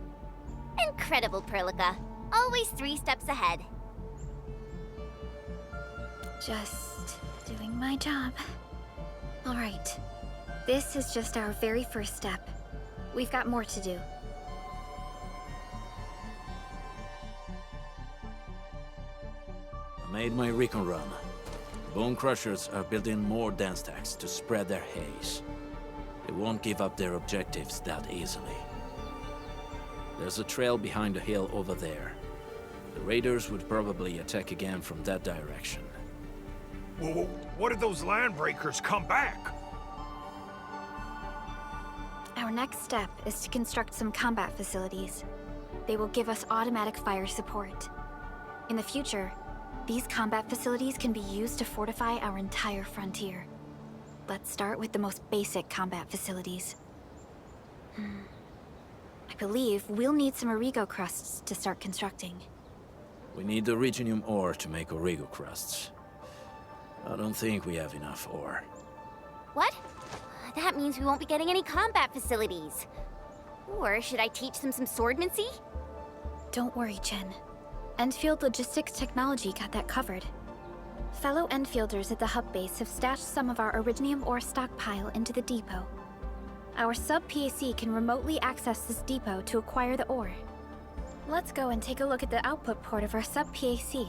S10: Incredible, Perlica. Always 3 steps ahead.
S6: Just doing my job. All right. This is just our very first step. We've got more to do.
S17: I made my recon run. Bone Crushers are building more dance stacks to spread their haze. They won't give up their objectives that easily. There's a trail behind the hill over there. The raiders would probably attack again from that direction.
S12: Well, what if those land breakers come back?
S6: Our next step is to construct some combat facilities. They will give us automatic fire support. In the future, these combat facilities can be used to fortify our entire frontier. Let's start with the most basic combat facilities. I believe we'll need some Origo crusts to start constructing.
S17: We need the Reginium ore to make Origo crusts. I don't think we have enough ore.
S10: What? That means we won't be getting any combat facilities. Or should I teach them some swordmancy?
S6: Don't worry, Chen. Endfield Logistics Technology got that covered. Fellow Enfielders at the hub base have stashed some of our Originium ore stockpile into the depot. Our sub-PAC can remotely access this depot to acquire the ore. Let's go and take a look at the output port of our sub-PAC.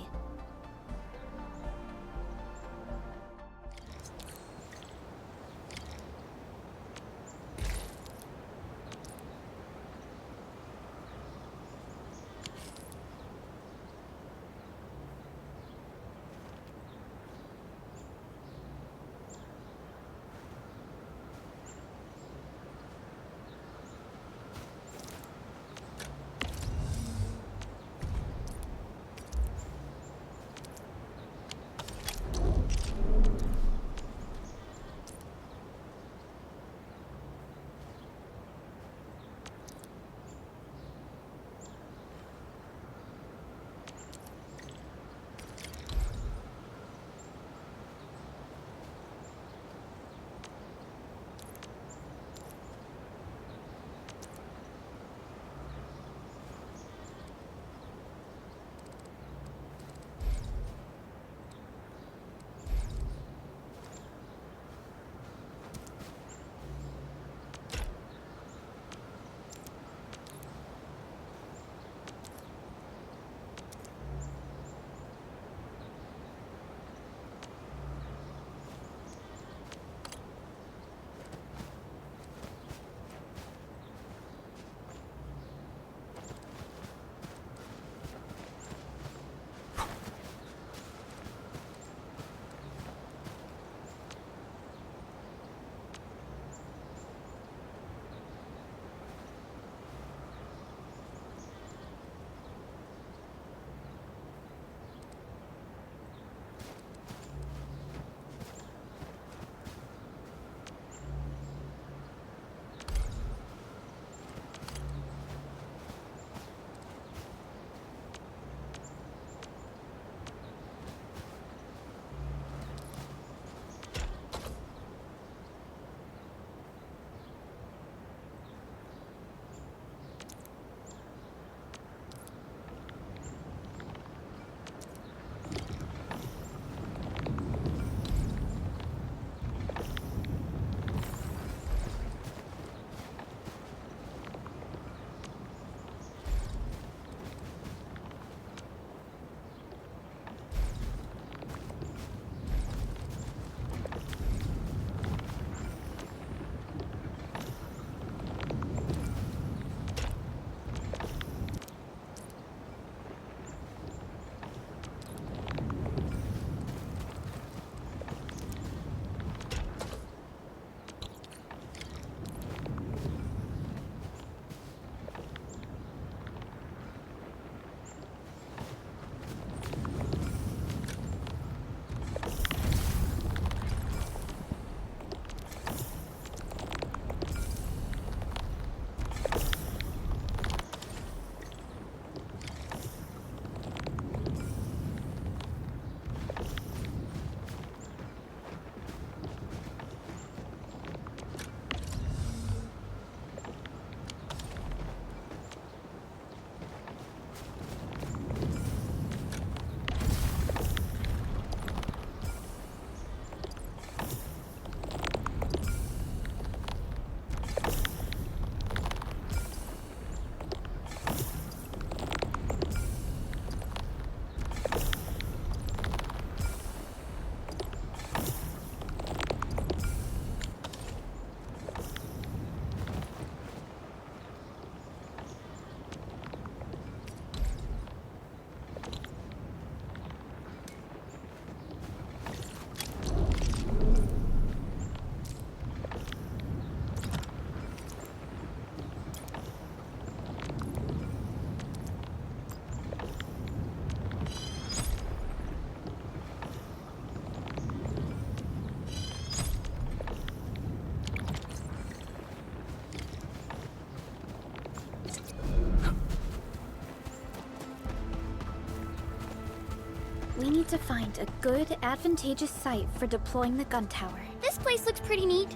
S6: We need to find a good, advantageous site for deploying the gun tower.
S10: This place looks pretty neat.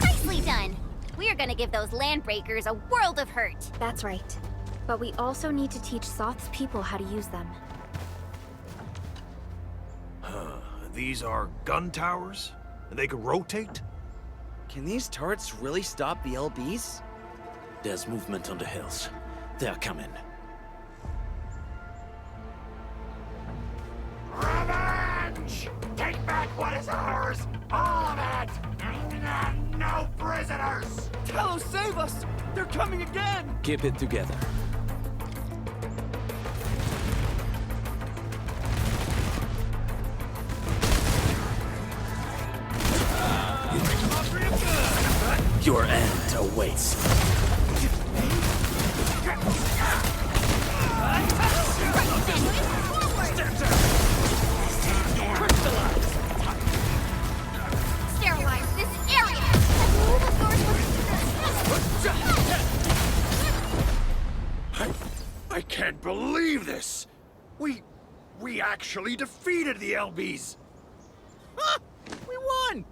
S10: Nicely done. We are gonna give those landbreakers a world of hurt.
S6: That's right. But we also need to teach Soth's people how to use them.
S12: These are gun towers? And they can rotate?
S3: Can these turrets really stop the LBs?
S17: There's movement on the hills. They're coming.
S12: Revenge! Take back what is ours! All of it! And no prisoners!
S18: Talos, save us! They're coming again!
S17: Keep it together. Your end awaits.
S10: Sterilize this area!
S12: I can't believe this! We actually defeated the LBs!
S18: Ha! We won!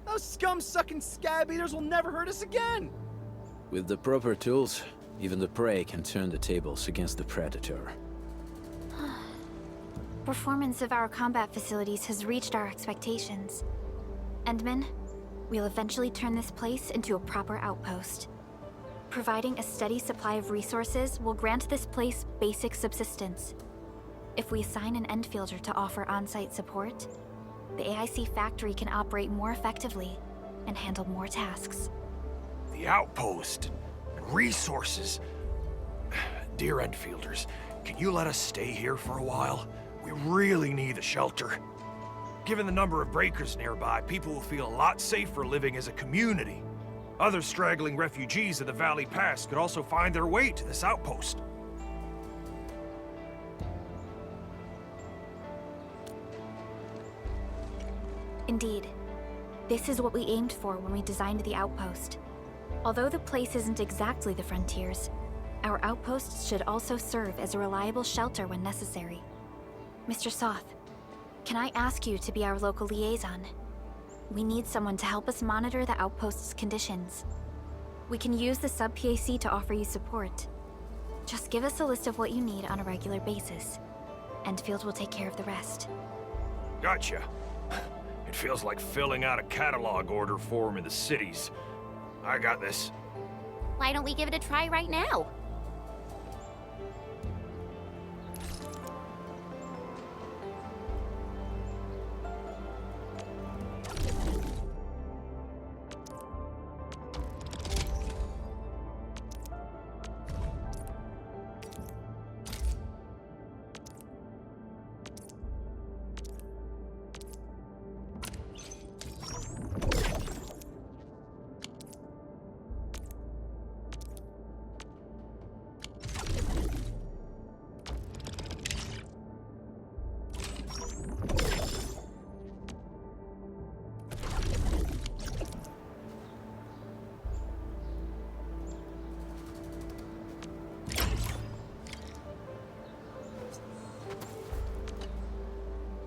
S18: Those scum-sucking scab eaters will never hurt us again!
S17: With the proper tools, even the prey can turn the tables against the predator.
S6: Performance of our combat facilities has reached our expectations. Endman, we'll eventually turn this place into a proper outpost. Providing a steady supply of resources will grant this place basic subsistence. If we assign an Endfielder to offer on-site support, the AIC factory can operate more effectively and handle more tasks.
S12: The outpost and resources. Dear Endfielders, can you let us stay here for a while? We really need a shelter. Given the number of breakers nearby, people will feel a lot safer living as a community. Other straggling refugees of the Valley Pass could also find their way to this outpost.
S6: Indeed. This is what we aimed for when we designed the outpost. Although the place isn't exactly the frontiers, our outposts should also serve as a reliable shelter when necessary. Mr. Soth, can I ask you to be our local liaison? We need someone to help us monitor the outpost's conditions. We can use the sub-PAC to offer you support. Just give us a list of what you need on a regular basis. Endfield will take care of the rest.
S12: Gotcha. It feels like filling out a catalog order form in the cities. I got this.
S10: Why don't we give it a try right now?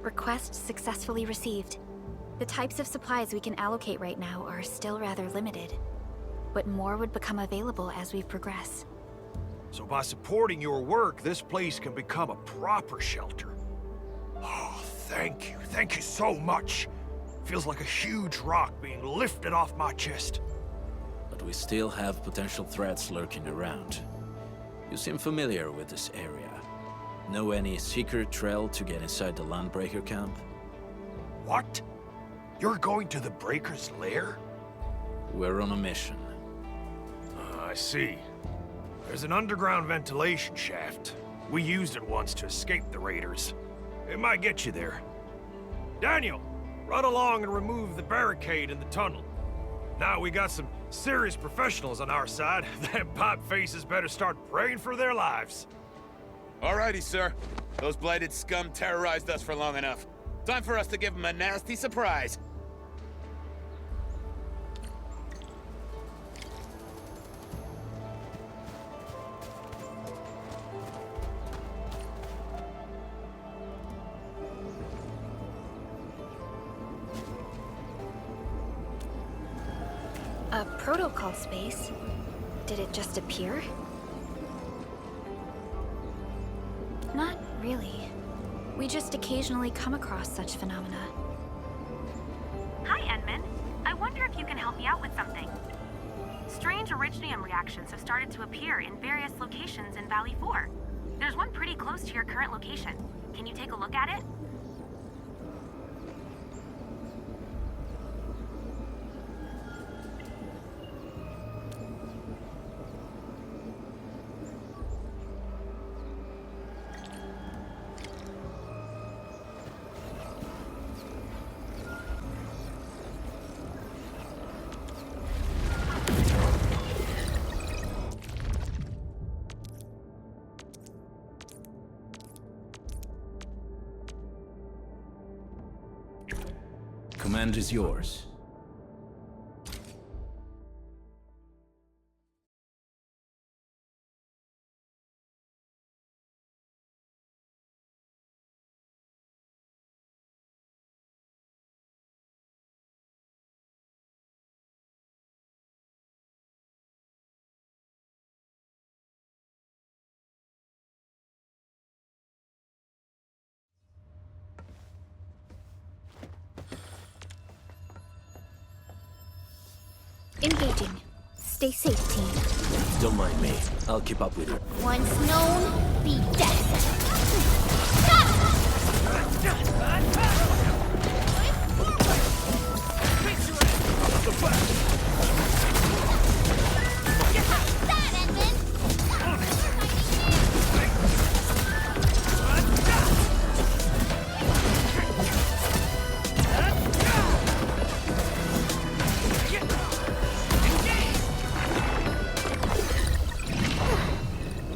S6: Request successfully received. The types of supplies we can allocate right now are still rather limited, but more would become available as we progress.
S19: So by supporting your work, this place can become a proper shelter. Oh, thank you. Thank you so much. Feels like a huge rock being lifted off my chest.
S17: But we still have potential threats lurking around. You seem familiar with this area. Know any secret trail to get inside the Landbreaker camp?
S19: What? You're going to the Breaker's lair?
S17: We're on a mission.
S19: I see. There's an underground ventilation shaft. We used it once to escape the raiders. It might get you there. Daniel, run along and remove the barricade in the tunnel. Now we got some serious professionals on our side. Them pipe faces better start praying for their lives.
S20: Alrighty, sir. Those blighted scum terrorized us for long enough. Time for us to give them a nasty surprise.
S6: A protocol space? Did it just appear? Not really. We just occasionally come across such phenomena.
S7: Hi, Edmund. I wonder if you can help me out with something. Strange originium reactions have started to appear in various locations in Valley 4. There's one pretty close to your current location. Can you take a look at it?
S17: Command is yours.
S6: Engaging. Stay safe, team.
S17: Don't mind me. I'll keep up with you.
S10: Once known, be death.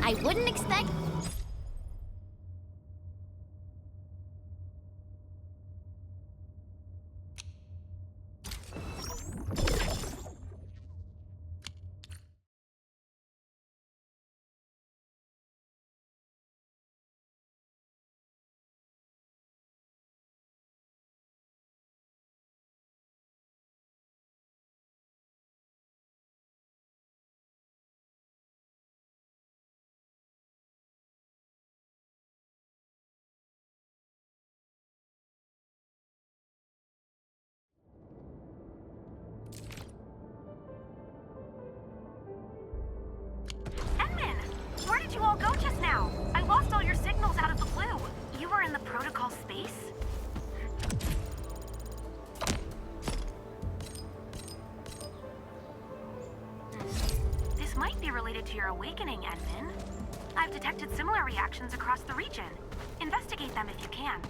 S10: I wouldn't expect...
S7: Where did you all go just now? I lost all your signals out of the blue. You were in the protocol space? This might be related to your awakening, Edmund. I've detected similar reactions across the region. Investigate them if you can.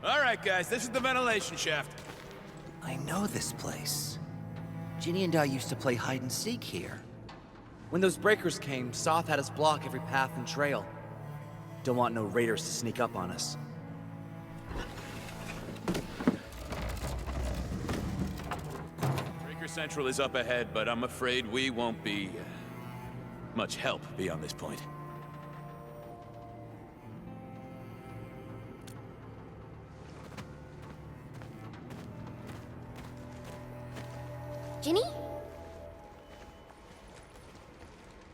S20: Alright, guys, this is the ventilation shaft.
S21: I know this place. Ginny and I used to play hide and seek here. When those breakers came, Soth had us block every path and trail. Don't want no raiders to sneak up on us.
S20: Breaker Central is up ahead, but I'm afraid we won't be much help beyond this point.
S10: Ginny?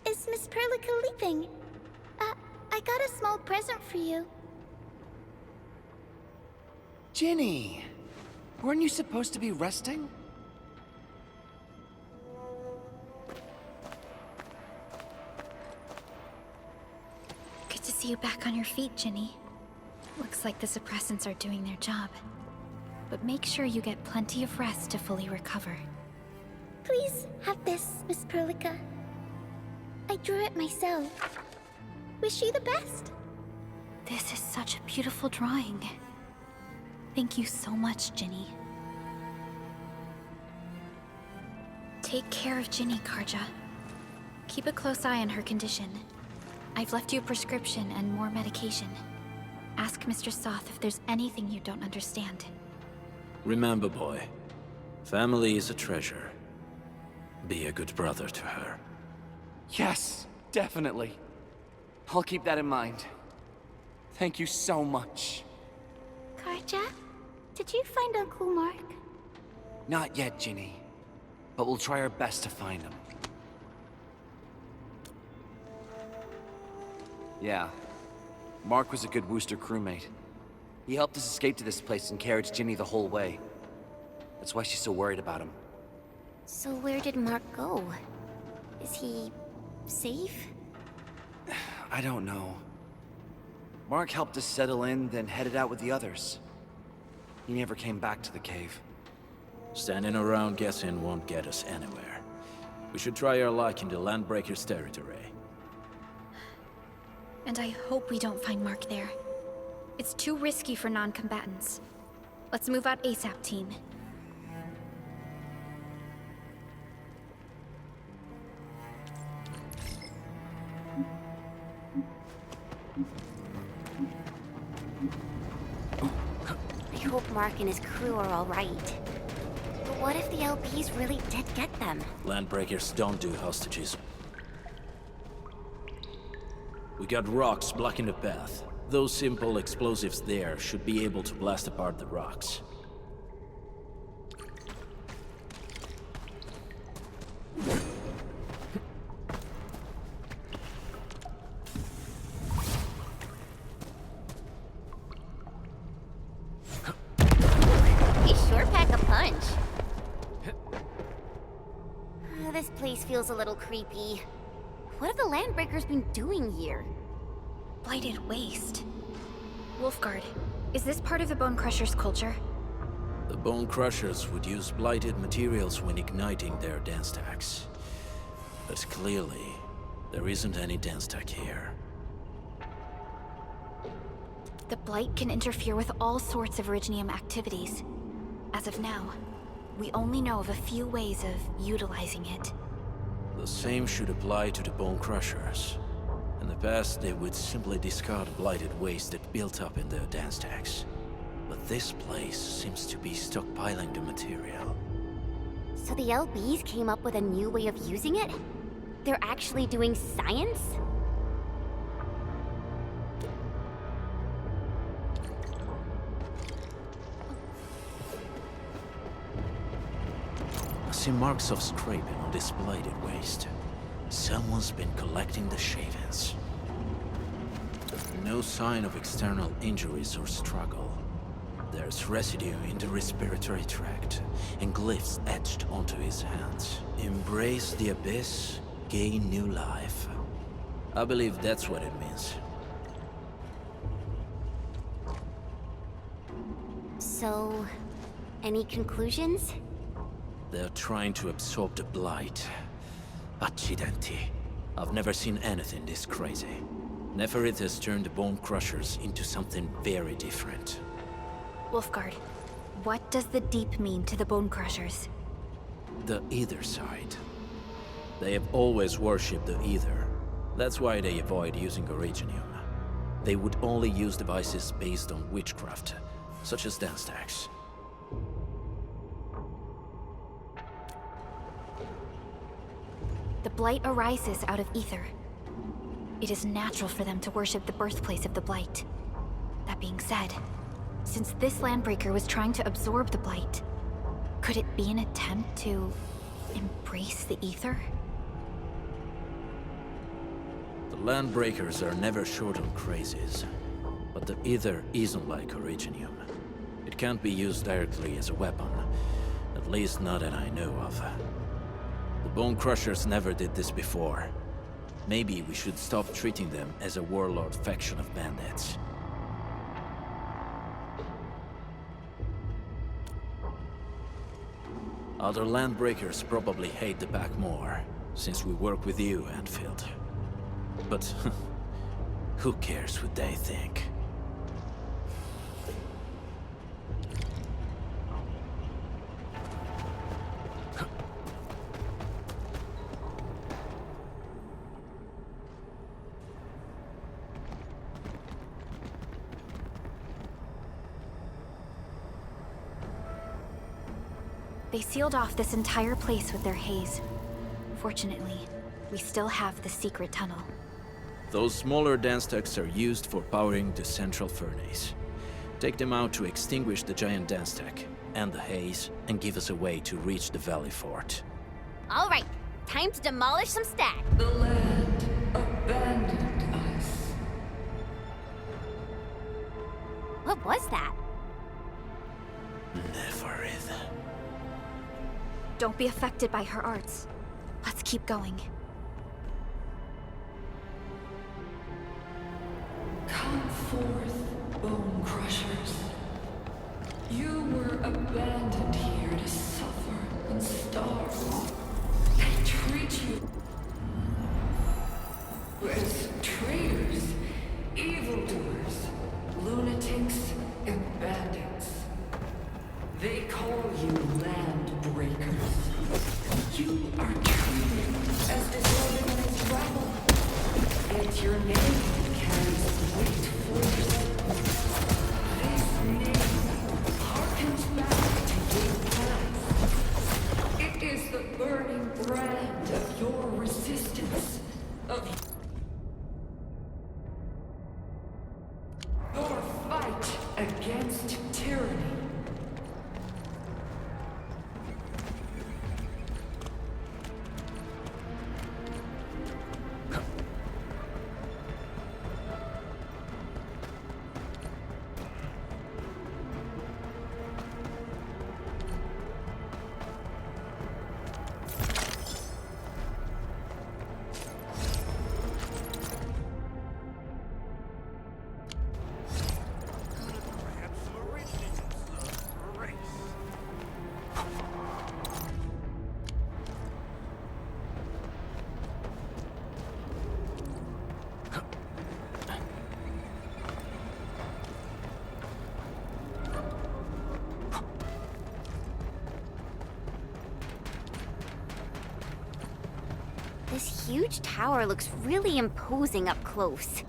S2: Is Miss Perlica leaving? I got a small present for you.
S18: Ginny! Weren't you supposed to be resting?
S6: Good to see you back on your feet, Ginny. Looks like the suppressants are doing their job. But make sure you get plenty of rest to fully recover.
S2: Please have this, Miss Perlica. I drew it myself. Wish you the best.
S6: This is such a beautiful drawing. Thank you so much, Ginny. Take care of Ginny, Karja. Keep a close eye on her condition. I've left you a prescription and more medication. Ask Mr. Soth if there's anything you don't understand.
S17: Remember, boy, family is a treasure. Be a good brother to her.
S18: Yes, definitely. I'll keep that in mind. Thank you so much.
S2: Karja, did you find Uncle Mark?
S18: Not yet, Ginny. But we'll try our best to find him. Yeah. Mark was a good Wooster crewmate. He helped us escape to this place and carried Ginny the whole way. That's why she's so worried about him.
S10: So where did Mark go? Is he safe?
S18: I don't know. Mark helped us settle in, then headed out with the others. He never came back to the cave.
S17: Standing around guessing won't get us anywhere. We should try our luck in the Landbreakers' territory.
S6: And I hope we don't find Mark there. It's too risky for non-combatants. Let's move out ASAP, team.
S10: I hope Mark and his crew are all right. But what if the LPs really did get them?
S17: Landbreakers don't do hostages. We got rocks blocking the path. Those simple explosives there should be able to blast apart the rocks.
S10: They sure pack a punch. This place feels a little creepy. What have the Landbreakers been doing here?
S6: Blighted waste. Wolfguard, is this part of the Bone Crusher's culture?
S17: The Bone Crushers would use blighted materials when igniting their dance stacks. But clearly, there isn't any dance stack here.
S6: The Blight can interfere with all sorts of Originium activities. As of now, we only know of a few ways of utilizing it.
S17: The same should apply to the Bone Crushers. In the past, they would simply discard blighted waste that built up in their dance stacks. But this place seems to be stockpiling the material.
S10: So the LBs came up with a new way of using it? They're actually doing science?
S17: I see marks of scraping on this blighted waste. Someone's been collecting the shavings. No sign of external injuries or struggle. There's residue in the respiratory tract, and glyphs etched onto his hands. Embrace the abyss, gain new life. I believe that's what it means.
S10: So, any conclusions?
S17: They're trying to absorb the blight. Accidenti. I've never seen anything this crazy. Neferith has turned the Bone Crushers into something very different.
S6: Wolfguard, what does the Deep mean to the Bone Crushers?
S17: The Ether side. They have always worshipped the Ether. That's why they avoid using Originium. They would only use devices based on witchcraft, such as dance stacks.
S6: The Blight arises out of Ether. It is natural for them to worship the birthplace of the Blight. That being said, since this Landbreaker was trying to absorb the Blight, could it be an attempt to Embrace the ether?
S17: The Landbreakers are never short on crazes, but the ether isn't like Originium. It can't be used directly as a weapon, at least not that I know of. The Bone Crushers never did this before. Maybe we should stop treating them as a warlord faction of bandits. Other Landbreakers probably hate the pack more, since we work with you, Endfield. But who cares what they think?
S6: They sealed off this entire place with their haze. Fortunately, we still have the secret tunnel.
S17: Those smaller dance stacks are used for powering the central furnace. Take them out to extinguish the giant dance stack and the haze, and give us a way to reach the Valley Fort.
S10: All right, time to demolish some stacks.
S13: The land abandoned us.
S10: What was that?
S17: Never is.
S6: Don't be affected by her arts. Let's keep going.
S13: Come forth, Bone Crushers. You were abandoned here to suffer and starve. They treat you as traitors, evildoers, lunatics, and bandits. They call you Landbreakers. You are treated as disorganized rabble. Yet your name carries great force. This name harkens back to your past. It is the burning brand of your resistance, of your fight against tyranny.
S10: This huge tower looks really imposing up close.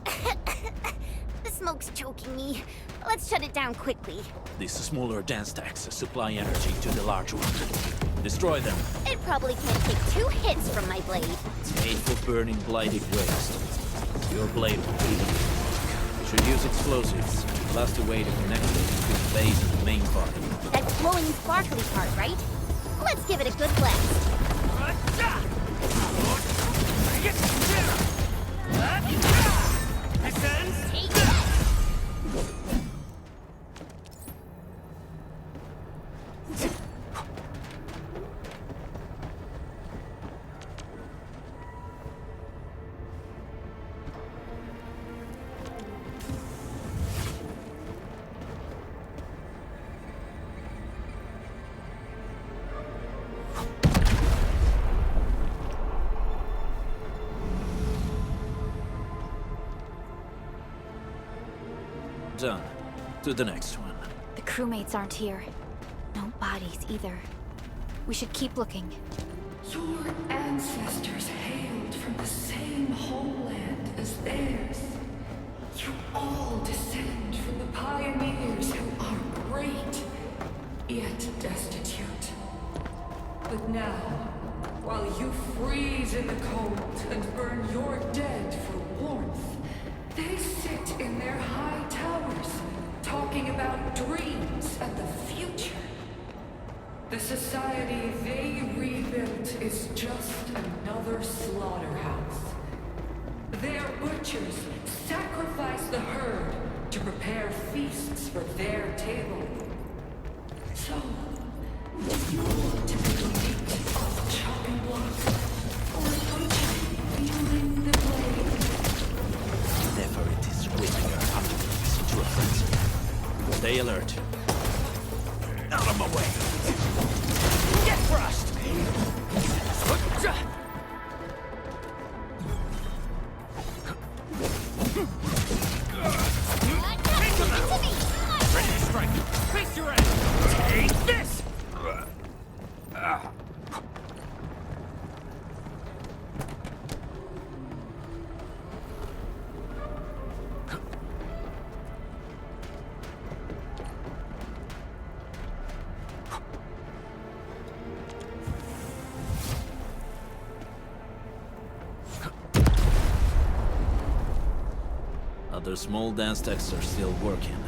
S10: The smoke's choking me. Let's shut it down quickly.
S17: These smaller dance stacks supply energy to the large one. Destroy them.
S10: It probably can't take 2 hits from my blade.
S17: It's made for burning blighted waste. Your blade will be. We should use explosives. Blast a way to connect it between the base and the main body.
S10: That glowing sparkly part, right? Let's give it a good blast. Take that!
S17: Done. To the next one.
S6: The crewmates aren't here. No bodies either. We should keep looking.
S13: Your ancestors hailed from the same homeland as theirs. You all descend from the pioneers who are great, yet destitute. But now, while you freeze in the cold and burn your dead for warmth, they sit in their high towers, talking about dreams and the future. The society they rebuilt is just another slaughterhouse. Their butchers sacrifice the herd to prepare feasts for their table. So, if you want to be meat on the chopping block, or a butcher wielding the blade,
S17: Never it is whipping our underlings into a frenzy. Stay alert. Out of my way!
S12: Get crushed! Take them out! Ready to strike! Face your end! Take this!
S17: Other small dance techs are still working,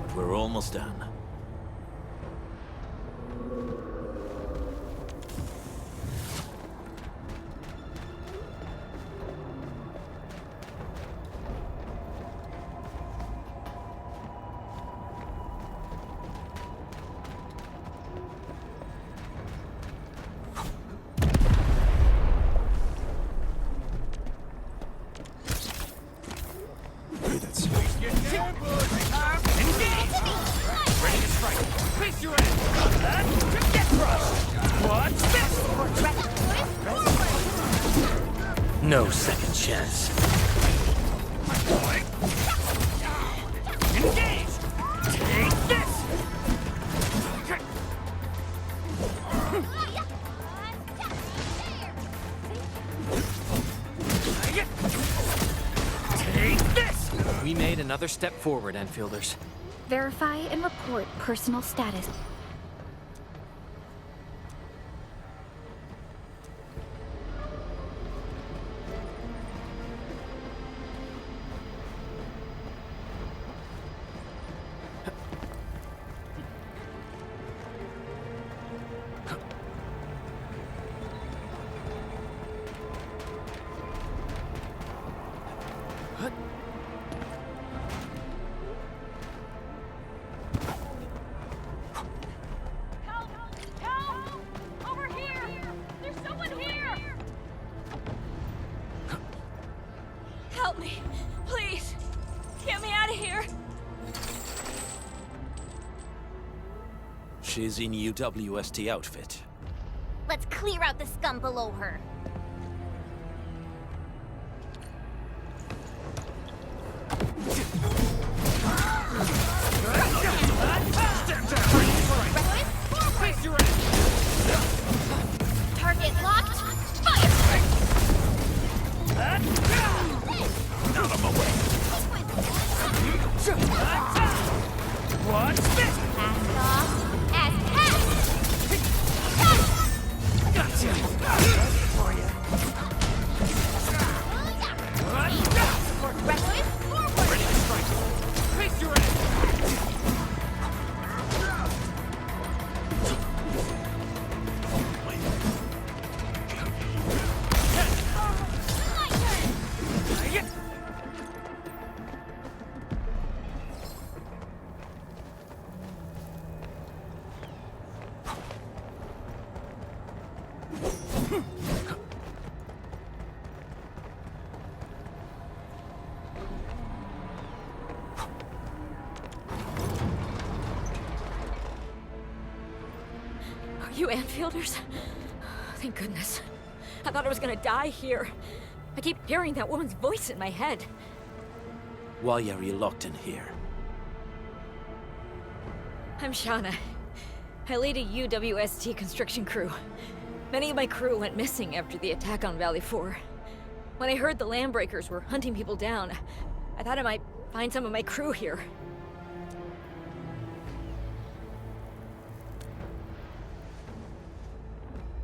S17: but we're almost done.
S12: No second chance. Engage! Take this! Take this!
S3: We made another step forward, Enfielders.
S6: Verify and report personal status.
S5: Help me, please. Get me out of here.
S17: She's in UWST outfit.
S10: Let's clear out the scum below her. Target locked. Fire!
S12: Out of my way! What's this?
S10: Pass off as pass!
S12: Gotcha! For you.
S10: Reckless forward!
S12: Ready to strike. Face your end!
S8: You Enfielders? Thank goodness. I thought I was gonna die here. I keep hearing that woman's voice in my head.
S17: Why are you locked in here?
S8: I'm Shauna. I lead a UWST construction crew. Many of my crew went missing after the attack on Valley 4. When I heard the Landbreakers were hunting people down, I thought I might find some of my crew here.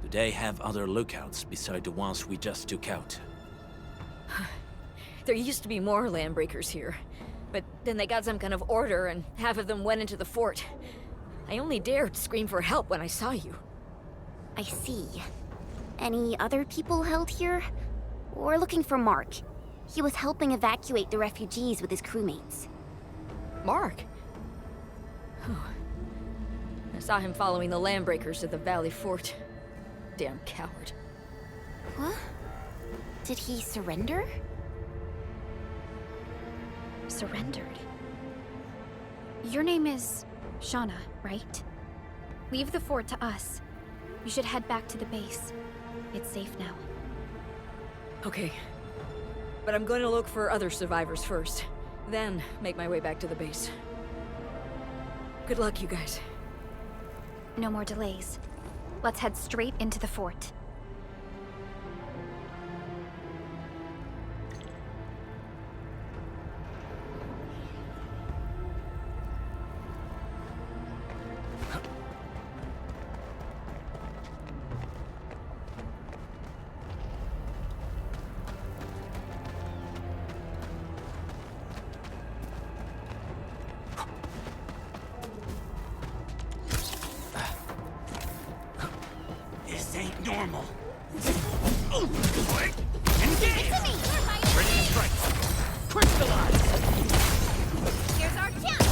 S17: Do they have other lookouts beside the ones we just took out?
S8: There used to be more Landbreakers here, but then they got some kind of order and half of them went into the fort. I only dared scream for help when I saw you.
S10: I see. Any other people held here? We're looking for Mark. He was helping evacuate the refugees with his crewmates.
S5: Mark? I saw him following the Landbreakers to the Valley Fort. Damn coward.
S10: What? Did he surrender?
S6: Surrendered. Your name is Shauna, right? Leave the fort to us. You should head back to the base. It's safe now.
S5: Okay. But I'm going to look for other survivors first. Then make my way back to the base. Good luck, you guys.
S6: No more delays. Let's head straight into the fort.
S4: This ain't normal.
S12: Engage!
S4: Ready to strike. Crystallize!
S10: Here's our chance!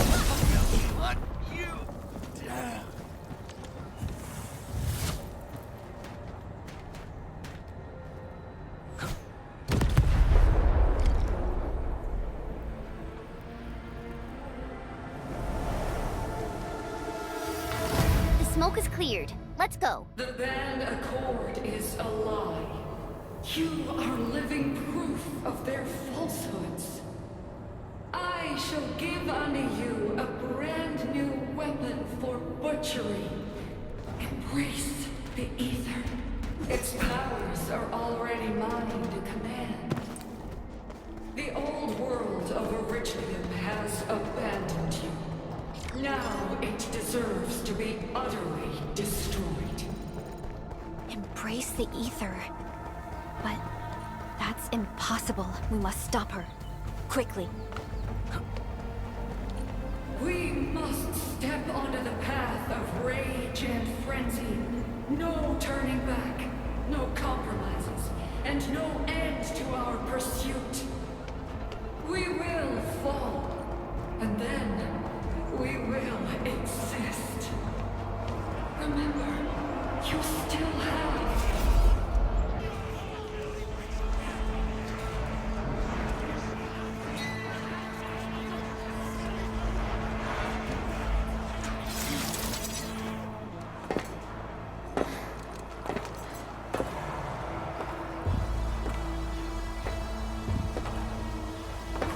S12: Let you down.
S10: The smoke is cleared. Let's go.
S13: The band accord is a lie. You are living proof of their falsehoods. I shall give unto you a brand new weapon for butchery. Embrace the ether. Its powers are already mine to command. The old world of Arichnium has abandoned you. Now it deserves to be utterly destroyed.
S6: Embrace the ether. But that's impossible. We must stop her. Quickly.
S13: We must step onto the path of rage and frenzy. No turning back, no compromises, and no end to our pursuit. We will fall, and then we will exist. Remember, you still have...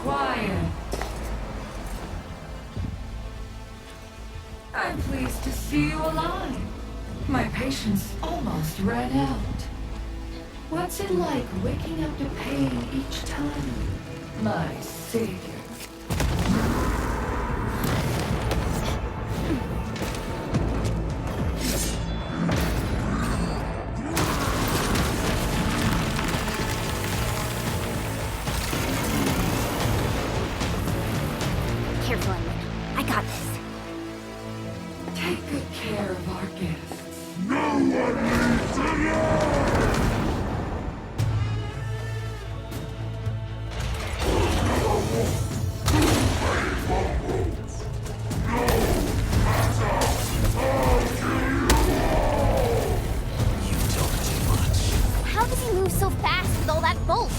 S13: Quiet. I'm pleased to see you alive. My patience almost ran out. What's it like waking up to pain each time, my savior?
S10: Careful, Edwin. I got this.
S13: Take good care of our guests.
S16: No one needs to know!
S10: How does he move so fast with all that bulk?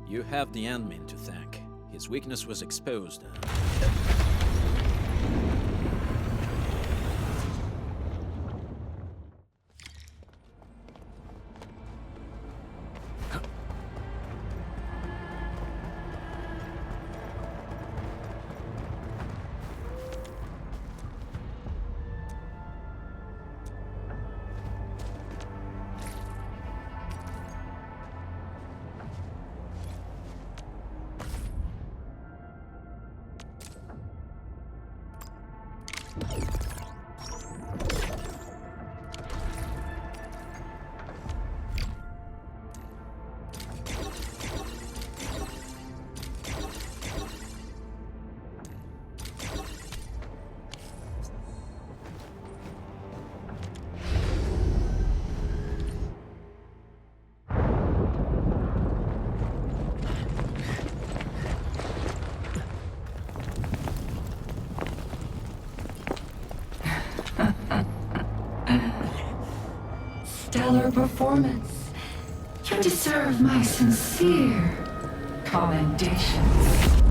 S17: You have the admin to thank. His weakness was exposed.
S13: Stellar performance. You deserve my sincere commendations.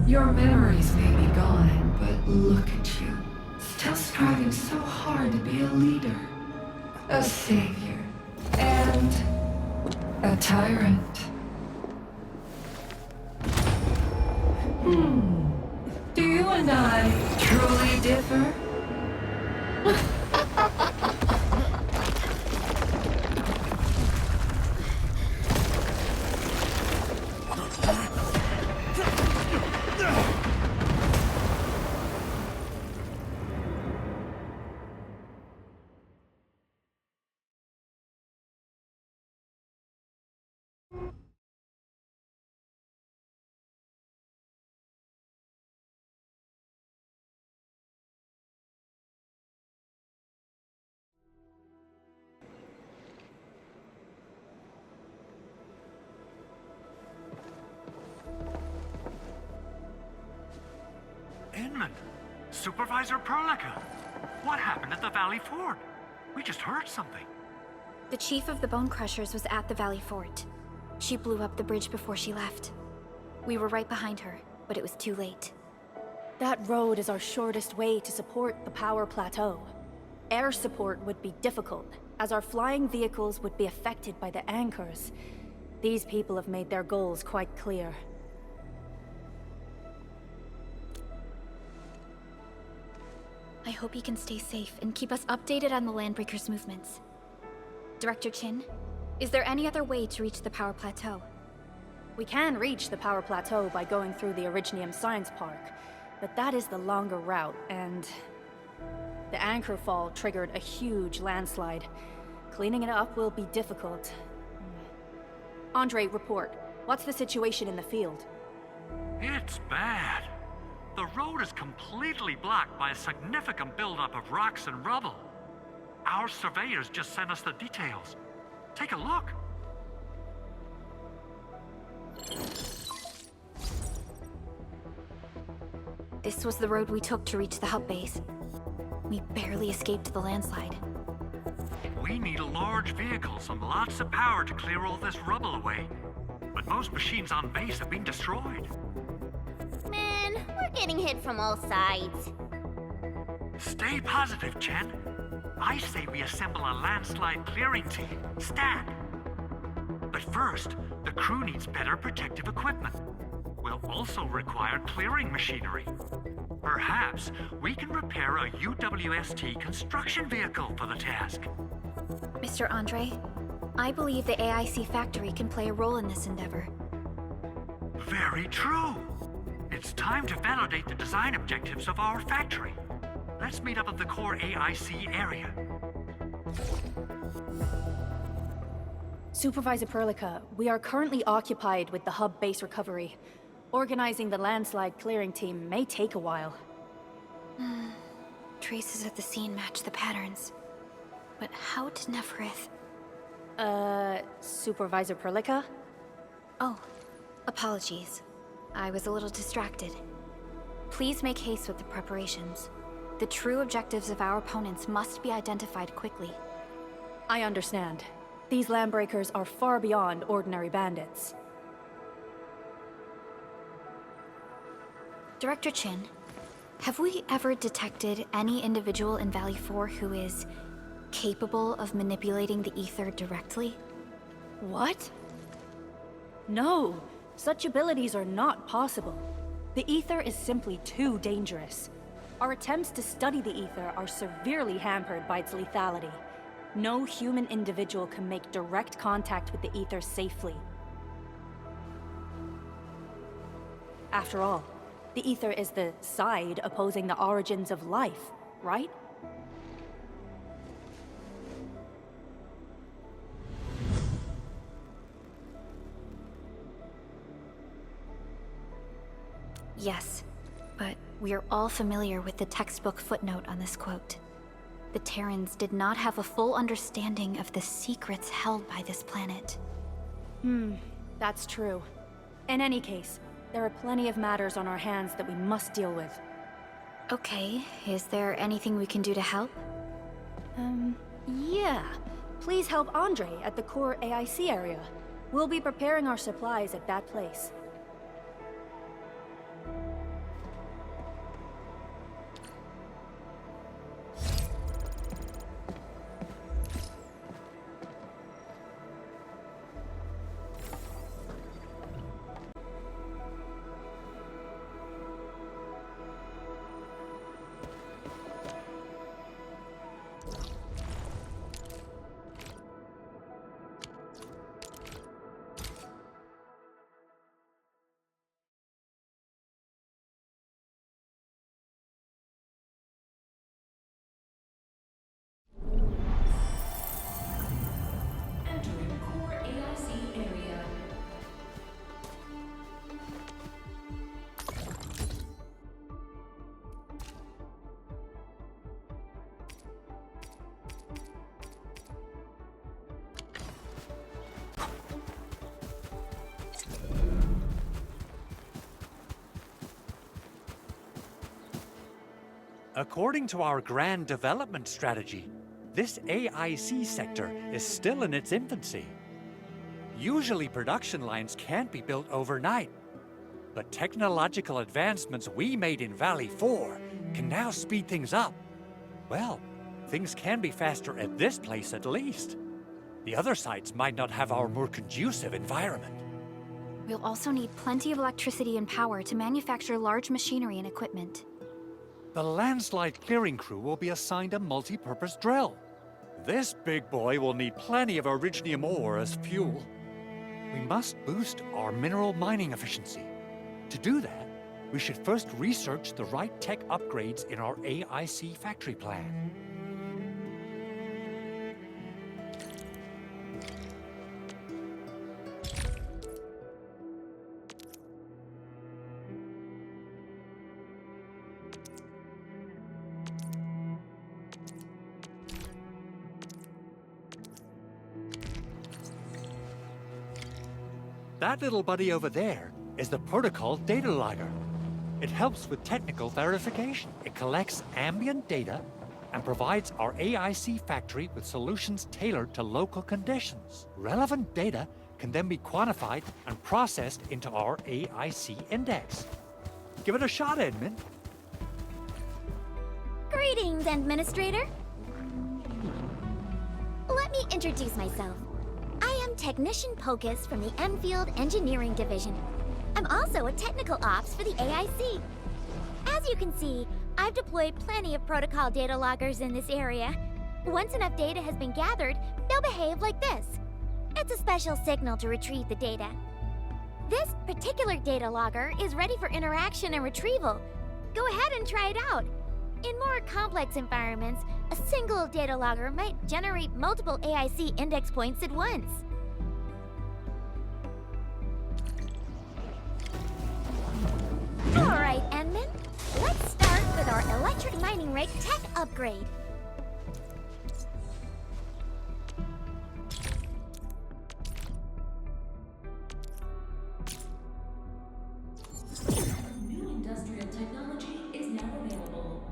S13: Your memories may be gone, but look at you. Still striving so hard to be a leader, a savior, and a tyrant. Do you and I truly differ?
S9: Inman! Supervisor Perlica! What happened at the Valley Fort? We just heard something.
S6: The chief of the Bone Crushers was at the Valley Fort. She blew up the bridge before she left. We were right behind her, but it was too late.
S8: That road is our shortest way to support the power plateau. Air support would be difficult, as our flying vehicles would be affected by the anchors. These people have made their goals quite clear.
S6: I hope he can stay safe and keep us updated on the Landbreakers' movements. Director Chin, is there any other way to reach the power plateau?
S8: We can reach the power plateau by going through the Originium Science Park, but that is the longer route, and the anchor fall triggered a huge landslide. Cleaning it up will be difficult. Andre, report. What's the situation in the field?
S9: It's bad. The road is completely blocked by a significant buildup of rocks and rubble. Our surveyors just sent us the details. Take a look.
S6: This was the road we took to reach the hub base. We barely escaped the landslide.
S9: We need large vehicles and lots of power to clear all this rubble away. But most machines on base have been destroyed.
S10: Man, we're getting hit from all sides.
S9: Stay positive, Chen. I say we assemble a landslide clearing team, stat. But first, the crew needs better protective equipment. We'll also require clearing machinery. Perhaps we can repair a UWST construction vehicle for the task.
S6: Mr. Andre, I believe the AIC factory can play a role in this endeavor.
S9: Very true. It's time to validate the design objectives of our factory. Let's meet up at the core AIC area.
S8: Supervisor Perlica, we are currently occupied with the hub base recovery. Organizing the landslide clearing team may take a while.
S6: Traces at the scene match the patterns. But how did Neferith...
S8: Supervisor Perlica?
S6: Oh, apologies. I was a little distracted. Please make haste with the preparations. The true objectives of our opponents must be identified quickly.
S8: I understand. These landbreakers are far beyond ordinary bandits.
S6: Director Chin, have we ever detected any individual in Valley 4 who is capable of manipulating the ether directly?
S8: What? No, such abilities are not possible. The ether is simply too dangerous. Our attempts to study the ether are severely hampered by its lethality. No human individual can make direct contact with the ether safely. After all, the ether is the side opposing the origins of life, right?
S6: Yes, but we are all familiar with the textbook footnote on this quote. The Terrans did not have a full understanding of the secrets held by this planet.
S8: That's true. In any case, there are plenty of matters on our hands that we must deal with.
S6: Okay, is there anything we can do to help?
S8: Yeah. Please help Andre at the core AIC area. We'll be preparing our supplies at that place.
S9: According to our grand development strategy, this AIC sector is still in its infancy. Usually production lines can't be built overnight, but technological advancements we made in Valley 4 can now speed things up. Well, things can be faster at this place at least. The other sites might not have our more conducive environment.
S6: We'll also need plenty of electricity and power to manufacture large machinery and equipment.
S9: The landslide clearing crew will be assigned a multi-purpose drill. This big boy will need plenty of originium ore as fuel. We must boost our mineral mining efficiency. To do that, we should first research the right tech upgrades in our AIC factory plan. That little buddy over there is the protocol data logger. It helps with technical verification. It collects ambient data and provides our AIC factory with solutions tailored to local conditions. Relevant data can then be quantified and processed into our AIC index. Give it a shot, Edmund.
S2: Greetings, Administrator. Let me introduce myself. I am Technician Pocus from the Endfield Engineering Division. I'm also a technical ops for the AIC. As you can see, I've deployed plenty of protocol data loggers in this area. Once enough data has been gathered, they'll behave like this. It's a special signal to retrieve the data. This particular data logger is ready for interaction and retrieval. Go ahead and try it out. In more complex environments, a single data logger might generate multiple AIC index points at once. Alright, Enman. Let's start with our electric mining rig tech upgrade.
S13: New industrial technology is now available.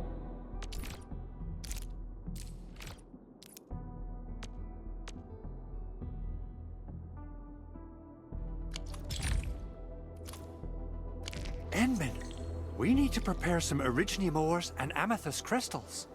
S9: need to prepare some originium ores and amethyst crystals.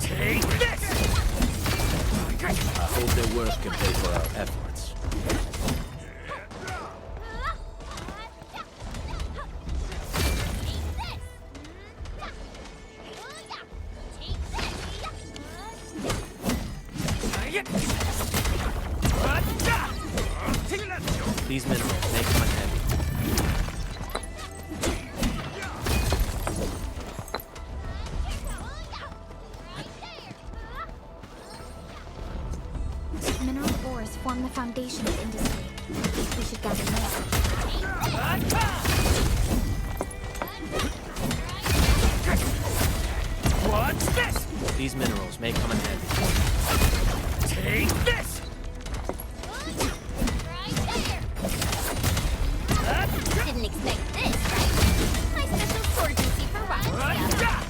S12: Take this!
S17: I hope their work can pay for our efforts.
S3: These minerals make them heavy.
S6: Mineral ores form the foundation of industry. We should gather more.
S12: What's this?
S3: These minerals may come in handy.
S12: Take this!
S10: Didn't expect this, right? My special sorgency for rock stuff.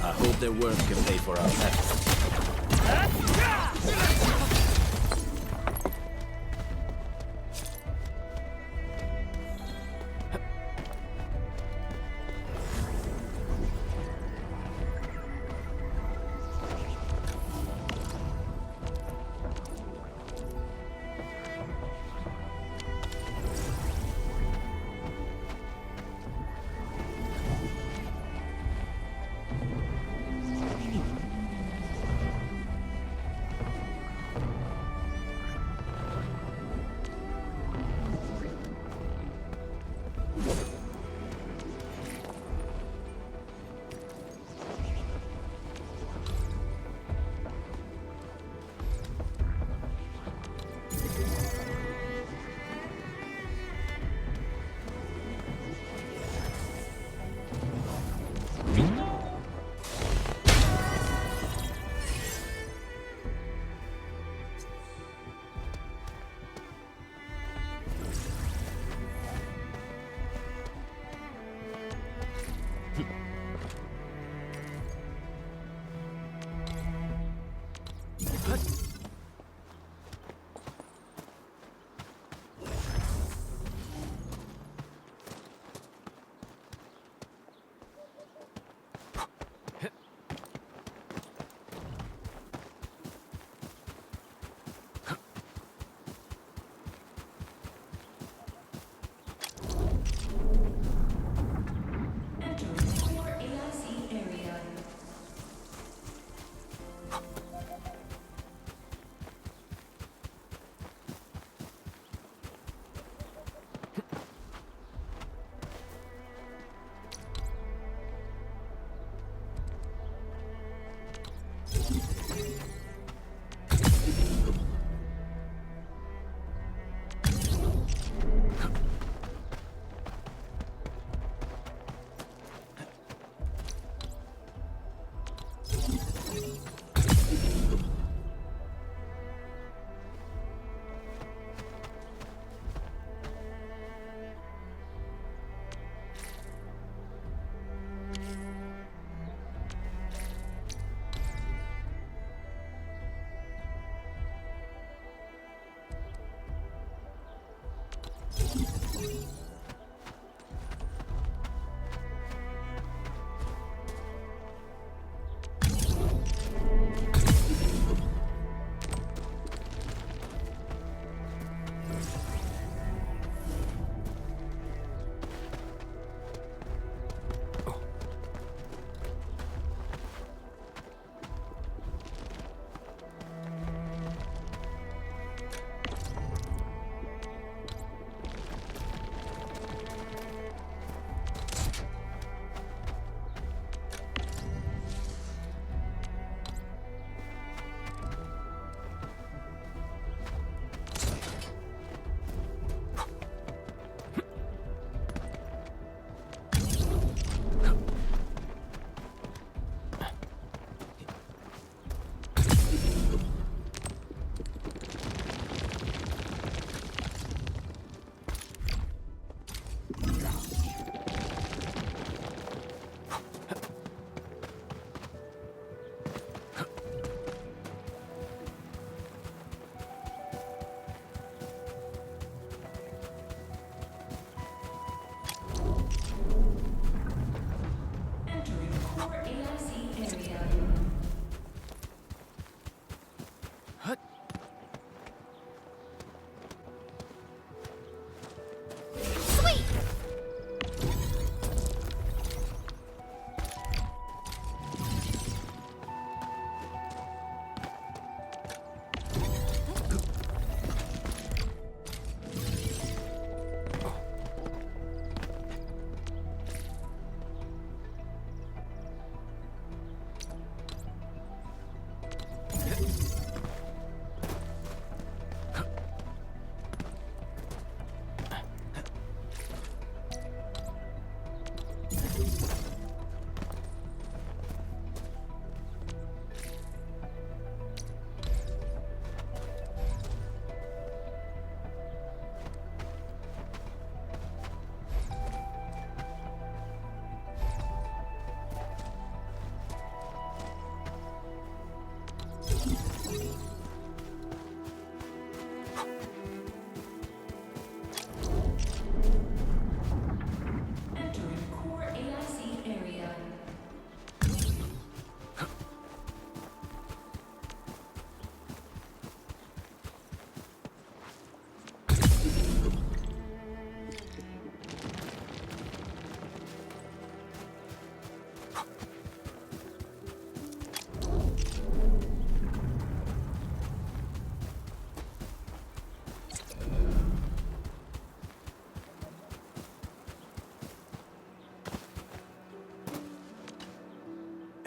S17: I hope their work can pay for our efforts.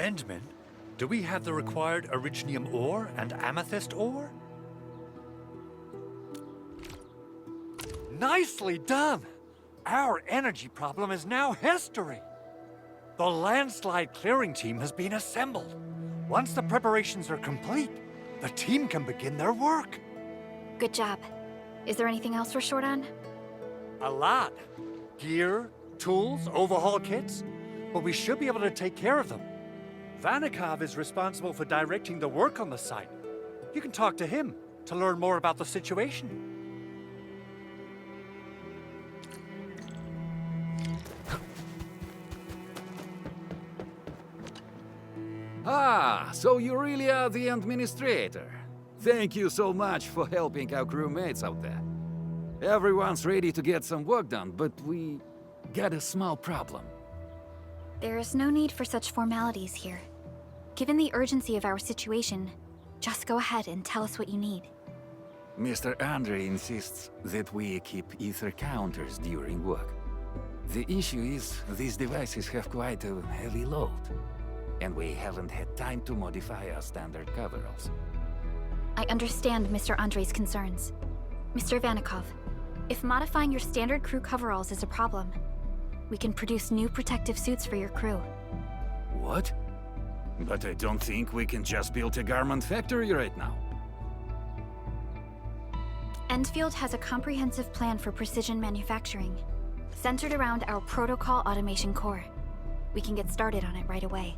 S9: Endman, do we have the required Originium ore and Amethyst ore? Nicely done! Our energy problem is now history. The landslide clearing team has been assembled. Once the preparations are complete, the team can begin their work.
S6: Good job. Is there anything else we're short on?
S9: A lot. Gear, tools, overhaul kits. But we should be able to take care of them. Vanikov is responsible for directing the work on the site. You can talk to him to learn more about the situation.
S14: Ah, so you really are the administrator. Thank you so much for helping our crewmates out there. Everyone's ready to get some work done, but we got a small problem.
S6: There is no need for such formalities here. Given the urgency of our situation, just go ahead and tell us what you need.
S14: Mr. Andre insists that we keep ether counters during work. The issue is, these devices have quite a heavy load, and we haven't had time to modify our standard coveralls.
S6: I understand Mr. Andre's concerns. Mr. Vanikov, if modifying your standard crew coveralls is a problem, we can produce new protective suits for your crew.
S14: What? But I don't think we can just build a garment factory right now.
S6: Endfield has a comprehensive plan for precision manufacturing, centered around our protocol automation core. We can get started on it right away.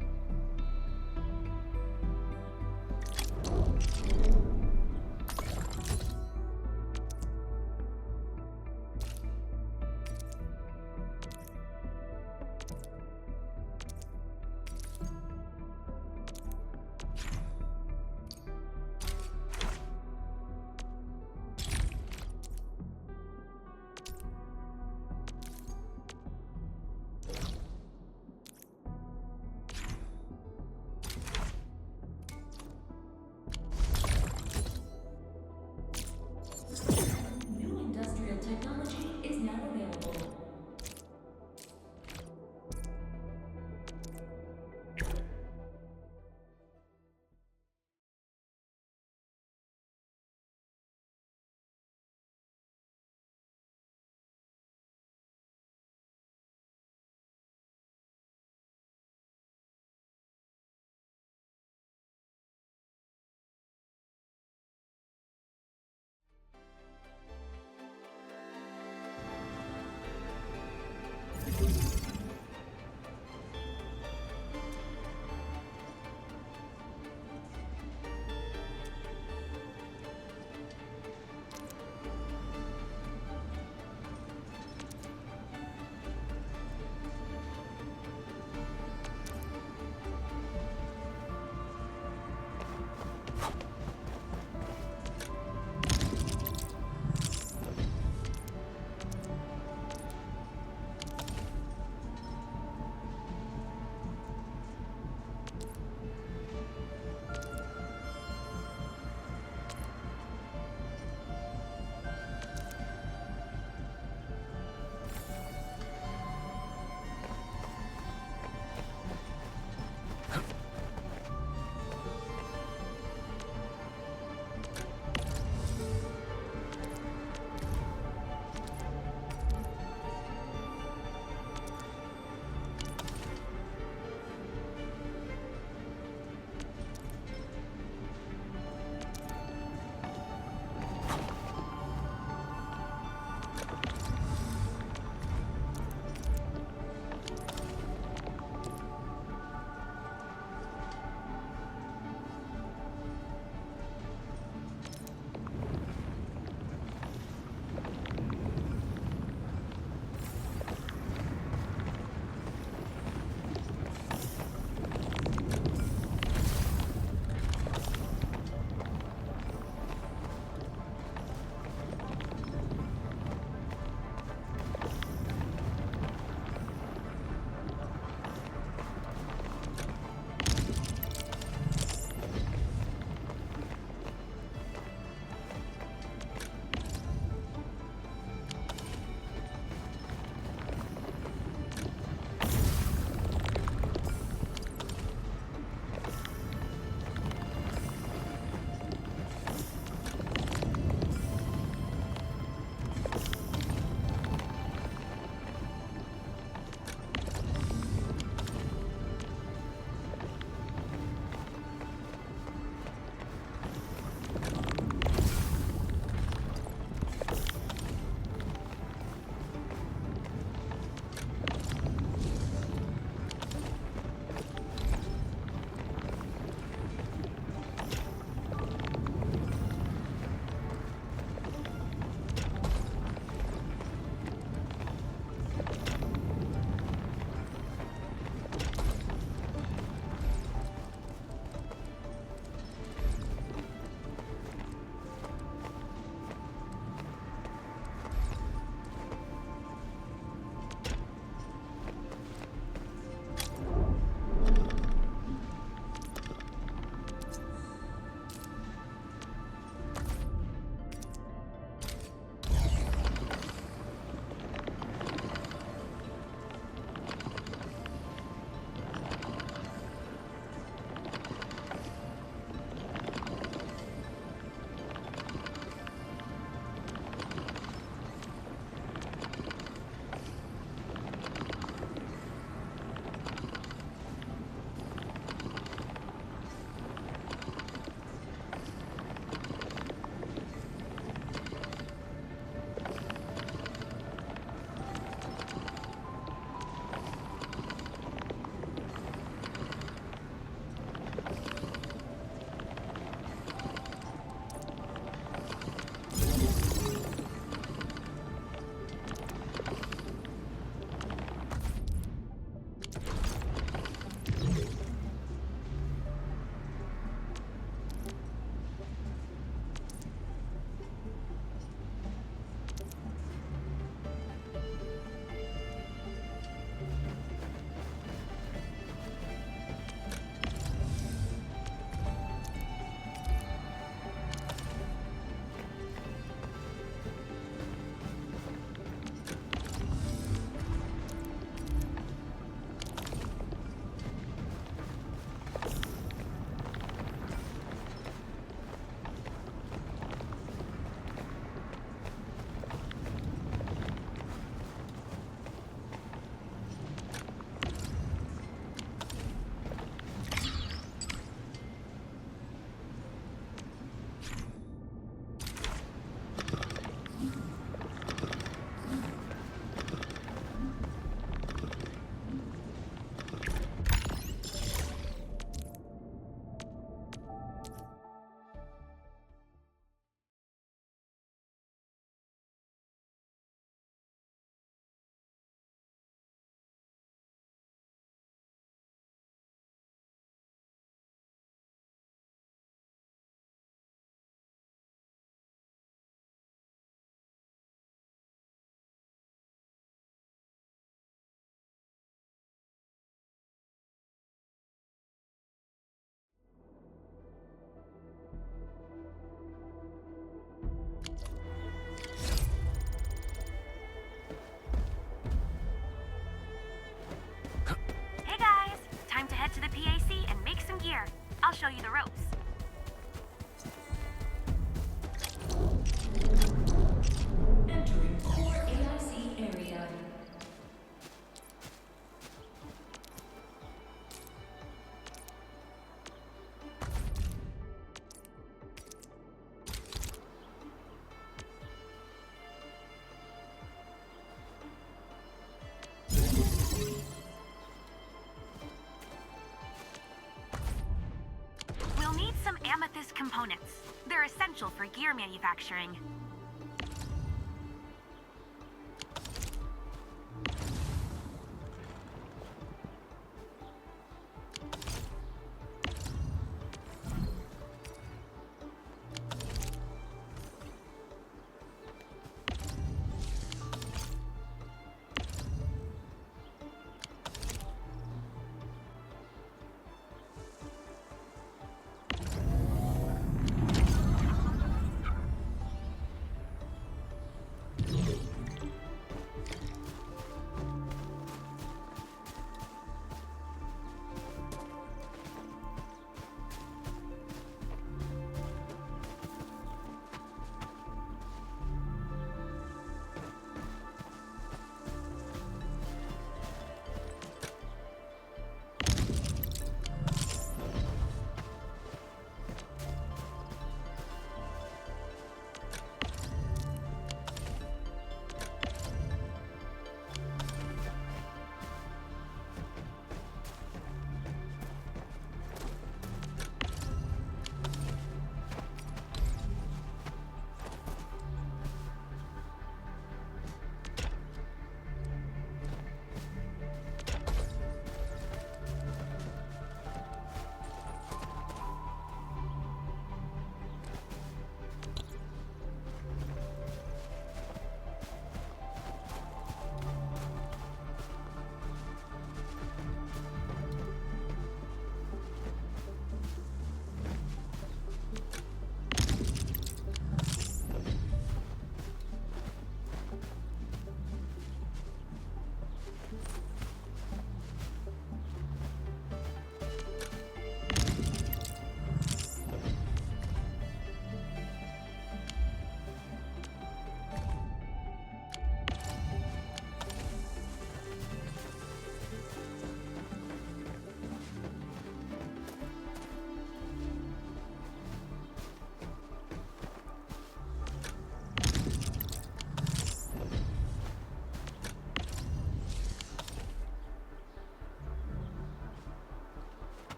S7: components. They're essential for gear manufacturing.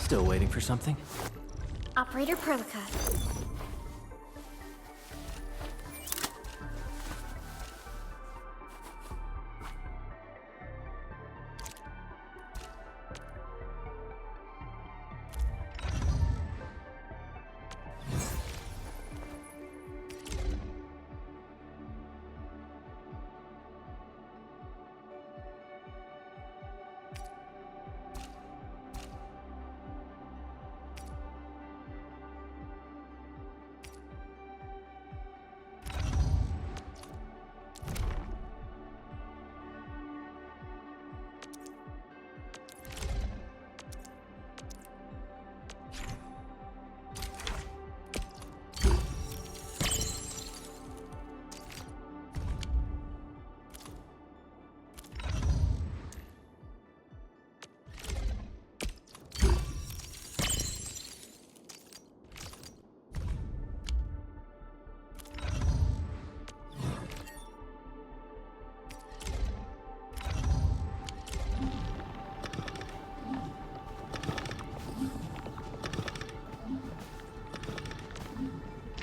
S3: Still waiting for something?
S2: Operator Perlica.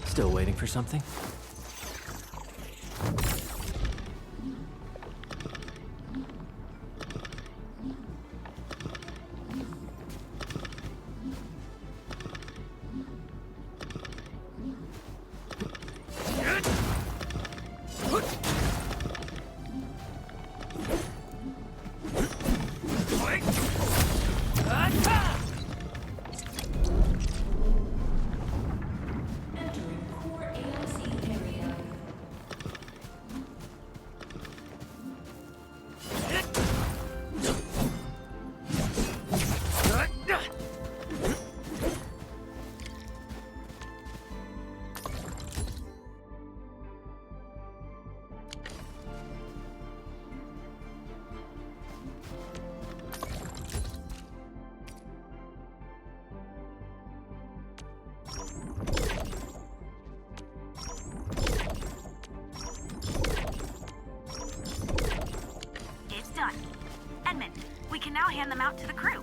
S3: Still waiting for something?
S7: It's done. Edmund, we can now hand them out to the crew.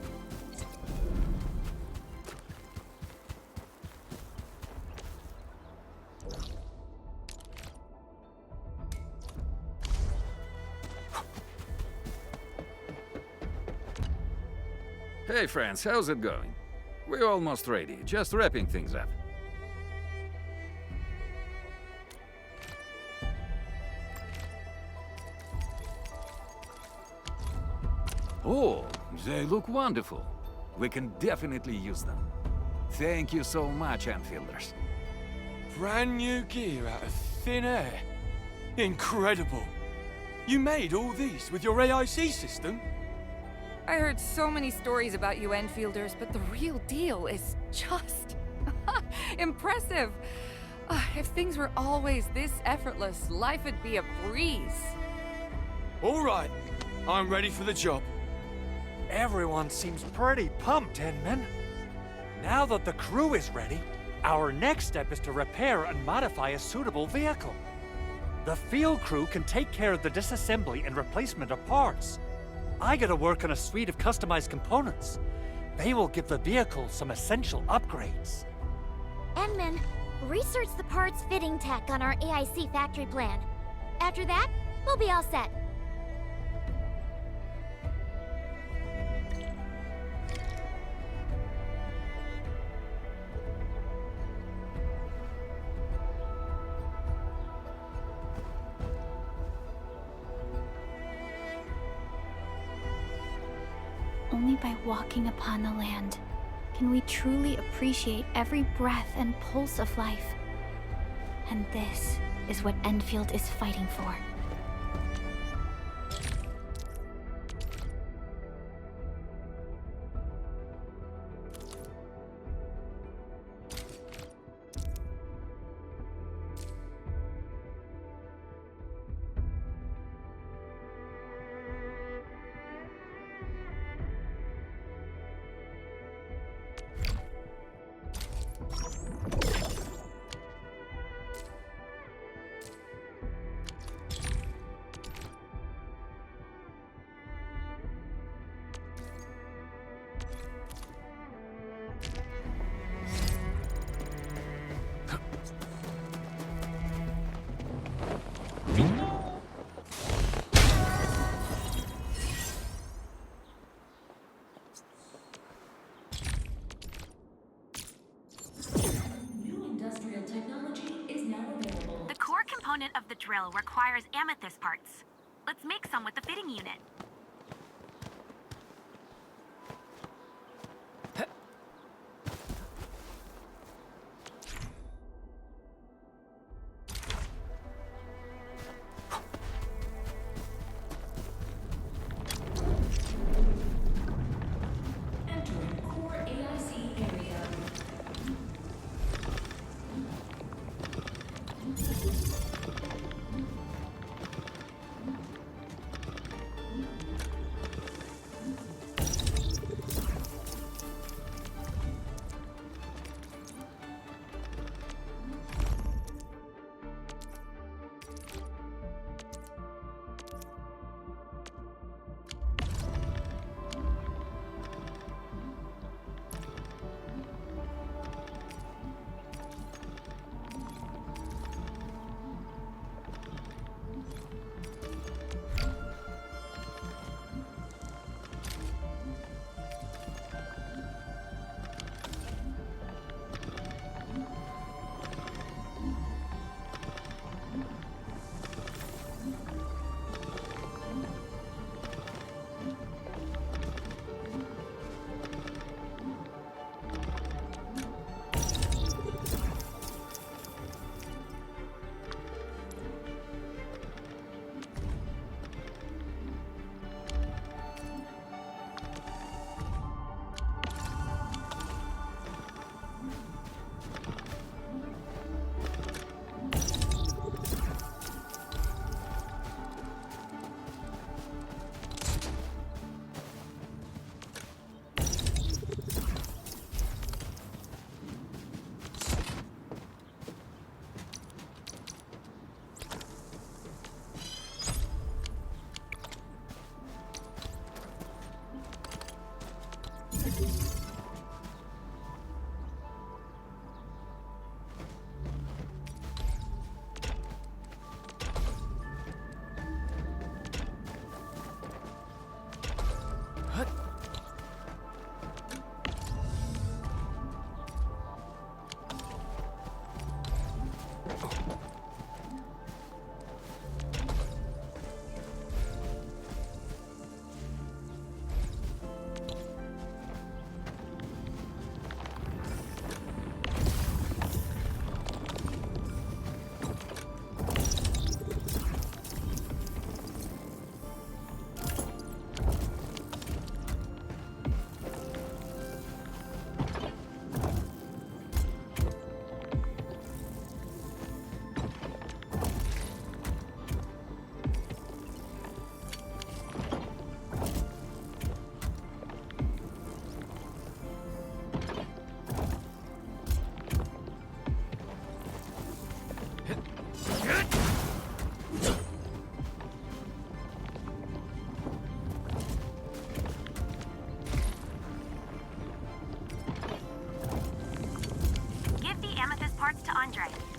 S14: Hey friends, how's it going? We're almost ready, just wrapping things up. Oh, they look wonderful. We can definitely use them. Thank you so much, Enfielders.
S11: Brand new gear out of thin air. Incredible. You made all these with your AIC system?
S5: I heard so many stories about you Enfielders, but the real deal is just impressive. If things were always this effortless, life would be a breeze.
S11: All right, I'm ready for the job.
S9: Everyone seems pretty pumped, Inman. Now that the crew is ready, our next step is to repair and modify a suitable vehicle. The field crew can take care of the disassembly and replacement of parts. I gotta work on a suite of customized components. They will give the vehicle some essential upgrades.
S2: Enman, research the parts fitting tech on our AIC factory plan. After that, we'll be all set.
S6: Only by walking upon the land can we truly appreciate every breath and pulse of life. And this is what Endfield is fighting for.
S7: component of the drill requires amethyst parts. Let's make some with the fitting unit.
S13: Entering core AIC area.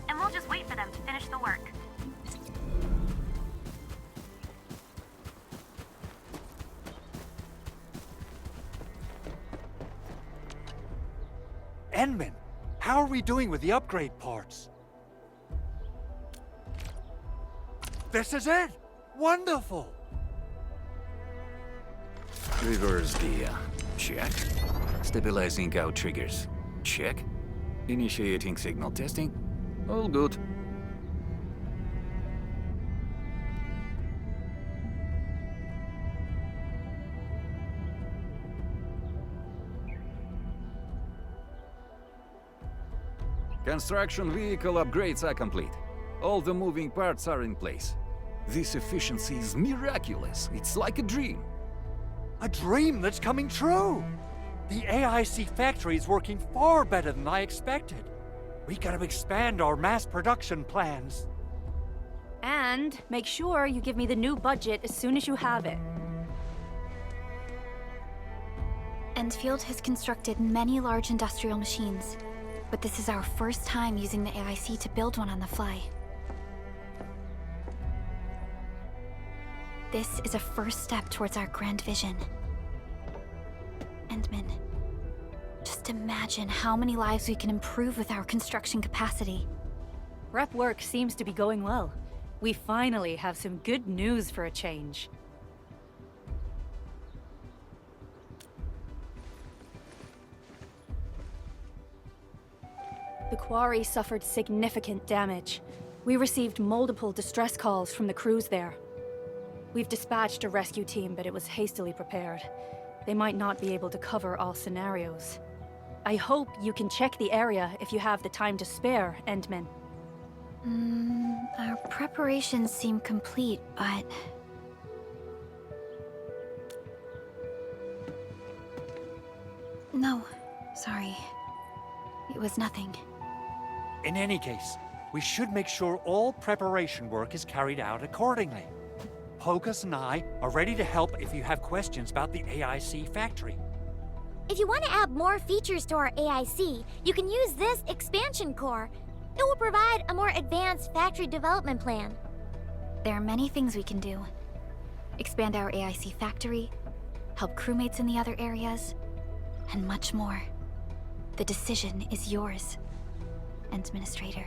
S7: and we'll just wait for them to finish the work.
S9: Enman, how are we doing with the upgrade parts? This is it! Wonderful!
S14: Reverse gear. Check. Stabilizing out triggers. Check. Initiating signal testing. All good. Construction vehicle upgrades are complete. All the moving parts are in place. This efficiency is miraculous. It's like a dream.
S9: A dream that's coming true! The AIC factory is working far better than I expected. We gotta expand our mass production plans.
S8: And make sure you give me the new budget as soon as you have it.
S6: Endfield has constructed many large industrial machines, but this is our first time using the AIC to build one on the fly. This is a first step towards our grand vision. Endman, just imagine how many lives we can improve with our construction capacity.
S8: Prep work seems to be going well. We finally have some good news for a change. The quarry suffered significant damage. We received multiple distress calls from the crews there. We've dispatched a rescue team, but it was hastily prepared. They might not be able to cover all scenarios. I hope you can check the area if you have the time to spare, Endman.
S6: Our preparations seem complete, but... No, sorry. It was nothing.
S9: In any case, we should make sure all preparation work is carried out accordingly. Pogus and I are ready to help if you have questions about the AIC factory.
S2: If you want to add more features to our AIC, you can use this expansion core. It will provide a more advanced factory development plan.
S6: There are many things we can do. Expand our AIC factory, help crewmates in the other areas, and much more. The decision is yours, Administrator.